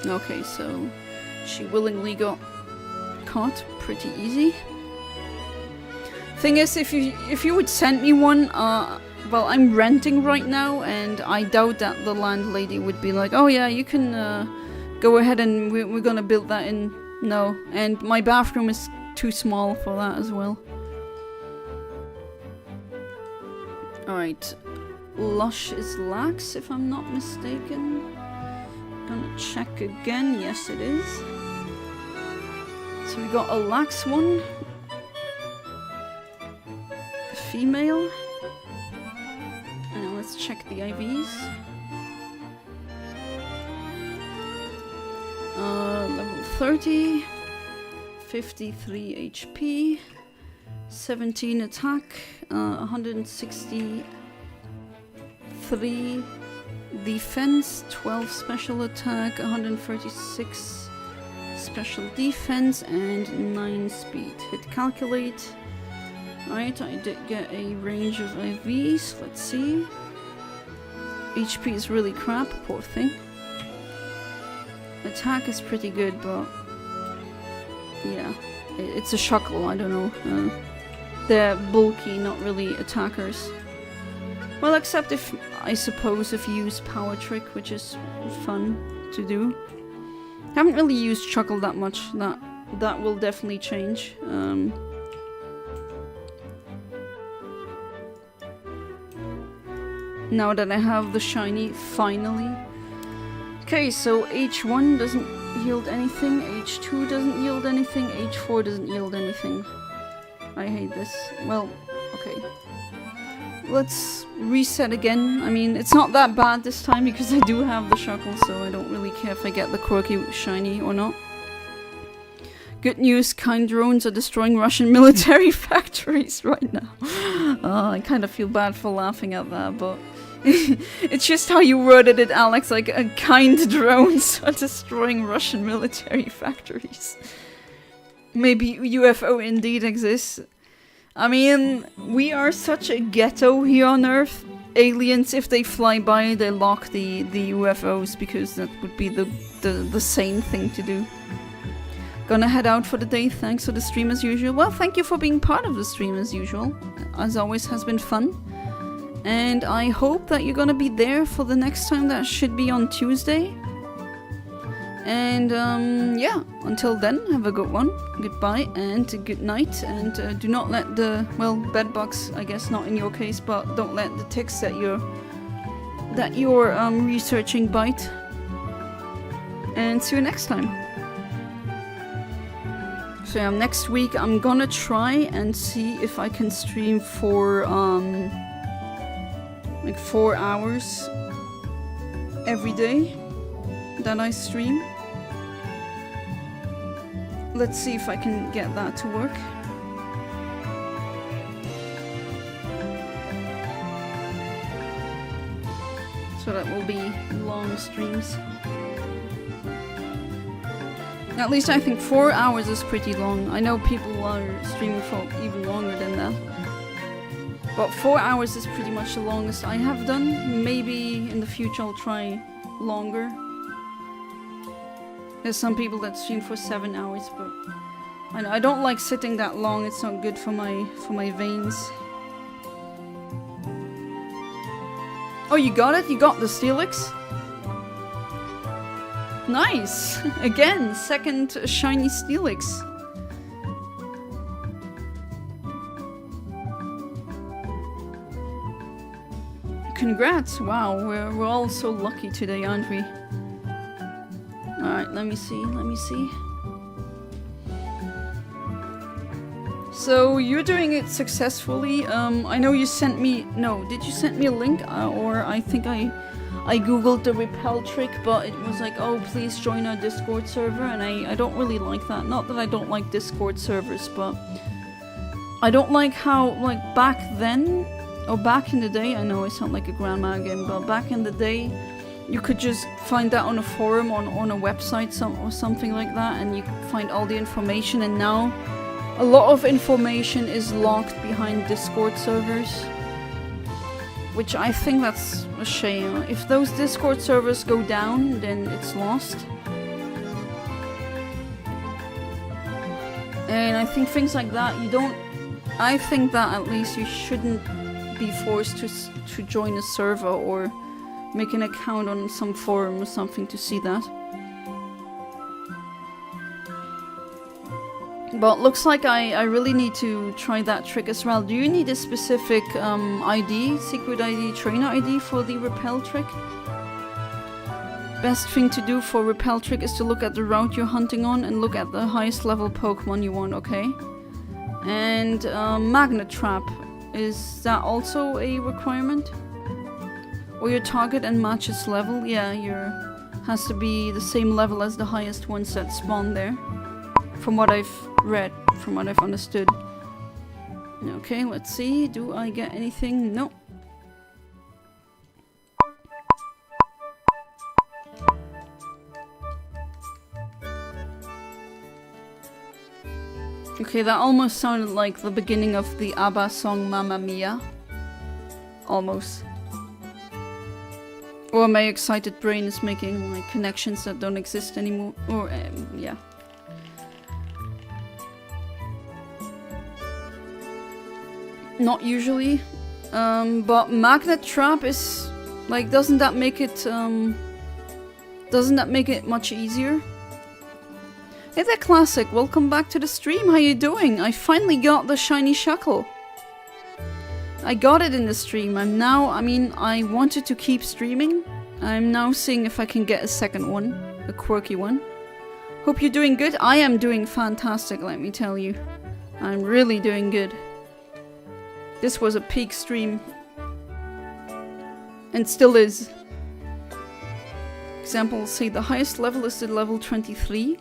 Okay, so she willingly got caught pretty easy. Thing is, if you would send me one, well, I'm renting right now, and I doubt that the landlady would be like, oh yeah, you can go ahead and we're gonna build that in. No, and my bathroom is too small for that as well. Alright, Lush is lax, if I'm not mistaken. Gonna check again. Yes, it is. So we got a lax one. A female. And let's check the IVs. Level 30. 53 HP. 17 attack. 163 defense. 12 special attack. 136 special defense. And 9 speed. Hit calculate. Right, I did get a range of IVs. Let's see. HP is really crap, poor thing. Attack is pretty good, but yeah, it's a Shuckle, I don't know. They're bulky, not really attackers. Well, except if, I suppose, if you use Power Trick, which is fun to do. Haven't really used Shuckle that much, that will definitely change. Now that I have the shiny, finally. Okay, so H1 doesn't yield anything, H2 doesn't yield anything, H4 doesn't yield anything. I hate this. Well, okay. Let's reset again. I mean, it's not that bad this time because I do have the Shuckle, so I don't really care if I get the quirky shiny or not. Good news, kind drones are destroying Russian military factories right now. I kind of feel bad for laughing at that, but it's just how you worded it, Alex, like kind drones are destroying Russian military factories. Maybe UFO indeed exists. I mean, we are such a ghetto here on Earth. Aliens, if they fly by, they lock the UFOs because that would be the sane thing to do. Gonna head out for the day. Thanks for the stream as usual. Well, thank you for being part of the stream as usual. As always, has been fun. And I hope that you're gonna be there for the next time. That should be on Tuesday. And yeah, until then, have a good one. Goodbye and good night. And do not let the, well, bedbugs, I guess not in your case, but don't let the ticks that you're researching bite. And see you next time. So yeah, next week I'm gonna try and see if I can stream for like 4 hours every day that I stream. Let's see if I can get that to work. So that will be long streams. At least I think 4 hours is pretty long. I know people are streaming for even longer than that. But 4 hours is pretty much the longest I have done. Maybe in the future I'll try longer. There's some people that stream for 7 hours, but I don't like sitting that long. It's not good for my veins. Oh, you got it? You got the Steelix? Nice! Again, second shiny Steelix. Congrats! Wow, we're all so lucky today, aren't we? Alright, let me see. So, you're doing it successfully. I know you sent me... No, did you send me a link? Or I think I googled the repel trick, but it was like, oh, please join our Discord server, and I don't really like that. Not that I don't like Discord servers, but I don't like how, like, back then, or back in the day, I know I sound like a grandma again, but back in the day, you could just find that on a forum, on a website or something like that, and you could find all the information, and now a lot of information is locked behind Discord servers. Which I think that's a shame. If those Discord servers go down, then it's lost. And I think things like that, I think that at least you shouldn't be forced to join a server or make an account on some forum or something to see that. But looks like I really need to try that trick as well. Do you need a specific ID, secret ID, trainer ID for the repel trick? best thing to do for Repel Trick is to look at the route you're hunting on and look at the highest level Pokemon you want, okay? And Magnet Trap, is that also a requirement? Or your target and match its level? Yeah, has to be the same level as the highest ones that spawn there. From what I've read, from what I've understood. Okay, let's see. Do I get anything? No. Okay, that almost sounded like the beginning of the ABBA song Mamma Mia. Almost. Or my excited brain is making like connections that don't exist anymore. Or, yeah. Not usually. But Magnet Trap is... like, doesn't that make it much easier? Hey there, Classic. Welcome back to the stream. How you doing? I finally got the shiny Shuckle. I got it in the stream. I wanted to keep streaming. I'm now seeing if I can get a second one. A quirky one. Hope you're doing good. I am doing fantastic, let me tell you. I'm really doing good. This was a peak stream. And still is. Example, say the highest level is at level 23.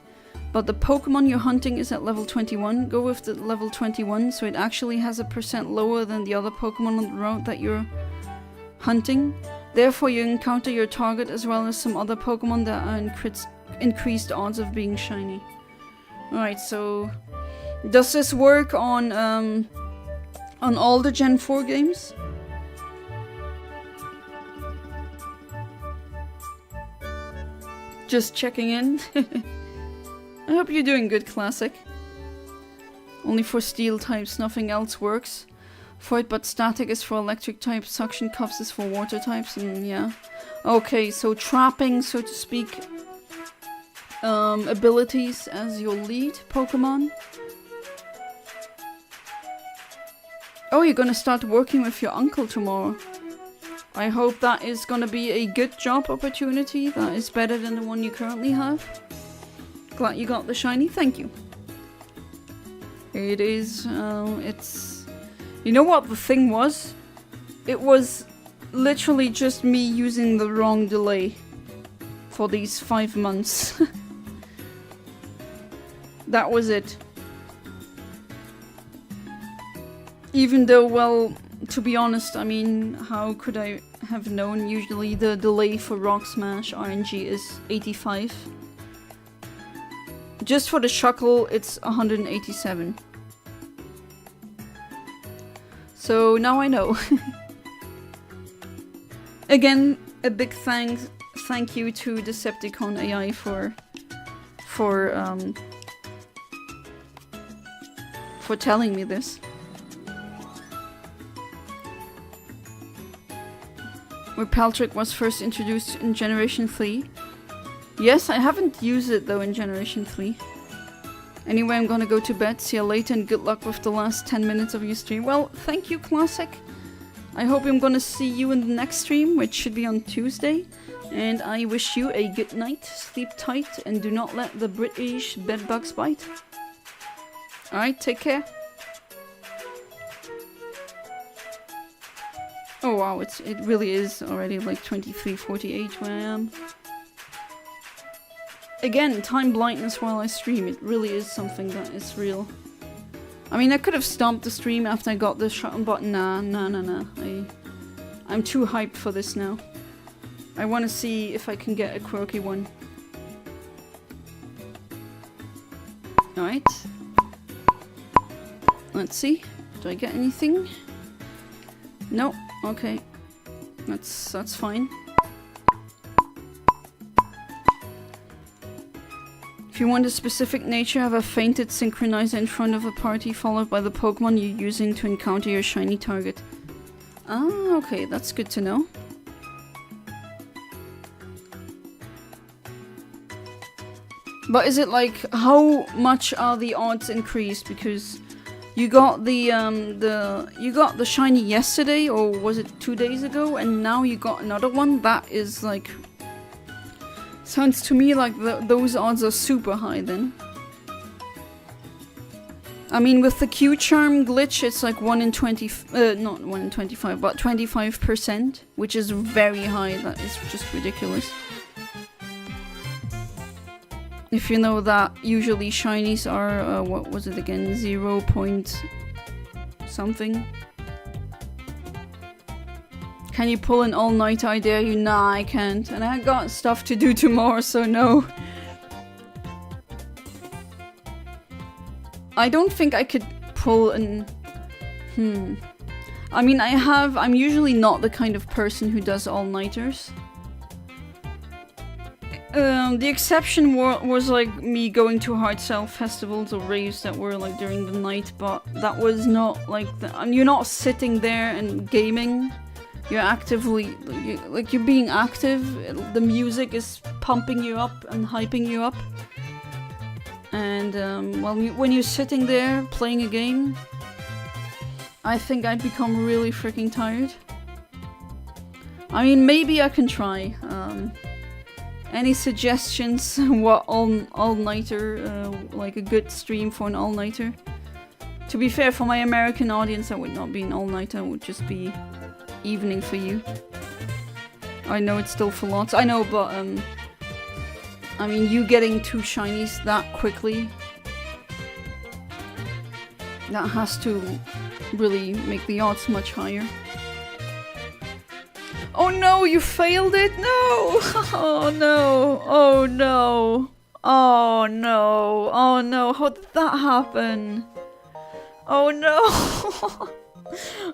But the Pokemon you're hunting is at level 21. Go with the level 21, so it actually has a % lower than the other Pokemon on the road that you're hunting. Therefore, you encounter your target as well as some other Pokemon that are increased odds of being shiny. Alright, so... does this work on all the Gen 4 games? Just checking in. I hope you're doing good, Classic. Only for steel types, nothing else works. Void but static is for electric types, suction cuffs is for water types, and yeah. Okay, so trapping, so to speak, abilities as your lead Pokemon. Oh, you're gonna start working with your uncle tomorrow. I hope that is gonna be a good job opportunity that is better than the one you currently have. Glad you got the shiny, thank you. It is, it's... You know what the thing was? It was literally just me using the wrong delay for these 5 months. That was it. Even though, well, to be honest, I mean, how could I have known? Usually the delay for Rock Smash RNG is 85. Just for the Shuckle, it's 187. So now I know. Again, a big thank you to Decepticon AI for telling me this. Repel Trick was first introduced in Generation 3. Yes, I haven't used it though in Generation 3. Anyway, I'm gonna go to bed. See you later and good luck with the last 10 minutes of your stream. Well, thank you, Classic. I hope I'm gonna see you in the next stream, which should be on Tuesday. And I wish you a good night. Sleep tight and do not let the British bedbugs bite. Alright, take care. Oh wow, it really is already like 23:48 where I am. Again, time blindness while I stream, it really is something that is real. I mean, I could have stopped the stream after I got the shutdown button. Nah. I'm too hyped for this now. I want to see if I can get a quirky one. Alright. Let's see. Do I get anything? No. Okay. That's fine. If you want a specific nature, have a fainted synchronizer in front of a party followed by the Pokemon you're using to encounter your shiny target. Ah, okay, that's good to know. But is it like, how much are the odds increased? Because you got the shiny yesterday, or was it 2 days ago, and now you got another one that is like Sounds to me like those odds are super high then. I mean, with the Q-Charm glitch, it's like 1 in 20... not 1 in 25, but 25%, which is very high. That is just ridiculous. If you know that, usually shinies are, what was it again, 0 point something. Can you pull an all-nighter? I dare you? Nah, I can't. And I got stuff to do tomorrow, so no. I don't think I could pull an... I mean, I'm usually not the kind of person who does all-nighters. The exception was like me going to hard sell festivals or raves that were like during the night, but that was not like you're not sitting there and gaming. You're actively you're being active. The music is pumping you up and hyping you up. And well, when you're sitting there playing a game, I think I'd become really freaking tired. I mean, maybe I can try. Any suggestions? What all-nighter, like a good stream for an all-nighter? To be fair, for my American audience, that would not be an all-nighter. It would just be evening for you. I know it's still for lots. I know, but I mean, you getting 2 shinies that quickly, that has to really make the odds much higher. Oh no, you failed it? No! Oh no! Oh no! Oh no! Oh no! How did that happen? Oh no!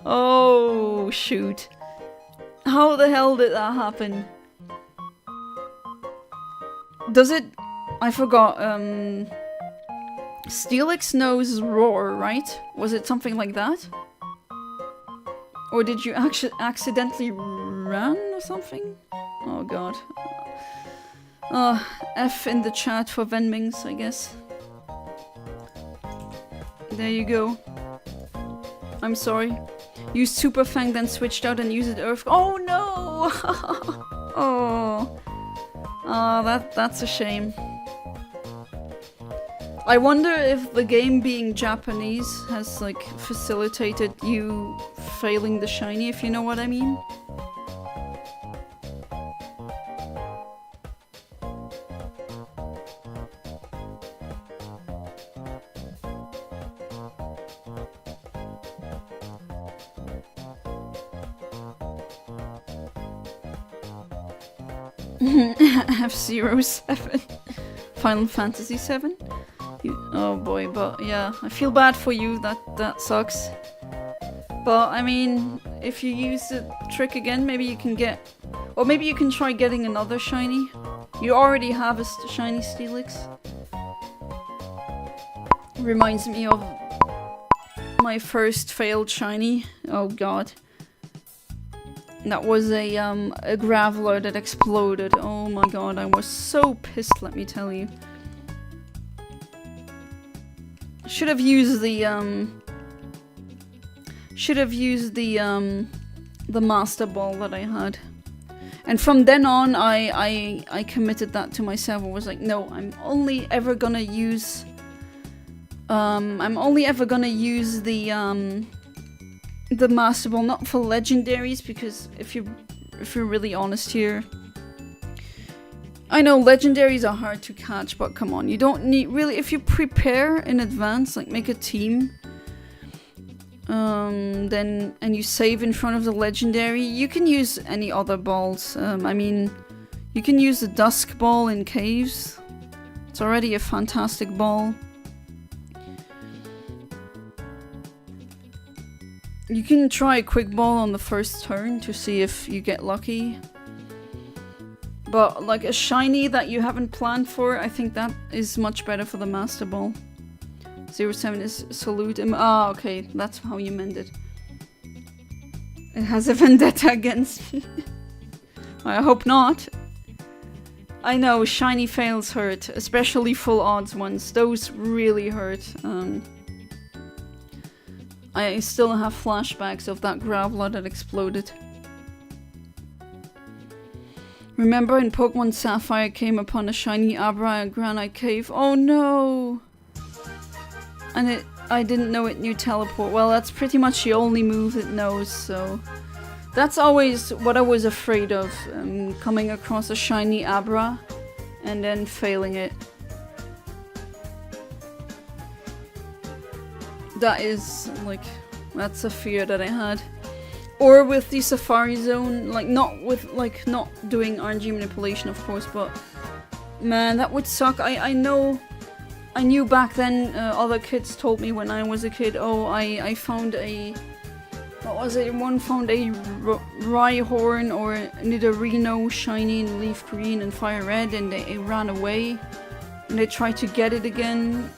Oh shoot. How the hell did that happen? Does it... I forgot, Steelix knows Roar, right? Was it something like that? Or did you actually accidentally run or something? Oh god. F in the chat for Venmings, I guess. There you go. I'm sorry. Used Super Fang, then switched out and used Earth. Oh no! Oh. Oh, that's a shame. I wonder if the game being Japanese has like facilitated you failing the shiny, if you know what I mean. F07. Final Fantasy 7? Oh boy, but yeah, I feel bad for you, that sucks. But I mean, if you use the trick again, maybe you can get... Or maybe you can try getting another shiny. You already have a shiny Steelix. Reminds me of my first failed shiny. Oh god. That was a Graveler that exploded. Oh my god, I was so pissed, let me tell you. Should have used the Master Ball that I had. And from then on, I committed that to myself. I was like, no, I'm only ever gonna use the Master Ball, not for legendaries, because if you're really honest here, I know legendaries are hard to catch, but come on, you don't need really, if you prepare in advance, like make a team, then and you save in front of the legendary, you can use any other balls. I mean, you can use the Dusk Ball in caves. It's already a fantastic ball. You can try a quick ball on the first turn to see if you get lucky. But like a shiny that you haven't planned for, I think that is much better for the Master Ball. 07 is salute him. Ah, okay, that's how you mend it. It has a vendetta against me. I hope not. I know, shiny fails hurt, especially full odds ones. Those really hurt. I still have flashbacks of that Graveler that exploded. Remember in Pokemon Sapphire I came upon a shiny Abra in Granite Cave? Oh no! And I didn't know it knew Teleport. Well, that's pretty much the only move it knows, so... That's always what I was afraid of, coming across a shiny Abra and then failing it. That is, like, that's a fear that I had. Or with the Safari Zone, like, not with, like, not doing RNG manipulation, of course, but... Man, that would suck. I know... I knew back then, other kids told me when I was a kid, oh, I found a... What was it? One found a Rhyhorn or Nidorino shiny in Leaf Green and Fire Red, and they ran away. And they tried to get it again.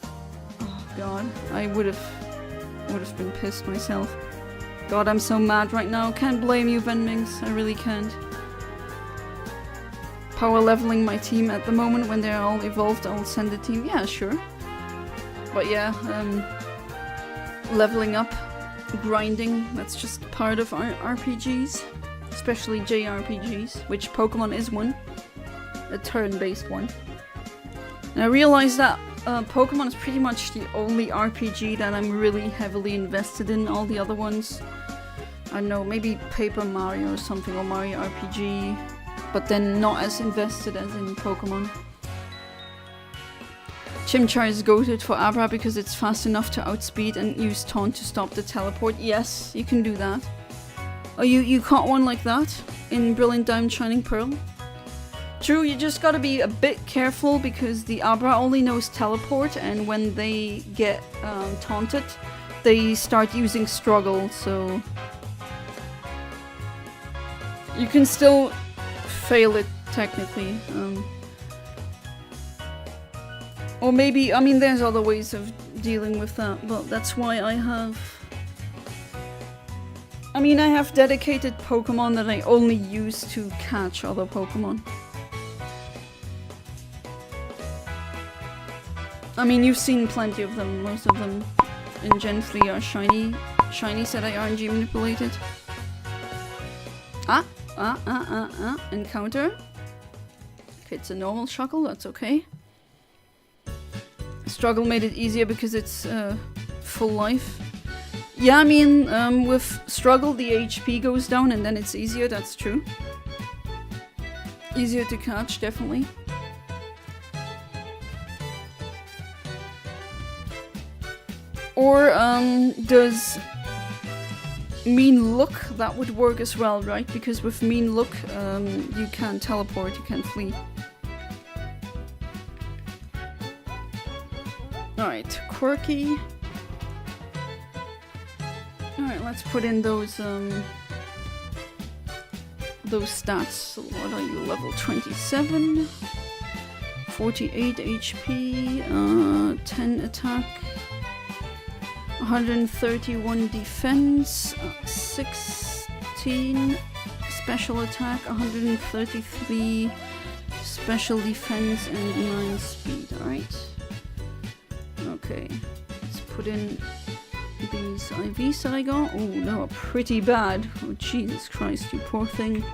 Oh god, I would have been pissed myself. God, I'm so mad right now. Can't blame you, Venmings. I really can't. Power leveling my team at the moment. When they're all evolved, I'll send a team. Yeah, sure. But yeah, leveling up. Grinding, that's just part of our RPGs, especially JRPGs, which Pokemon is one, a turn-based one. And I realized that Pokemon is pretty much the only RPG that I'm really heavily invested in. All the other ones, I don't know, maybe Paper Mario or something, or Mario RPG, but then not as invested as in Pokemon. Chimchar is goated for Abra because it's fast enough to outspeed and use Taunt to stop the teleport. Yes, you can do that. Oh, you caught one like that in Brilliant Diamond Shining Pearl? True, you just gotta be a bit careful because the Abra only knows teleport, and when they get taunted, they start using struggle, so... You can still fail it, technically. Or maybe, I mean, there's other ways of dealing with that, but that's why I have... I mean, I have dedicated Pokemon that I only use to catch other Pokemon. I mean, you've seen plenty of them. Most of them in Gen 3 are shinies that I RNG manipulated. Encounter. Okay, it's a normal Shuckle, that's okay. Struggle made it easier because it's full life. Yeah, I mean, with Struggle the HP goes down and then it's easier, that's true. Easier to catch, definitely. Or, does Mean Look, that would work as well, right? Because with Mean Look, you can't teleport, you can't flee. Alright, Quirky. Alright, let's put in those stats. So what are you? Level 27, 48 HP, 10 attack, 131 defense, 16 special attack, 133 special defense, and 9 speed. Alright. Okay, let's put in these IVs that I got. Oh, they are pretty bad. Oh, Jesus Christ, you poor thing.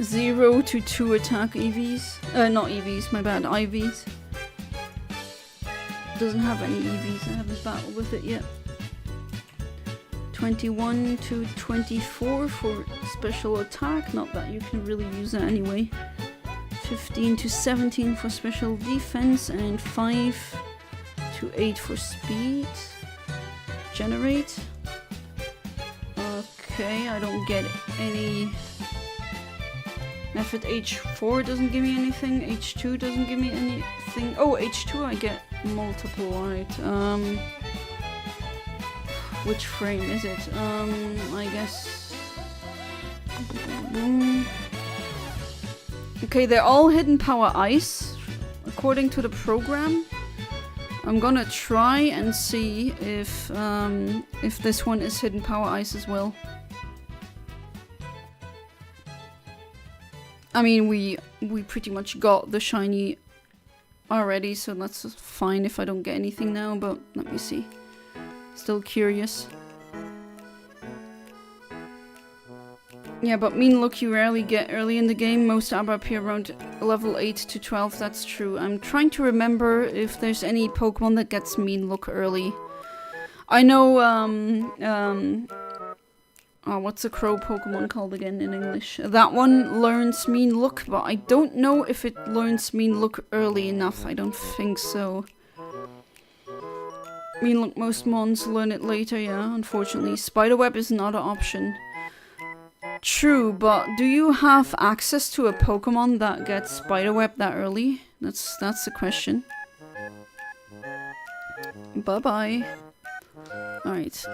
0 to 2 attack EVs. Not EVs, my bad, IVs. Doesn't have any EVs, I haven't battled with it yet. 21 to 24 for special attack, not that you can really use that anyway. 15 to 17 for special defense, and 5 to 8 for speed. Generate. Okay, I don't get any... Method H4 doesn't give me anything, H2 doesn't give me anything. Oh, H2 I get multiple, right. Which frame is it? I guess... Okay, they're all hidden power ice, according to the program. I'm gonna try and see if this one is hidden power ice as well. I mean, we pretty much got the shiny already, so that's fine if I don't get anything now, but let me see. Still curious. Yeah, but mean look you rarely get early in the game. Most Abra appear around level 8 to 12, that's true. I'm trying to remember if there's any Pokemon that gets mean look early. I know, oh, what's the crow Pokemon called again in English? That one learns mean look, but I don't know if it learns mean look early enough. I don't think so. Mean look, most mons learn it later, yeah, unfortunately. Spiderweb is not an option. True, but do you have access to a Pokemon that gets Spiderweb that early? That's the question. Bye-bye. Alright.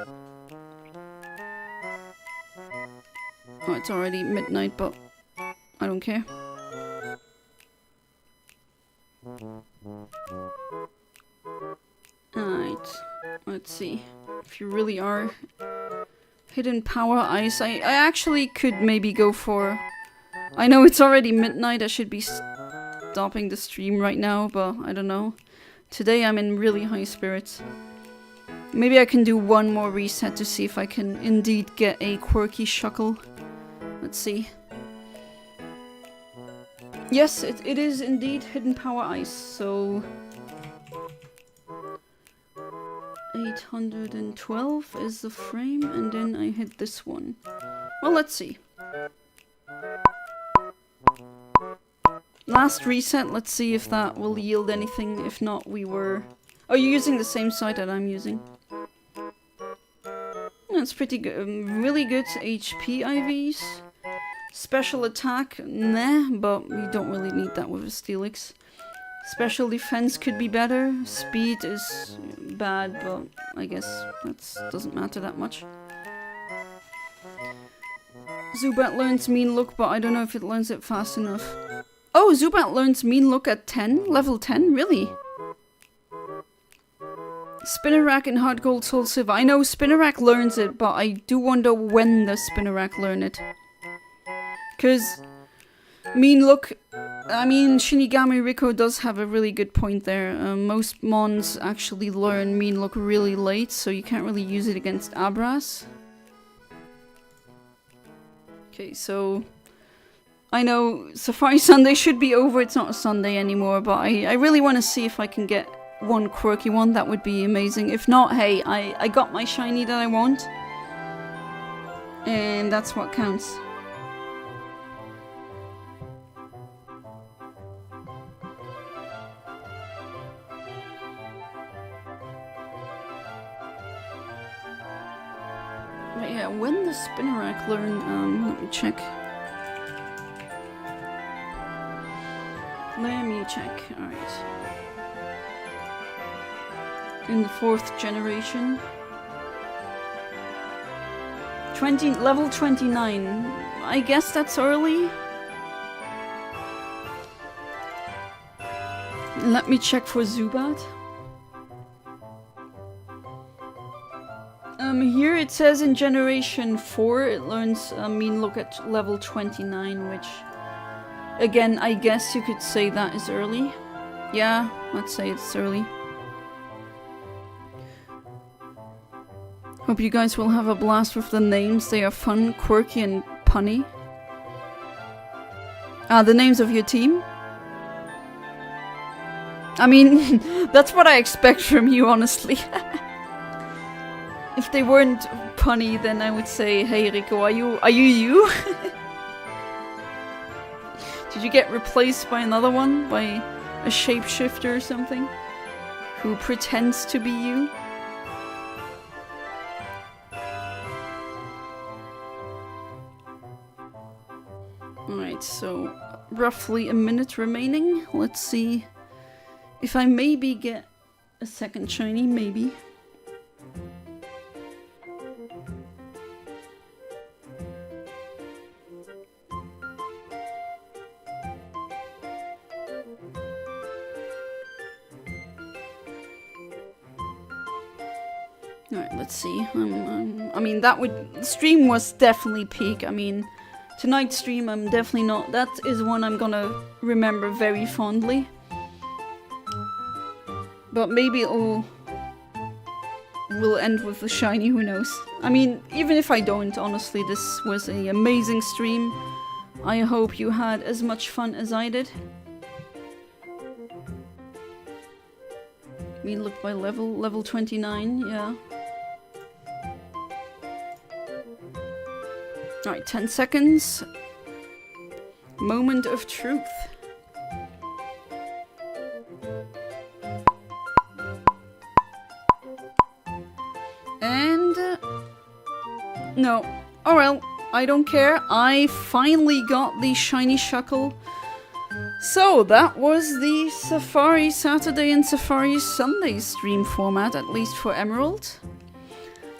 Oh, it's already midnight, but I don't care. Alright. Let's see. If you really are... Hidden Power Ice. I actually could maybe go for... I know it's already midnight, I should be stopping the stream right now, but I don't know. Today I'm in really high spirits. Maybe I can do one more reset to see if I can indeed get a quirky Shuckle. Let's see. Yes, it is indeed Hidden Power Ice, so... 812 is the frame, and then I hit this one. Well, let's see. Last reset, let's see if that will yield anything. If not, we were... Oh, you're using the same site that I'm using. That's pretty good. Really good HP IVs. Special attack, nah, but we don't really need that with a Steelix. Special defense could be better. Speed is bad, but I guess that doesn't matter that much. Zubat learns mean look, but I don't know if it learns it fast enough. Oh, Zubat learns mean look at 10? Level 10? Really? Spinnerack in Heart Gold Soul Silver. I know Spinnerack learns it, but I do wonder when does Spinnerack learn it. Because mean look... I mean, Shinigami Rico does have a really good point there. Most mons actually learn mean look really late, so you can't really use it against Abras. Okay, so... I know Safari Sunday should be over, it's not a Sunday anymore, but I really want to see if I can get one quirky one, that would be amazing. If not, hey, I got my shiny that I want. And that's what counts. But yeah, when does Spinnerack learn? Let me check. Let me check, alright. In the 4th generation. Level 29. I guess that's early. Let me check for Zubat. Here it says in generation 4 it learns mean look at level 29, which again, I guess you could say that is early. Yeah, let's say it's early. Hope you guys will have a blast with the names. They are fun, quirky, and punny. The names of your team? I mean, that's what I expect from you, honestly. If they weren't punny, then I would say, hey Rico, are you? Did you get replaced by another one? By a shapeshifter or something? Who pretends to be you? Alright, so roughly a minute remaining. Let's see if I maybe get a second shiny, maybe. Alright, let's see. I mean, the stream was definitely peak. I mean, tonight's stream, I'm definitely not... That is one I'm gonna remember very fondly. But maybe it'll will end with the shiny, who knows. I mean, even if I don't, honestly, this was an amazing stream. I hope you had as much fun as I did. We look by level 29, yeah. Alright, 10 seconds. Moment of truth. And... no. Oh well, I don't care. I finally got the shiny Shuckle. So, that was the Safari Saturday and Safari Sunday stream format, at least for Emerald.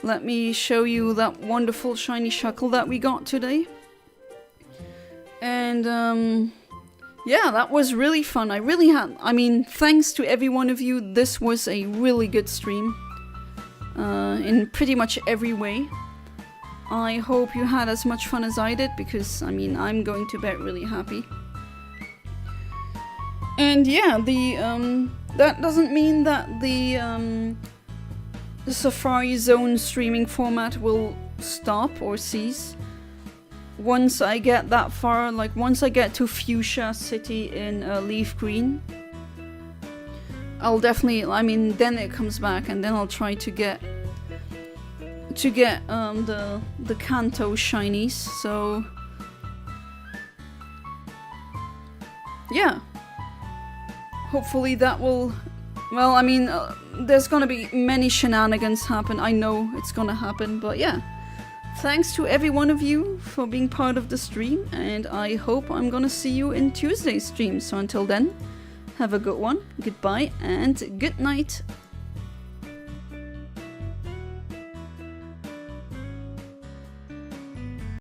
Let me show you that wonderful shiny Shuckle that we got today. And, yeah, that was really fun. I mean, thanks to every one of you, this was a really good stream. In pretty much every way. I hope you had as much fun as I did, because, I mean, I'm going to bed really happy. And yeah, that doesn't mean that the Safari Zone streaming format will stop or cease. Once I get that far, like once I get to Fuchsia City in Leaf Green, I'll definitely, I mean, then it comes back, and then I'll try to get the Kanto shinies. So yeah. Hopefully that will... well, I mean, there's gonna be many shenanigans happen. I know it's gonna happen, but yeah. Thanks to every one of you for being part of the stream, and I hope I'm gonna see you in Tuesday's stream. So until then, have a good one, goodbye, and good night.